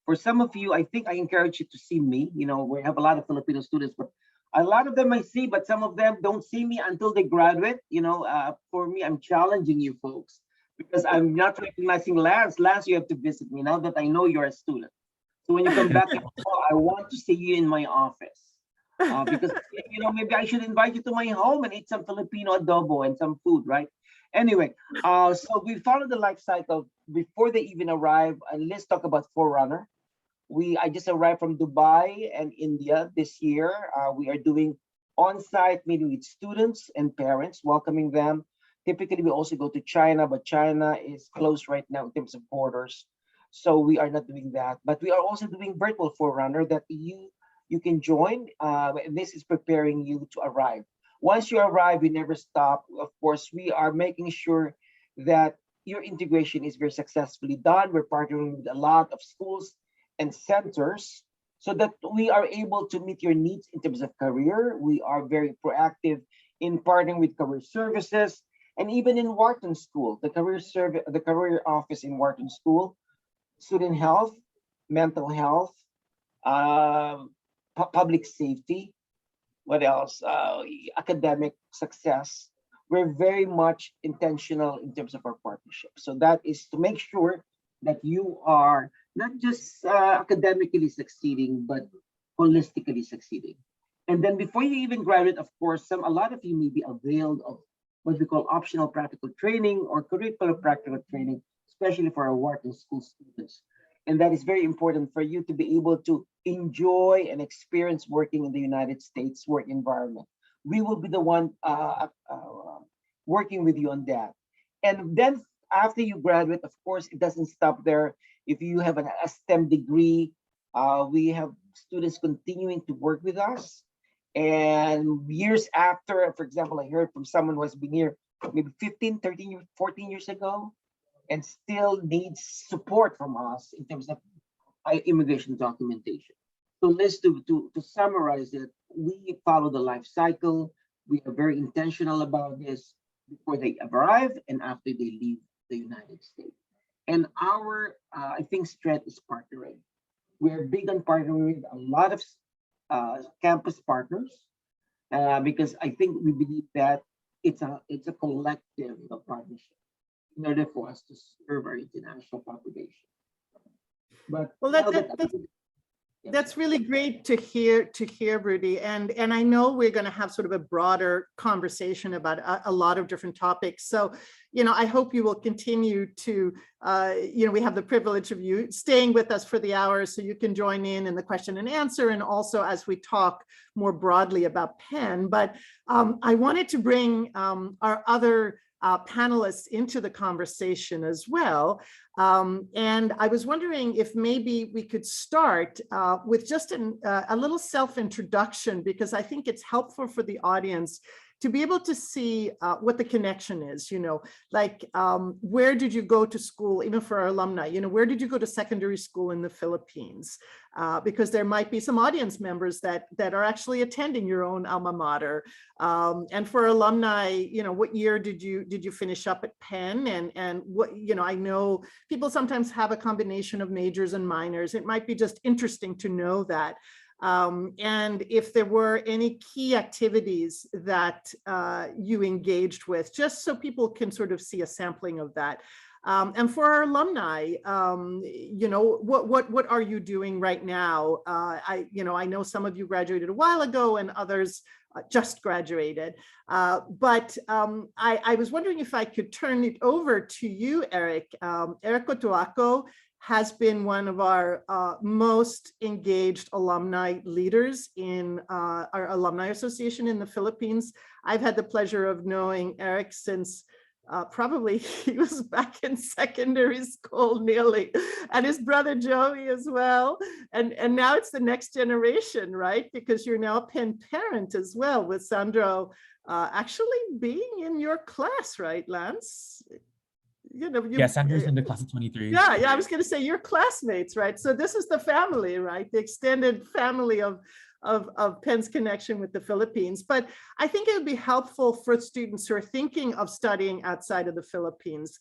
For some of you, I think I encourage you to see me. You know, we have a lot of Filipino students, but a lot of them I see, but some of them don't see me until they graduate. You know, for me, I'm challenging you folks because I'm not recognizing Lance. Lance, you have to visit me now that I know you're a student. So when you come back, I want to see you in my office. Because, you know, maybe I should invite you to my home and eat some Filipino adobo and some food, right? Anyway, so we follow the life cycle before they even arrive. And let's talk about Forerunner. I just arrived from Dubai and India this year. We are doing on-site meeting with students and parents, welcoming them. Typically, we also go to China, but China is closed right now in terms of borders. So we are not doing that. But we are also doing virtual Forerunner that you can join. This is preparing you to arrive. Once you arrive, you never stop. Of course, we are making sure that your integration is very successfully done. We're partnering with a lot of schools and centers so that we are able to meet your needs in terms of career. We are very proactive in partnering with career services and even in Wharton School, the career office in Wharton School, student health, mental health, public safety. What else? Academic success. We're very much intentional in terms of our partnership. So that is to make sure that you are not just academically succeeding, but holistically succeeding. And then before you even graduate, of course, a lot of you may be availed of what we call optional practical training or curricular practical training, especially for our Wharton School students. And that is very important for you to be able to enjoy and experience working in the United States work environment. We will be the one working with you on that. And then after you graduate, of course, it doesn't stop there. If you have a STEM degree, we have students continuing to work with us. And years after, for example, I heard from someone who has been here maybe 15, 13, 14 years ago, and still needs support from us in terms of immigration documentation. So let's to summarize it, we follow the life cycle. We are very intentional about this before they arrive and after they leave the United States. And our, I think, strength is partnering. We're big on partnering with a lot of campus partners because I think we believe that it's a collective partnership in order for us to serve our international population. But well, that's really great to hear, Rudy. And I know we're going to have sort of a broader conversation about a lot of different topics. So, you know, I hope you will continue to, you know, we have the privilege of you staying with us for the hour so you can join in the question and answer, and also as we talk more broadly about Penn. But I wanted to bring our other panelists into the conversation as well. And I was wondering if maybe we could start with just a little self-introduction, because I think it's helpful for the audience to be able to see what the connection is, you know, like where did you go to school, even for our alumni, you know, where did you go to secondary school in the Philippines? Because there might be some audience members that are actually attending your own alma mater. And for alumni, you know, what year did you finish up at Penn? And what, you know, I know people sometimes have a combination of majors and minors. It might be just interesting to know that. And if there were any key activities that you engaged with, just so people can sort of see a sampling of that. And for our alumni, you know, what are you doing right now? I know some of you graduated a while ago and others just graduated. But I was wondering if I could turn it over to you, Eric. Eric Cotuaco has been one of our most engaged alumni leaders in our Alumni Association in the Philippines. I've had the pleasure of knowing Eric since probably he was back in secondary school nearly, and his brother Joey as well. And now it's the next generation, right? Because you're now a Penn parent as well, with Sandro actually being in your class, right, Lance? You know, Yeah, Sandro's in the class of 23. Yeah, I was going to say you're classmates, right? So this is the family, right? The extended family of Penn's connection with the Philippines. But I think it would be helpful for students who are thinking of studying outside of the Philippines.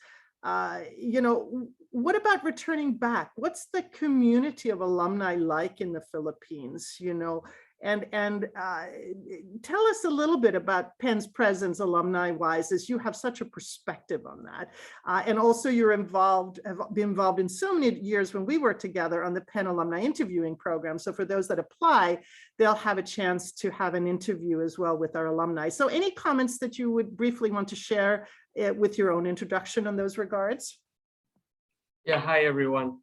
You know, what about returning back? What's the community of alumni like in the Philippines? You know, and tell us a little bit about Penn's presence alumni-wise, as you have such a perspective on that. And also you're have been involved in so many years when we worked together on the Penn alumni interviewing program. So for those that apply, they'll have a chance to have an interview as well with our alumni. So any comments that you would briefly want to share with your own introduction on those regards? Yeah, hi everyone.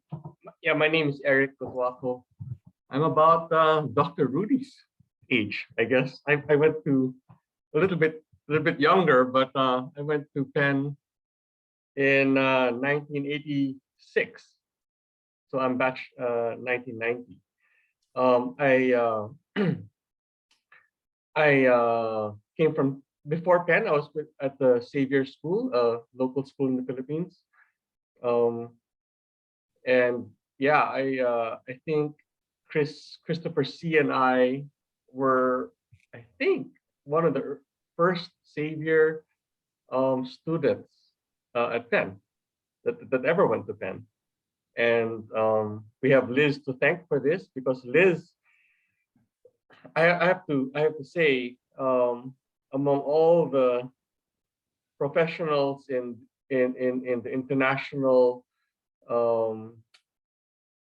Yeah, my name is Eric Cotuaco. I'm about Dr. Rudy's age, I guess. I went to a little bit younger, but I went to Penn in 1986. So I'm batch 1990. I came from, before Penn, I was at the Xavier School, a local school in the Philippines. And yeah, I think Christopher C. and I were, I think, one of the first Xavier students at Penn that ever went to Penn. And we have Liz to thank for this, because Liz, I have to say, among all the professionals in the international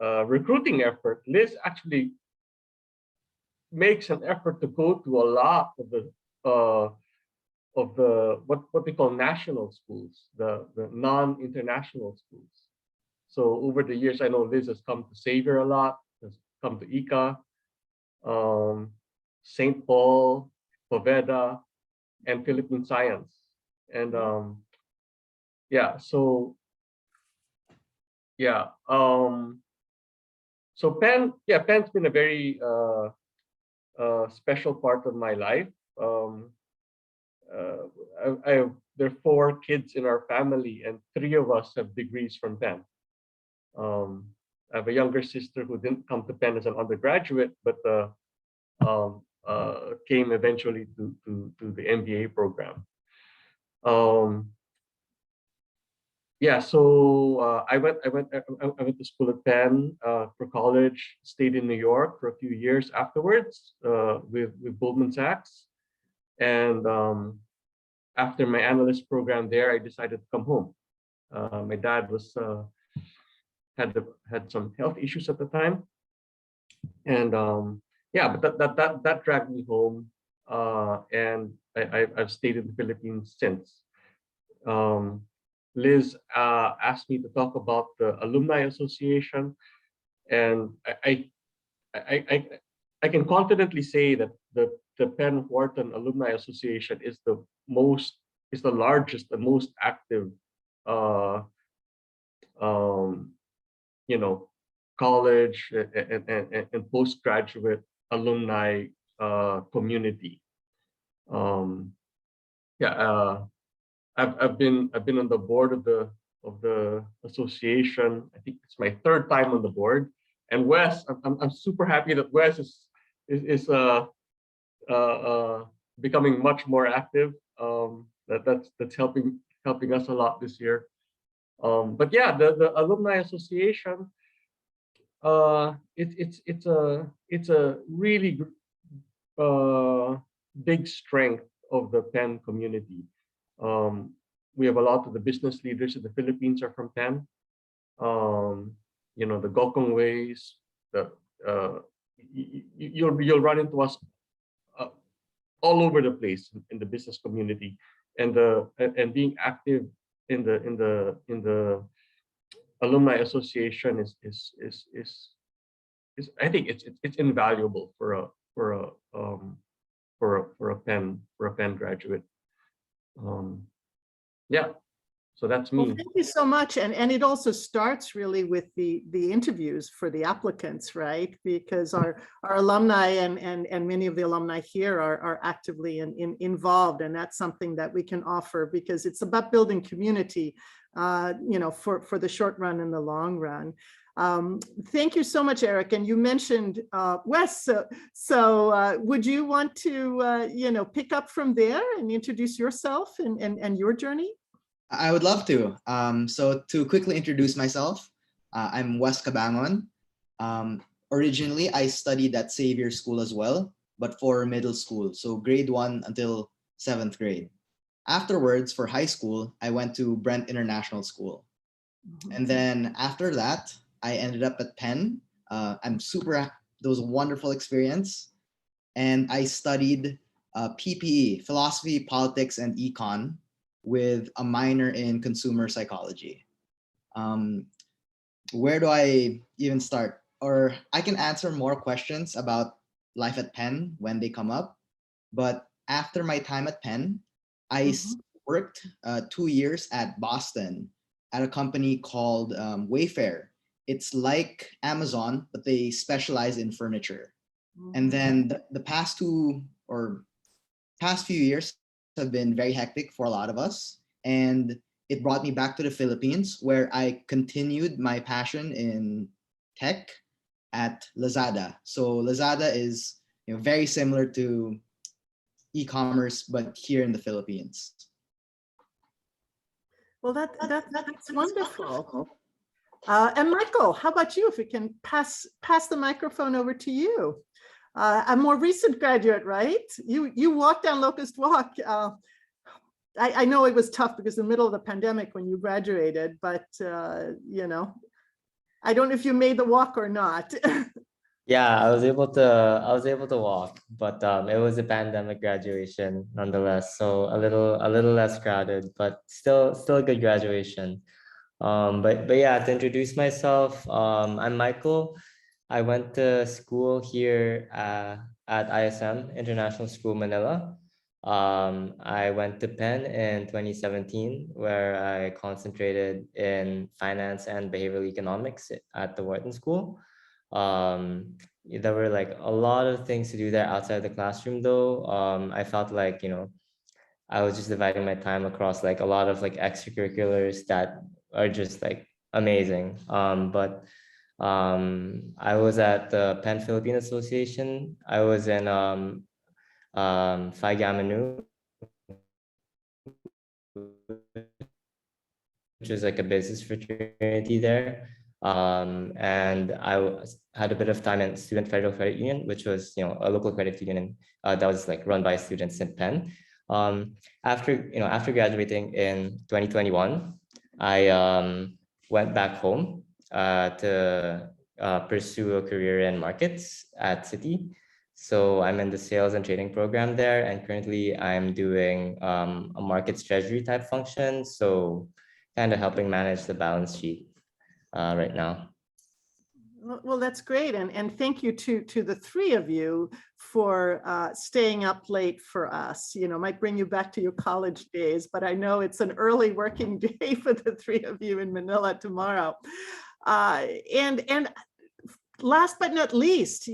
recruiting effort, Liz actually makes an effort to go to a lot of the what we call national schools, the non-international schools. So over the years, I know Liz has come to Xavier a lot, has come to ICA, St. Paul, Poveda, and Philippine Science. And yeah, so yeah, so Penn's been a very special part of my life. There are 4 kids in our family, and 3 of us have degrees from Penn. I have a younger sister who didn't come to Penn as an undergraduate, but came eventually to the MBA program. Yeah, so I went to school at Penn for college, stayed in New York for a few years afterwards with Goldman Sachs. And after my analyst program there, I decided to come home. My dad was had some health issues at the time, and yeah, but that dragged me home, and I've stayed in the Philippines since. Liz asked me to talk about the Alumni Association, and I can confidently say that the Penn Wharton Alumni Association is the largest and most active you know, college and postgraduate alumni community. Yeah, I've been on the board of the association. I think it's my 3rd time on the board. And Wes, I'm super happy that Wes is becoming much more active. That's helping us a lot this year. But yeah, the alumni association, it's a really big strength of the Penn community. We have a lot of the business leaders in the Philippines are from Penn. You know, the Gokong Ways, you'll run into us all over the place in the business community, and being active in the alumni association is I think it's invaluable for a Penn graduate. yeah, so that's Well, me. thank you so much. And it also starts really with the interviews for the applicants, right? Because our alumni and many of the alumni here are actively involved. And that's something that we can offer because it's about building community, for the short run and the long run. Thank you so much, Eric. And you mentioned Wes. So would you want to, pick up from there and introduce yourself and your journey? I would love to. So to quickly introduce myself, I'm Wes Cabangon. Originally, I studied at Xavier School as well, but for middle school, so grade 1 until 7th grade. Afterwards, for high school, I went to Brent International School. And then after that, I ended up at Penn. That was a wonderful experience. And I studied PPE, philosophy, politics, and econ, with a minor in consumer psychology. Where do I even start? Or I can answer more questions about life at Penn when they come up. But after my time at Penn, I worked 2 years at Boston at a company called Wayfair. It's like Amazon, but they specialize in furniture. And then the past few years have been very hectic for a lot of us. And it brought me back to the Philippines, where I continued my passion in tech at Lazada. So Lazada is very similar to e-commerce, but here in the Philippines. Well, that's wonderful. And Michael, how about you? If we can pass the microphone over to you. A more recent graduate, right? You walked down Locust Walk. I know it was tough because in the middle of the pandemic when you graduated, but I don't know if you made the walk or not. Yeah, I was able to walk, but it was a pandemic graduation nonetheless, so a little less crowded, but still a good graduation. But yeah, to introduce myself, I'm Michael. I went to school here at ISM, International School Manila. I went to Penn in 2017, where I concentrated in finance and behavioral economics at the Wharton School. There were like a lot of things to do there outside the classroom though. I felt like, I was just dividing my time across like a lot of like extracurriculars that are just like amazing. But I was at the Penn Philippine Association. I was in Phi Gamma Nu, which was like a business fraternity there. And had a bit of time in Student Federal Credit Union, which was a local credit union that was like run by students in Penn. After graduating in 2021, I went back home to pursue a career in markets at Citi. So I'm in the sales and trading program there, and currently I'm doing a markets treasury type function. So kind of helping manage the balance sheet right now. Well, that's great. And thank you to the three of you for staying up late for us. Might bring you back to your college days, but I know it's an early working day for the three of you in Manila tomorrow. And last but not least,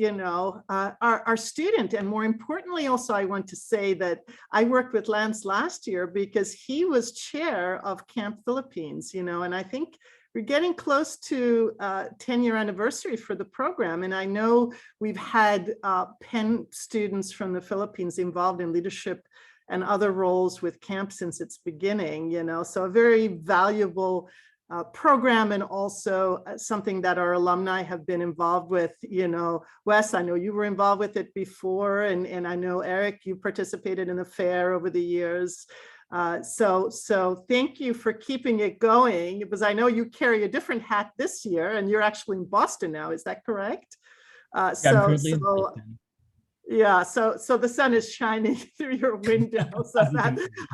our student, and more importantly, also, I want to say that I worked with Lance last year because he was chair of Camp Philippines, and I think we're getting close to 10-year anniversary for the program. And I know we've had Penn students from the Philippines involved in leadership and other roles with camp since its beginning, so a very valuable program, and also something that our alumni have been involved with. Wes, I know you were involved with it before, and I know Eric, you participated in the fair over the years. So thank you for keeping it going, because I know you carry a different hat this year, and you're actually in Boston now. Is that correct? Yeah, I'm currently in Boston. Yeah, so the sun is shining through your window.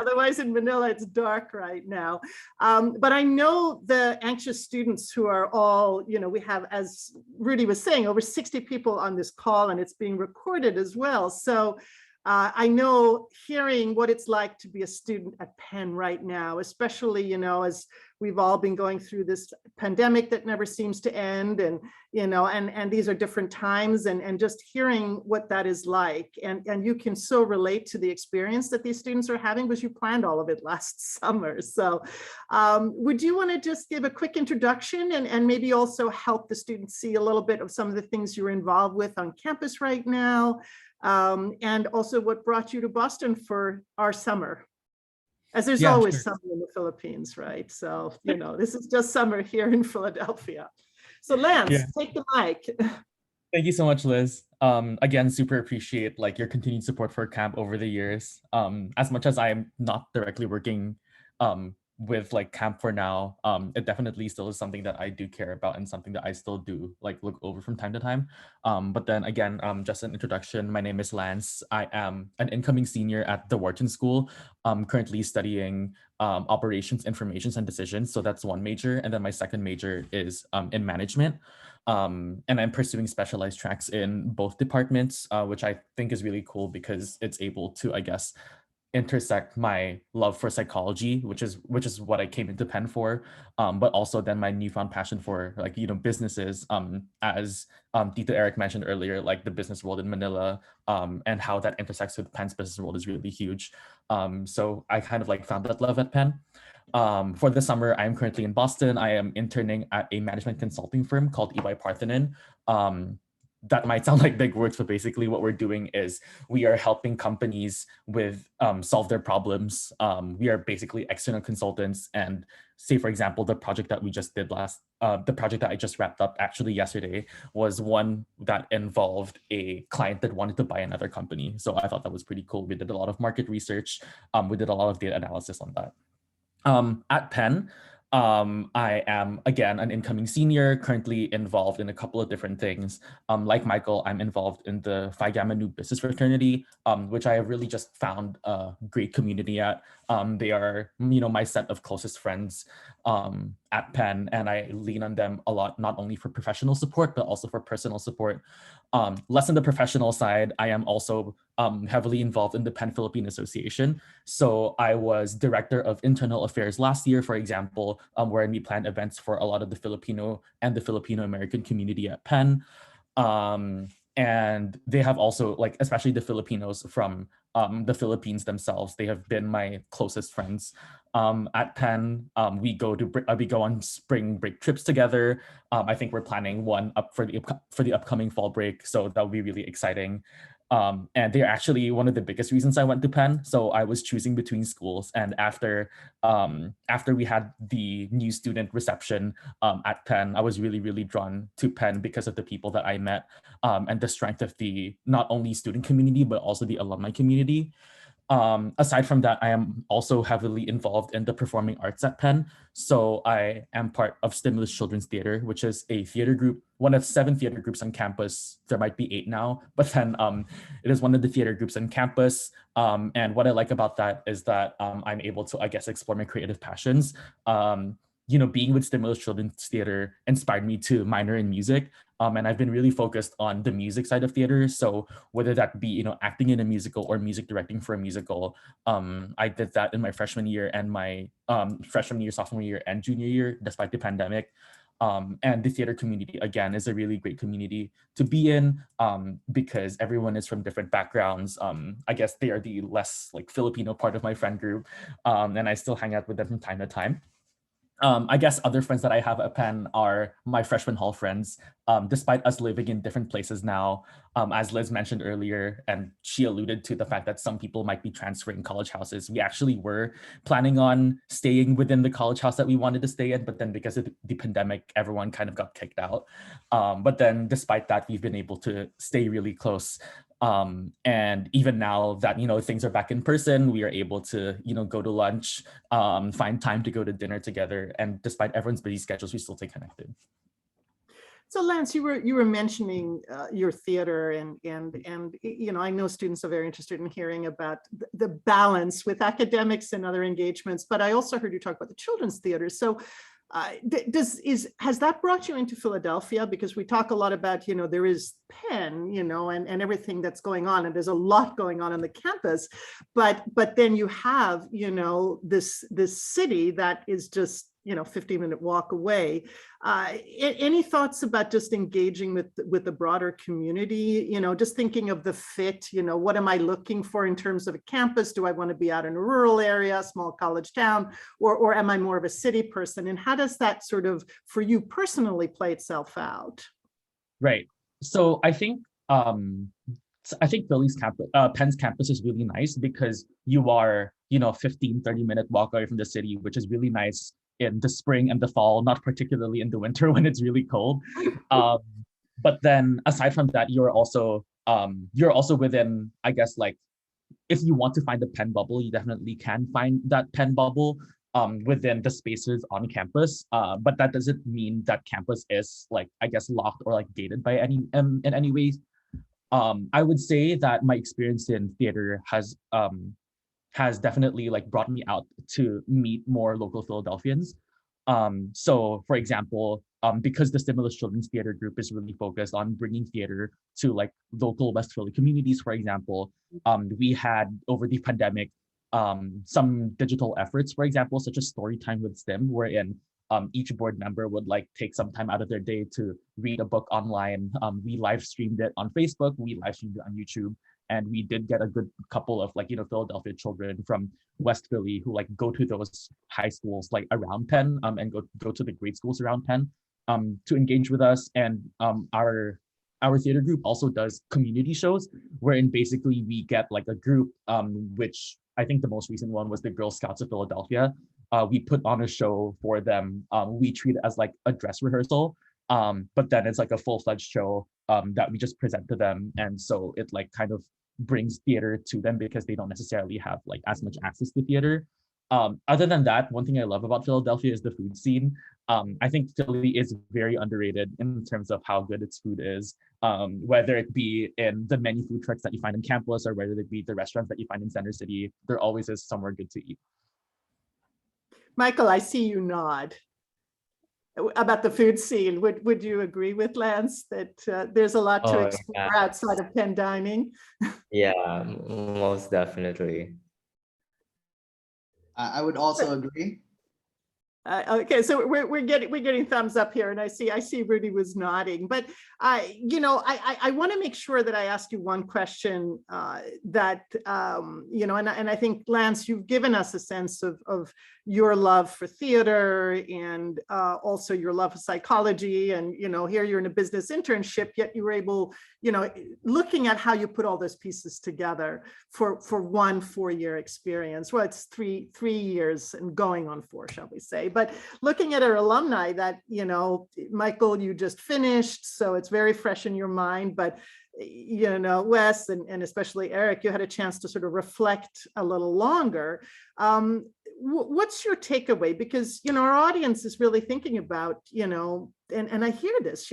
Otherwise in Manila, it's dark right now. But I know the anxious students who are all, we have, as Rudy was saying, over 60 people on this call, and it's being recorded as well. So I know hearing what it's like to be a student at Penn right now, especially, you know, as we've all been going through this pandemic that never seems to end, and, you know, and these are different times, and just hearing what that is like. And you can so relate to the experience that these students are having, because you planned all of it last summer. So would you want to just give a quick introduction and maybe also help the students see a little bit of some of the things you're involved with on campus right now? And also what brought you to Boston for our summer, as there's always summer in the Philippines, right? So, you know, this is just summer here in Philadelphia. So Lance, take the mic. Thank you so much, Liz. Again, super appreciate like your continued support for camp over the years. As much as I am not directly working with like camp for now, it definitely still is something that I do care about and something that I still do like look over from time to time. But then again, just an introduction, my name is Lance. I am an incoming senior at the Wharton School, currently studying operations, informations, and decisions. So that's one major. And then my second major is in management. And I'm pursuing specialized tracks in both departments, which I think is really cool because it's able to, I guess, intersect my love for psychology, which is what I came into Penn for, but also then my newfound passion for like, you know, businesses, as Tito Eric mentioned earlier, like the business world in Manila, and how that intersects with Penn's business world is really huge. So I kind of like found that love at Penn. For the summer, I'm currently in Boston. I am interning at a management consulting firm called EY Parthenon. That might sound like big words, but basically what we're doing is we are helping companies with solve their problems. We are basically external consultants, and say, for example, the project that we just did the project that I just wrapped up actually yesterday was one that involved a client that wanted to buy another company. So I thought that was pretty cool. We did a lot of market research. We did a lot of data analysis on that. At Penn, I am, again, an incoming senior, currently involved in a couple of different things. Like Michael, I'm involved in the Phi Gamma Nu business fraternity, which I have really just found a great community at. They are, you know, my set of closest friends at Penn, and I lean on them a lot, not only for professional support, but also for personal support. Less on the professional side, I am also heavily involved in the Penn Philippine Association. So I was director of internal affairs last year, for example, wherein we planned events for a lot of the Filipino and the Filipino-American community at Penn. And they have also, like, especially the Filipinos from the Philippines themselves, they have been my closest friends. At Penn, we go on spring break trips together. I think we're planning one up for the upcoming fall break, so that will be really exciting. And they're actually one of the biggest reasons I went to Penn. So I was choosing between schools, and after we had the new student reception at Penn, I was really drawn to Penn because of the people that I met, and the strength of the not only student community but also the alumni community. Aside from that, I am also heavily involved in the performing arts at Penn. So I am part of Stimulus Children's Theater, which is a theater group, one of 7 theater groups on campus. There might be 8 now, but then it is one of the theater groups on campus. And what I like about that is that I'm able to, I guess, explore my creative passions. You know, being with Stimulus Children's Theater inspired me to minor in music. And I've been really focused on the music side of theater. So whether that be, you know, acting in a musical or music directing for a musical, I did that in my freshman year and my freshman year, sophomore year, and junior year, despite the pandemic. And the theater community, again, is a really great community to be in, because everyone is from different backgrounds. I guess they are the less like Filipino part of my friend group, and I still hang out with them from time to time. I guess other friends that I have at Penn are my freshman hall friends. Despite us living in different places now, as Liz mentioned earlier, and she alluded to the fact that some people might be transferring college houses, we actually were planning on staying within the college house that we wanted to stay in, but then because of the pandemic, everyone kind of got kicked out. But then despite that, we've been able to stay really close. And even now that, you know, things are back in person, we are able to, you know, go to lunch, find time to go to dinner together. And despite everyone's busy schedules, we still stay connected. So Lance, you were mentioning your theater, and you know, I know students are very interested in hearing about the balance with academics and other engagements, but I also heard you talk about the children's theater. So Has that brought you into Philadelphia? Because we talk a lot about, there is Penn, and everything that's going on, and there's a lot going on the campus, but then you have, this city that is just 15-minute walk away. Any thoughts about just engaging with the broader community? Just thinking of the fit. What am I looking for in terms of a campus? Do I want to be out in a rural area, small college town, or am I more of a city person? And how does that sort of, for you personally, play itself out? Right. So I think Philly's campus, Penn's campus is really nice because you are, 15-30-minute walk away from the city, which is really nice in the spring and the fall, not particularly in the winter when it's really cold. But then aside from that, you're also within, I guess, like, if you want to find the Penn bubble, you definitely can find that Penn bubble within the spaces on campus. But that doesn't mean that campus is, like, I guess, locked or like gated by in any ways. I would say that my experience in theater has definitely like brought me out to meet more local Philadelphians. So for example, because the Stimulus Children's Theater Group is really focused on bringing theater to like local West Philly communities, for example, we had over the pandemic some digital efforts, for example, such as Storytime with STEM, wherein each board member would like take some time out of their day to read a book online. We live streamed it on Facebook, we live streamed it on YouTube, and we did get a good couple of like, Philadelphia children from West Philly who like go to those high schools like around Penn and go to the grade schools around Penn to engage with us. And our theater group also does community shows wherein basically we get like a group, which I think the most recent one was the Girl Scouts of Philadelphia. We put on a show for them. We treat it as like a dress rehearsal, but then it's like a full-fledged show that we just present to them. And so it like kind of brings theater to them because they don't necessarily have like as much access to theater. Other than that, one thing I love about Philadelphia is the food scene. I think Philly is very underrated in terms of how good its food is, whether it be in the many food trucks that you find in campus or whether it be the restaurants that you find in Center City. There always is somewhere good to eat. Michael, I see you nod about the food scene. Would you agree with Lance that there's a lot to explore outside of Penn dining? Yeah, most definitely. I would also agree. Okay, so we're getting thumbs up here, and I see Rudy was nodding. But I want to make sure that I ask you one question that and I think, Lance, you've given us a sense of your love for theater and also your love of psychology, and here you're in a business internship, yet you were able, looking at how you put all those pieces together for 1 4-year experience. Well, it's three years and going on 4, shall we say. But looking at our alumni that, Michael, you just finished, so it's very fresh in your mind, but Wes and especially Eric, you had a chance to sort of reflect a little longer. What's your takeaway? Because, our audience is really thinking about, and I hear this,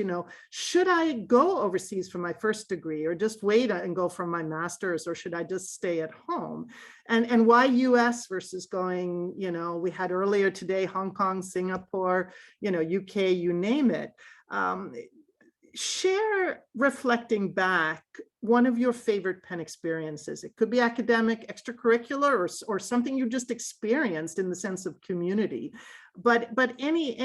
should I go overseas for my first degree or just wait and go for my master's, or should I just stay at home? And why US versus going, we had earlier today, Hong Kong, Singapore, UK, you name it. Share, reflecting back, one of your favorite Penn experiences. It could be academic, extracurricular, or something you just experienced in the sense of community. But any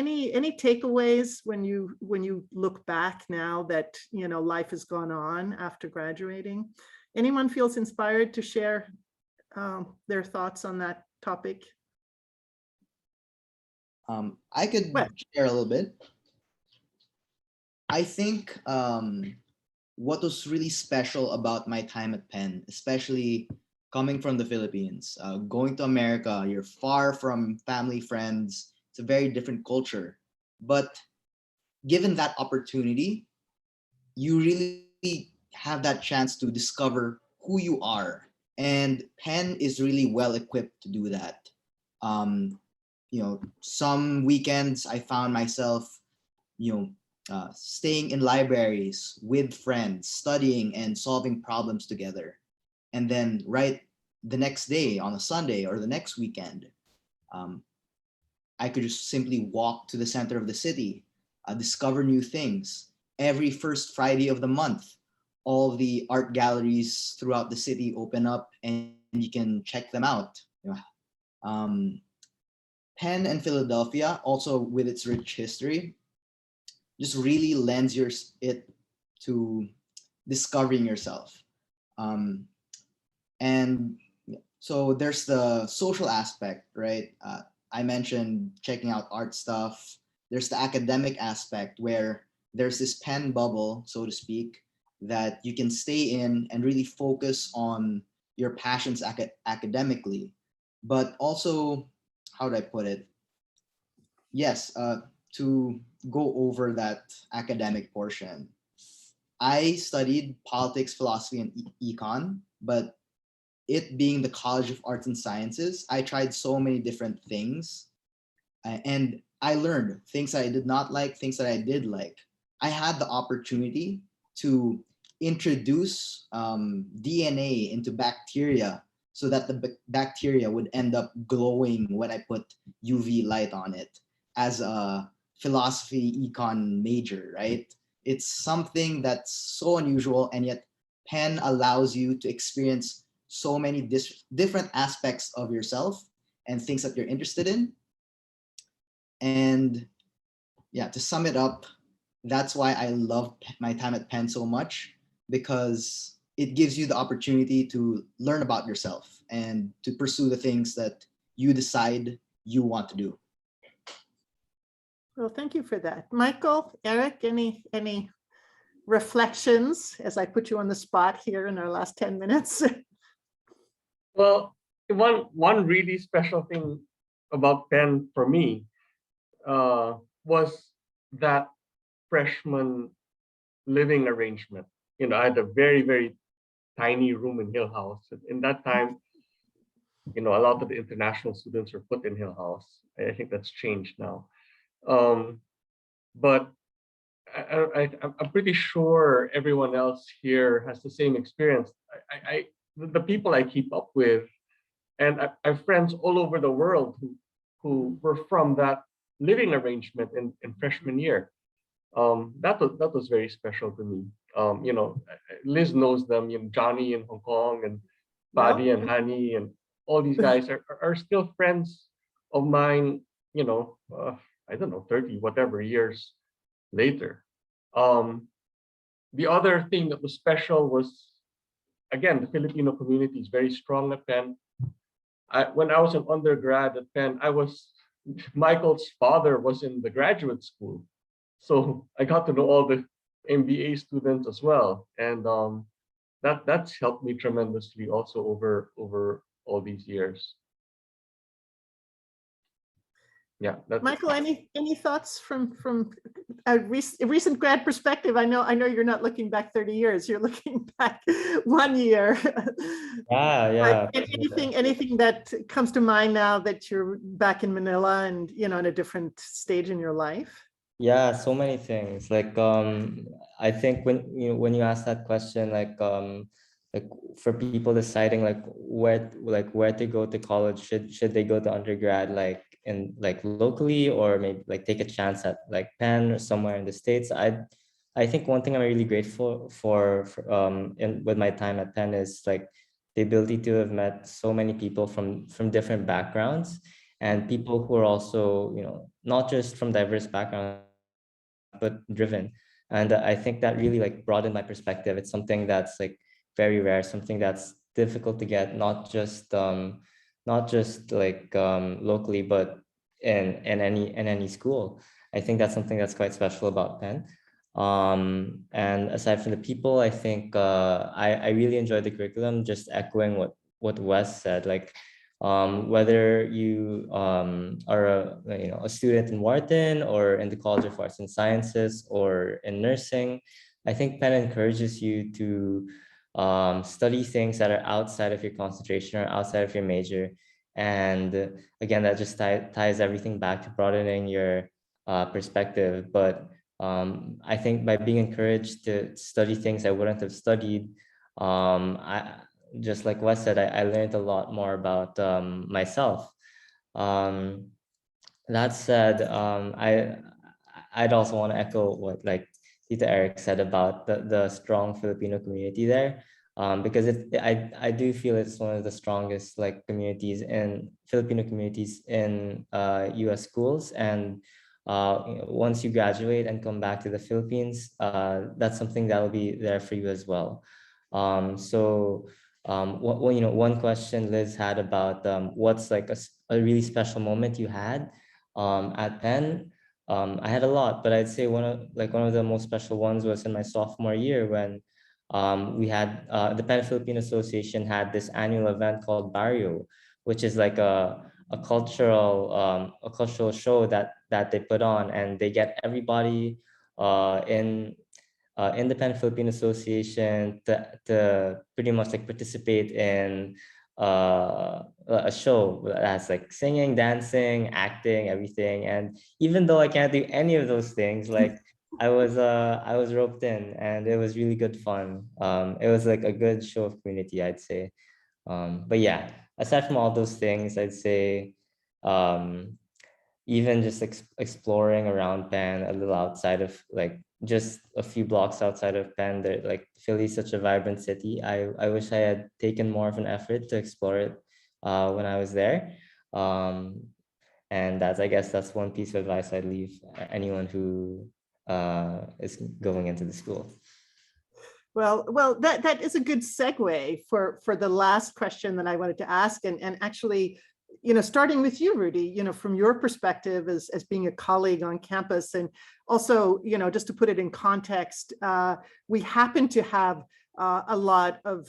takeaways when you look back now that life has gone on after graduating? Anyone feels inspired to share their thoughts on that topic? I could share a little bit. I think what was really special about my time at Penn, especially coming from the Philippines, going to America, you're far from family, friends. It's a very different culture. But given that opportunity, you really have that chance to discover who you are. And Penn is really well equipped to do that. Some weekends I found myself, staying in libraries with friends, studying and solving problems together. And then right the next day on a Sunday or the next weekend, I could just simply walk to the center of the city, discover new things. Every first Friday of the month, all the art galleries throughout the city open up and you can check them out. Penn and Philadelphia, also with its rich history, just really lends it to discovering yourself. And so there's the social aspect, right? I mentioned checking out art stuff. There's the academic aspect where there's this Penn bubble, so to speak, that you can stay in and really focus on your passions academically. But also, how do I put it? Yes, to go over that academic portion. I studied politics, philosophy, and econ, but it being the College of Arts and Sciences, I tried so many different things and I learned things I did not like, things that I did like. I had the opportunity to introduce DNA into bacteria so that the bacteria would end up glowing when I put UV light on it as a philosophy econ major, right? It's something that's so unusual, and yet Penn allows you to experience so many different aspects of yourself and things that you're interested in. And yeah, to sum it up, that's why I love my time at Penn so much, because it gives you the opportunity to learn about yourself and to pursue the things that you decide you want to do. Well, thank you for that. Michael, Eric, any reflections as I put you on the spot here in our last 10 minutes? Well, one really special thing about Penn for me was that freshman living arrangement. You know, I had a very, very tiny room in Hill House. In that time, you know, a lot of the international students were put in Hill House. I think that's changed now. But I'm pretty sure everyone else here has the same experience. The people I keep up with, and I have friends all over the world who were from that living arrangement in freshman year. That was very special to me. You know, Liz knows them. You know, Johnny in Hong Kong and Fadi and Hani and all these guys are still friends of mine. You know, I don't know, 30 whatever years later. The other thing that was special was, again, the Filipino community is very strong at Penn. When I was an undergrad at Penn, Michael's father was in the graduate school. So I got to know all the MBA students as well. And that's helped me tremendously also over all these years. Yeah. Michael, any thoughts from a recent grad perspective? I know you're not looking back 30 years. You're looking back 1 year. Yeah. Anything that comes to mind now that you're back in Manila and, you know, in a different stage in your life? Yeah, so many things. Like I think when you ask that question, like for people deciding where to go to college, should they go to undergrad like locally, or maybe like take a chance at like Penn or somewhere in the States. I think one thing I'm really grateful for with my time at Penn is like the ability to have met so many people from different backgrounds, and people who are also, you know, not just from diverse backgrounds but driven. And I think that really like broadened my perspective. It's something that's like very rare, something that's difficult to get, not just locally, but in any school. I think that's something that's quite special about Penn. And aside from the people, I think I really enjoyed the curriculum. Just echoing what Wes said, like whether you are a student in Wharton or in the College of Arts and Sciences or in nursing, I think Penn encourages you to study things that are outside of your concentration or outside of your major. And again, that just ties everything back to broadening your perspective. But I think by being encouraged to study things I wouldn't have studied, just like Wes said, I learned a lot more about myself. That said, I'd also want to echo what like Tita Eric said about the strong Filipino community there, because I do feel it's one of the strongest like communities in Filipino communities in U.S. schools, and once you graduate and come back to the Philippines, that's something that will be there for you as well. So one question Liz had about what's like a really special moment you had at Penn. I had a lot, but I'd say one of the most special ones was in my sophomore year when we had the Penn Philippine Association had this annual event called Barrio, which is like a cultural show that they put on, and they get everybody in the Penn Philippine Association to pretty much like participate in a show that's like singing, dancing, acting, everything. And even though I can't do any of those things, like I was roped in, and it was really good fun. It was like a good show of community, I'd say. But yeah, aside from all those things, I'd say um, even just exploring around Penn, a little outside of like just a few blocks outside of Penn, there like Philly's such a vibrant city. I wish I had taken more of an effort to explore it when I was there. Um, and I guess that's one piece of advice I'd leave anyone who is going into the school. Well, that is a good segue for the last question that I wanted to ask, and actually, starting with you, Rudy, from your perspective as being a colleague on campus, and also, just to put it in context, we happen to have a lot of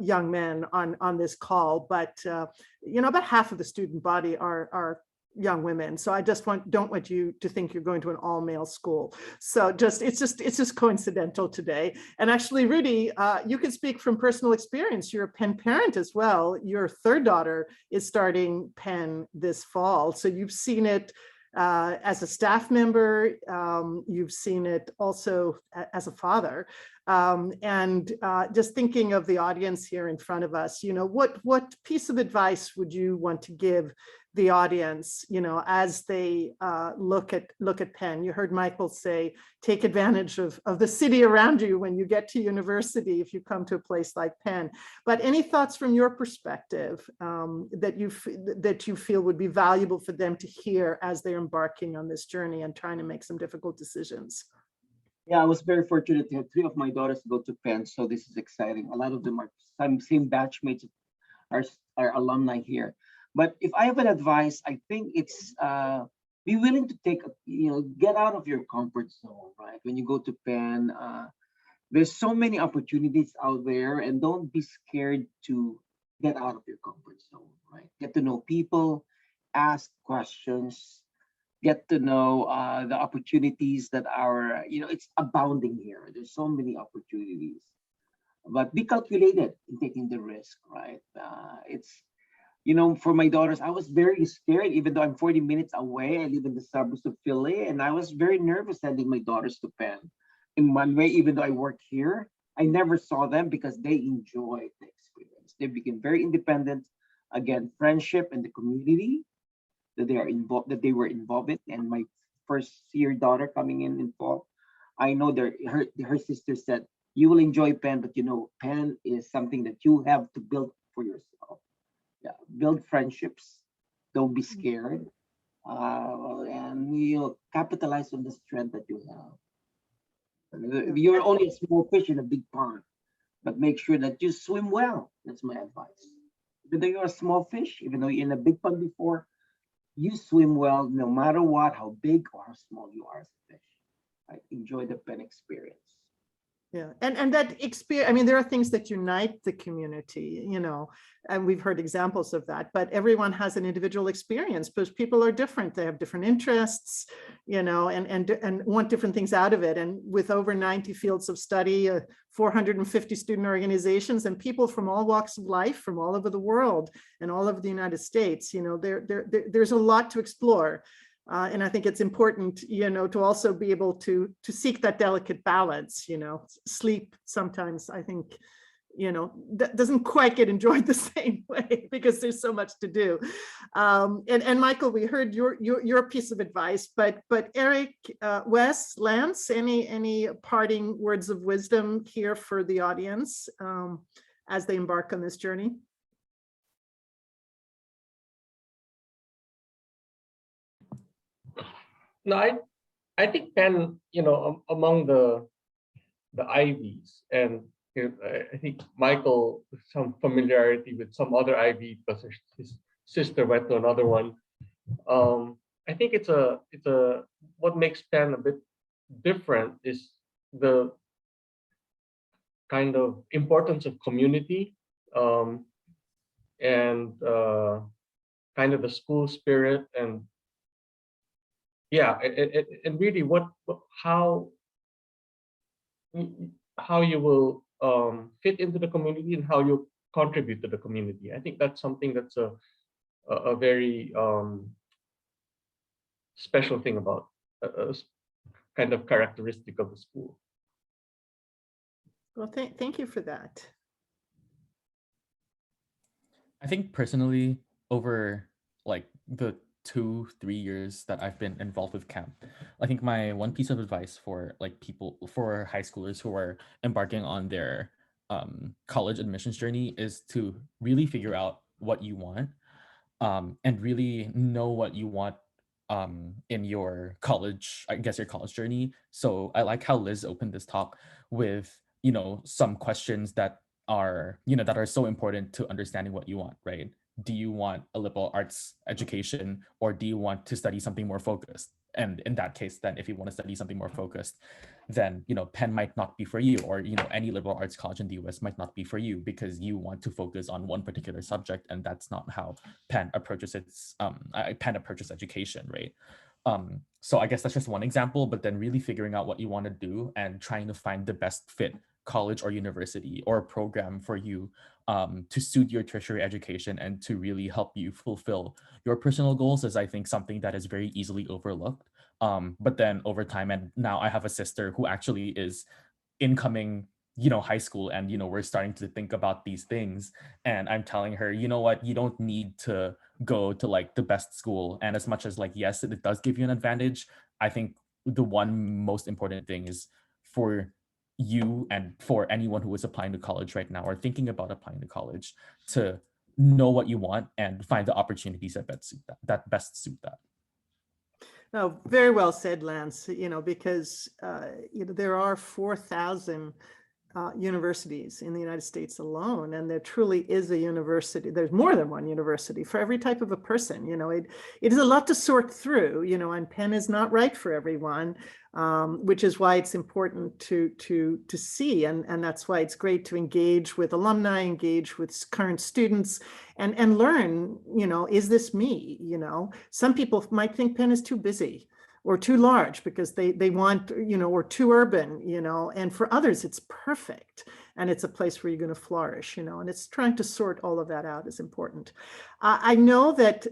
young men on this call, but about half of the student body are young women. So I just don't want you to think you're going to an all-male school. So it's just coincidental today. And actually, Rudy, you can speak from personal experience. You're a Penn parent as well. Your third daughter is starting Penn this fall. So you've seen it as a staff member. You've seen it also as a father. And just thinking of the audience here in front of us, what piece of advice would you want to give the audience, as they look at Penn? You heard Michael say, take advantage of the city around you when you get to university, if you come to a place like Penn. But any thoughts from your perspective that you feel would be valuable for them to hear as they're embarking on this journey and trying to make some difficult decisions? Yeah, I was very fortunate to have three of my daughters go to Penn, so this is exciting. A lot of them are same batchmates, are alumni here. But if I have an advice, I think it's be willing to get out of your comfort zone, right? When you go to Penn, there's so many opportunities out there, and don't be scared to get out of your comfort zone, right? Get to know people, ask questions, get to know the opportunities that are, it's abounding here. There's so many opportunities, but be calculated in taking the risk, right? For my daughters, I was very scared, even though I'm 40 minutes away. I live in the suburbs of Philly, and I was very nervous sending my daughters to Penn. In one way, even though I work here, I never saw them because they enjoyed the experience. They became very independent. Again, friendship and the community that they were involved in. And my first year daughter coming in fall, I know her sister said, you will enjoy Penn, but Penn is something that you have to build for yourself. Yeah, build friendships. Don't be scared, and you capitalize on the strength that you have. You're only a small fish in a big pond, but make sure that you swim well. That's my advice. Even though you're a small fish, even though you're in a big pond before, you swim well no matter what, how big or how small you are as a fish. Right? Enjoy the Penn experience. Yeah, and that experience, I mean, there are things that unite the community, and we've heard examples of that, but everyone has an individual experience because people are different. They have different interests, and want different things out of it. And with over 90 fields of study, 450 student organizations, and people from all walks of life, from all over the world and all over the United States, there's a lot to explore. And I think it's important, to also be able to seek that delicate balance. Sleep sometimes, I think, that doesn't quite get enjoyed the same way because there's so much to do. And Michael, we heard your piece of advice, but Eric, Wes, Lance, any parting words of wisdom here for the audience as they embark on this journey? No, I think Penn, among the Ivies, and I think Michael, some familiarity with some other Ivy because his sister went to another one. I think it's a what makes Penn a bit different is the kind of importance of community, and kind of the school spirit, and yeah, and really how you will fit into the community and how you contribute to the community. I think that's something that's a very special thing about a kind of characteristic of the school. Well, thank you for that. I think personally, over like the 2-3 years that I've been involved with camp, I think my one piece of advice for for high schoolers who are embarking on their college admissions journey is to really figure out what you want, and really know what you want in your college, your college journey. So I like how Liz opened this talk with, some questions that are, that are so important to understanding what you want, right? Do you want a liberal arts education, or do you want to study something more focused? And in that case, then if you want to study something more focused, then, Penn might not be for you, or, any liberal arts college in the US might not be for you because you want to focus on one particular subject. And that's not how Penn approaches education, right? So I guess that's just one example, but then really figuring out what you want to do and trying to find the best fit college or university or program for you to suit your tertiary education and to really help you fulfill your personal goals is, I think, something that is very easily overlooked. But then over time, and now I have a sister who actually is incoming, high school, and, we're starting to think about these things. And I'm telling her, you know what, you don't need to go to like the best school. And as much as like, yes, it does give you an advantage, I think the one most important thing is for you and for anyone who is applying to college right now or thinking about applying to college to know what you want and find the opportunities that best suit that. No, very well said, Lance. Because there are 4,000 universities in the United States alone, and there truly is a university. There's more than one university for every type of a person. It is a lot to sort through. And Penn is not right for everyone, which is why it's important to see, and that's why it's great to engage with alumni, engage with current students, and learn. Is this me? Some people might think Penn is too busy or too large because they want, or too urban, and for others it's perfect. And it's a place where you're going to flourish, and it's trying to sort all of that out is important. I know that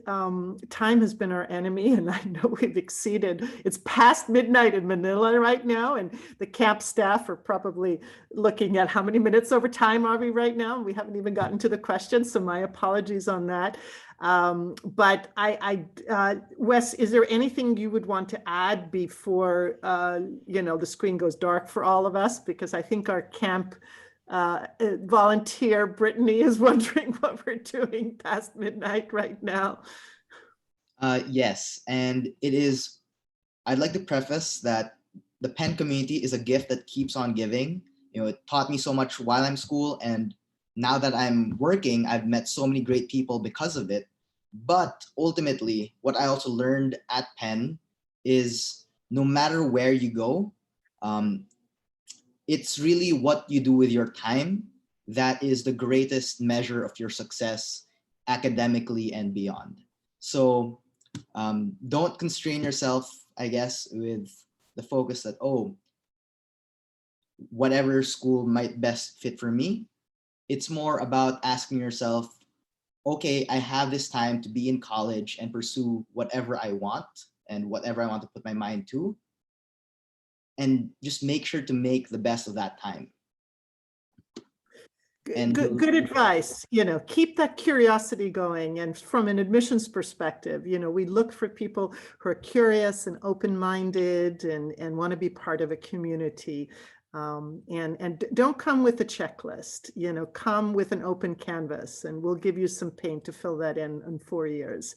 time has been our enemy, and I know we've exceeded. It's past midnight in Manila right now, and the camp staff are probably looking at how many minutes over time are we right now. We haven't even gotten to the questions, so my apologies on that. But Wes, is there anything you would want to add before the screen goes dark for all of us? Because I think our camp volunteer Brittany is wondering what we're doing past midnight right now. Yes, and I'd like to preface that the Penn community is a gift that keeps on giving. It taught me so much while I'm in school, and now that I'm working, I've met so many great people because of it. But ultimately, what I also learned at Penn is no matter where you go, it's really what you do with your time that is the greatest measure of your success academically and beyond. So don't constrain yourself, I guess, with the focus that, whatever school might best fit for me. It's more about asking yourself, okay, I have this time to be in college and pursue whatever I want and whatever I want to put my mind to. And just make sure to make the best of that time. And good advice. Keep that curiosity going. And from an admissions perspective, we look for people who are curious and open-minded and want to be part of a community. And don't come with a checklist, come with an open canvas, and we'll give you some paint to fill that in 4 years.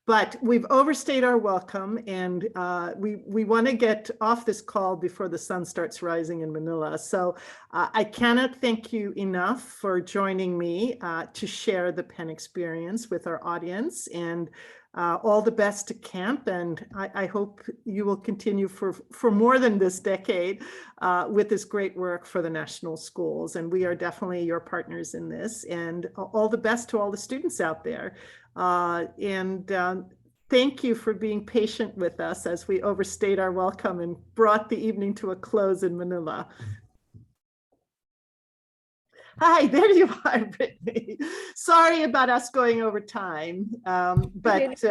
But we've overstayed our welcome, and we want to get off this call before the sun starts rising in Manila. So I cannot thank you enough for joining me to share the Penn experience with our audience, and all the best to camp. And I hope you will continue for more than this decade with this great work for the national schools. And we are definitely your partners in this. And all the best to all the students out there. Thank you for being patient with us as we overstayed our welcome and brought the evening to a close in Manila. Hi, there you are, Brittany. Sorry about us going over time, but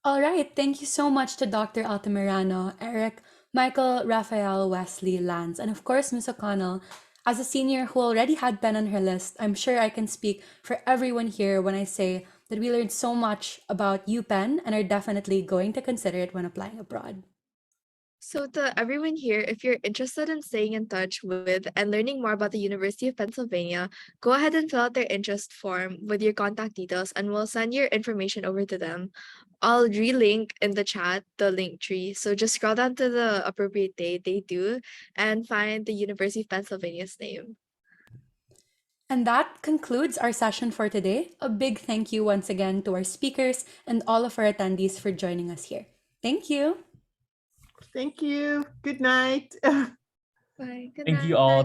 all right, thank you so much to Dr. Altamirano, Eric, Michael, Raphael, Wesley, Lance, and of course, Ms. O'Connell. As a senior who already had Penn on her list, I'm sure I can speak for everyone here when I say that we learned so much about UPenn and are definitely going to consider it when applying abroad. So to everyone here, if you're interested in staying in touch with and learning more about the University of Pennsylvania, go ahead and fill out their interest form with your contact details and we'll send your information over to them. I'll relink in the chat the link tree. So just scroll down to the appropriate day and find the University of Pennsylvania's name. And that concludes our session for today. A big thank you once again to our speakers and all of our attendees for joining us here. Thank you. Thank you. Good night. Bye. Good Thank night. you all.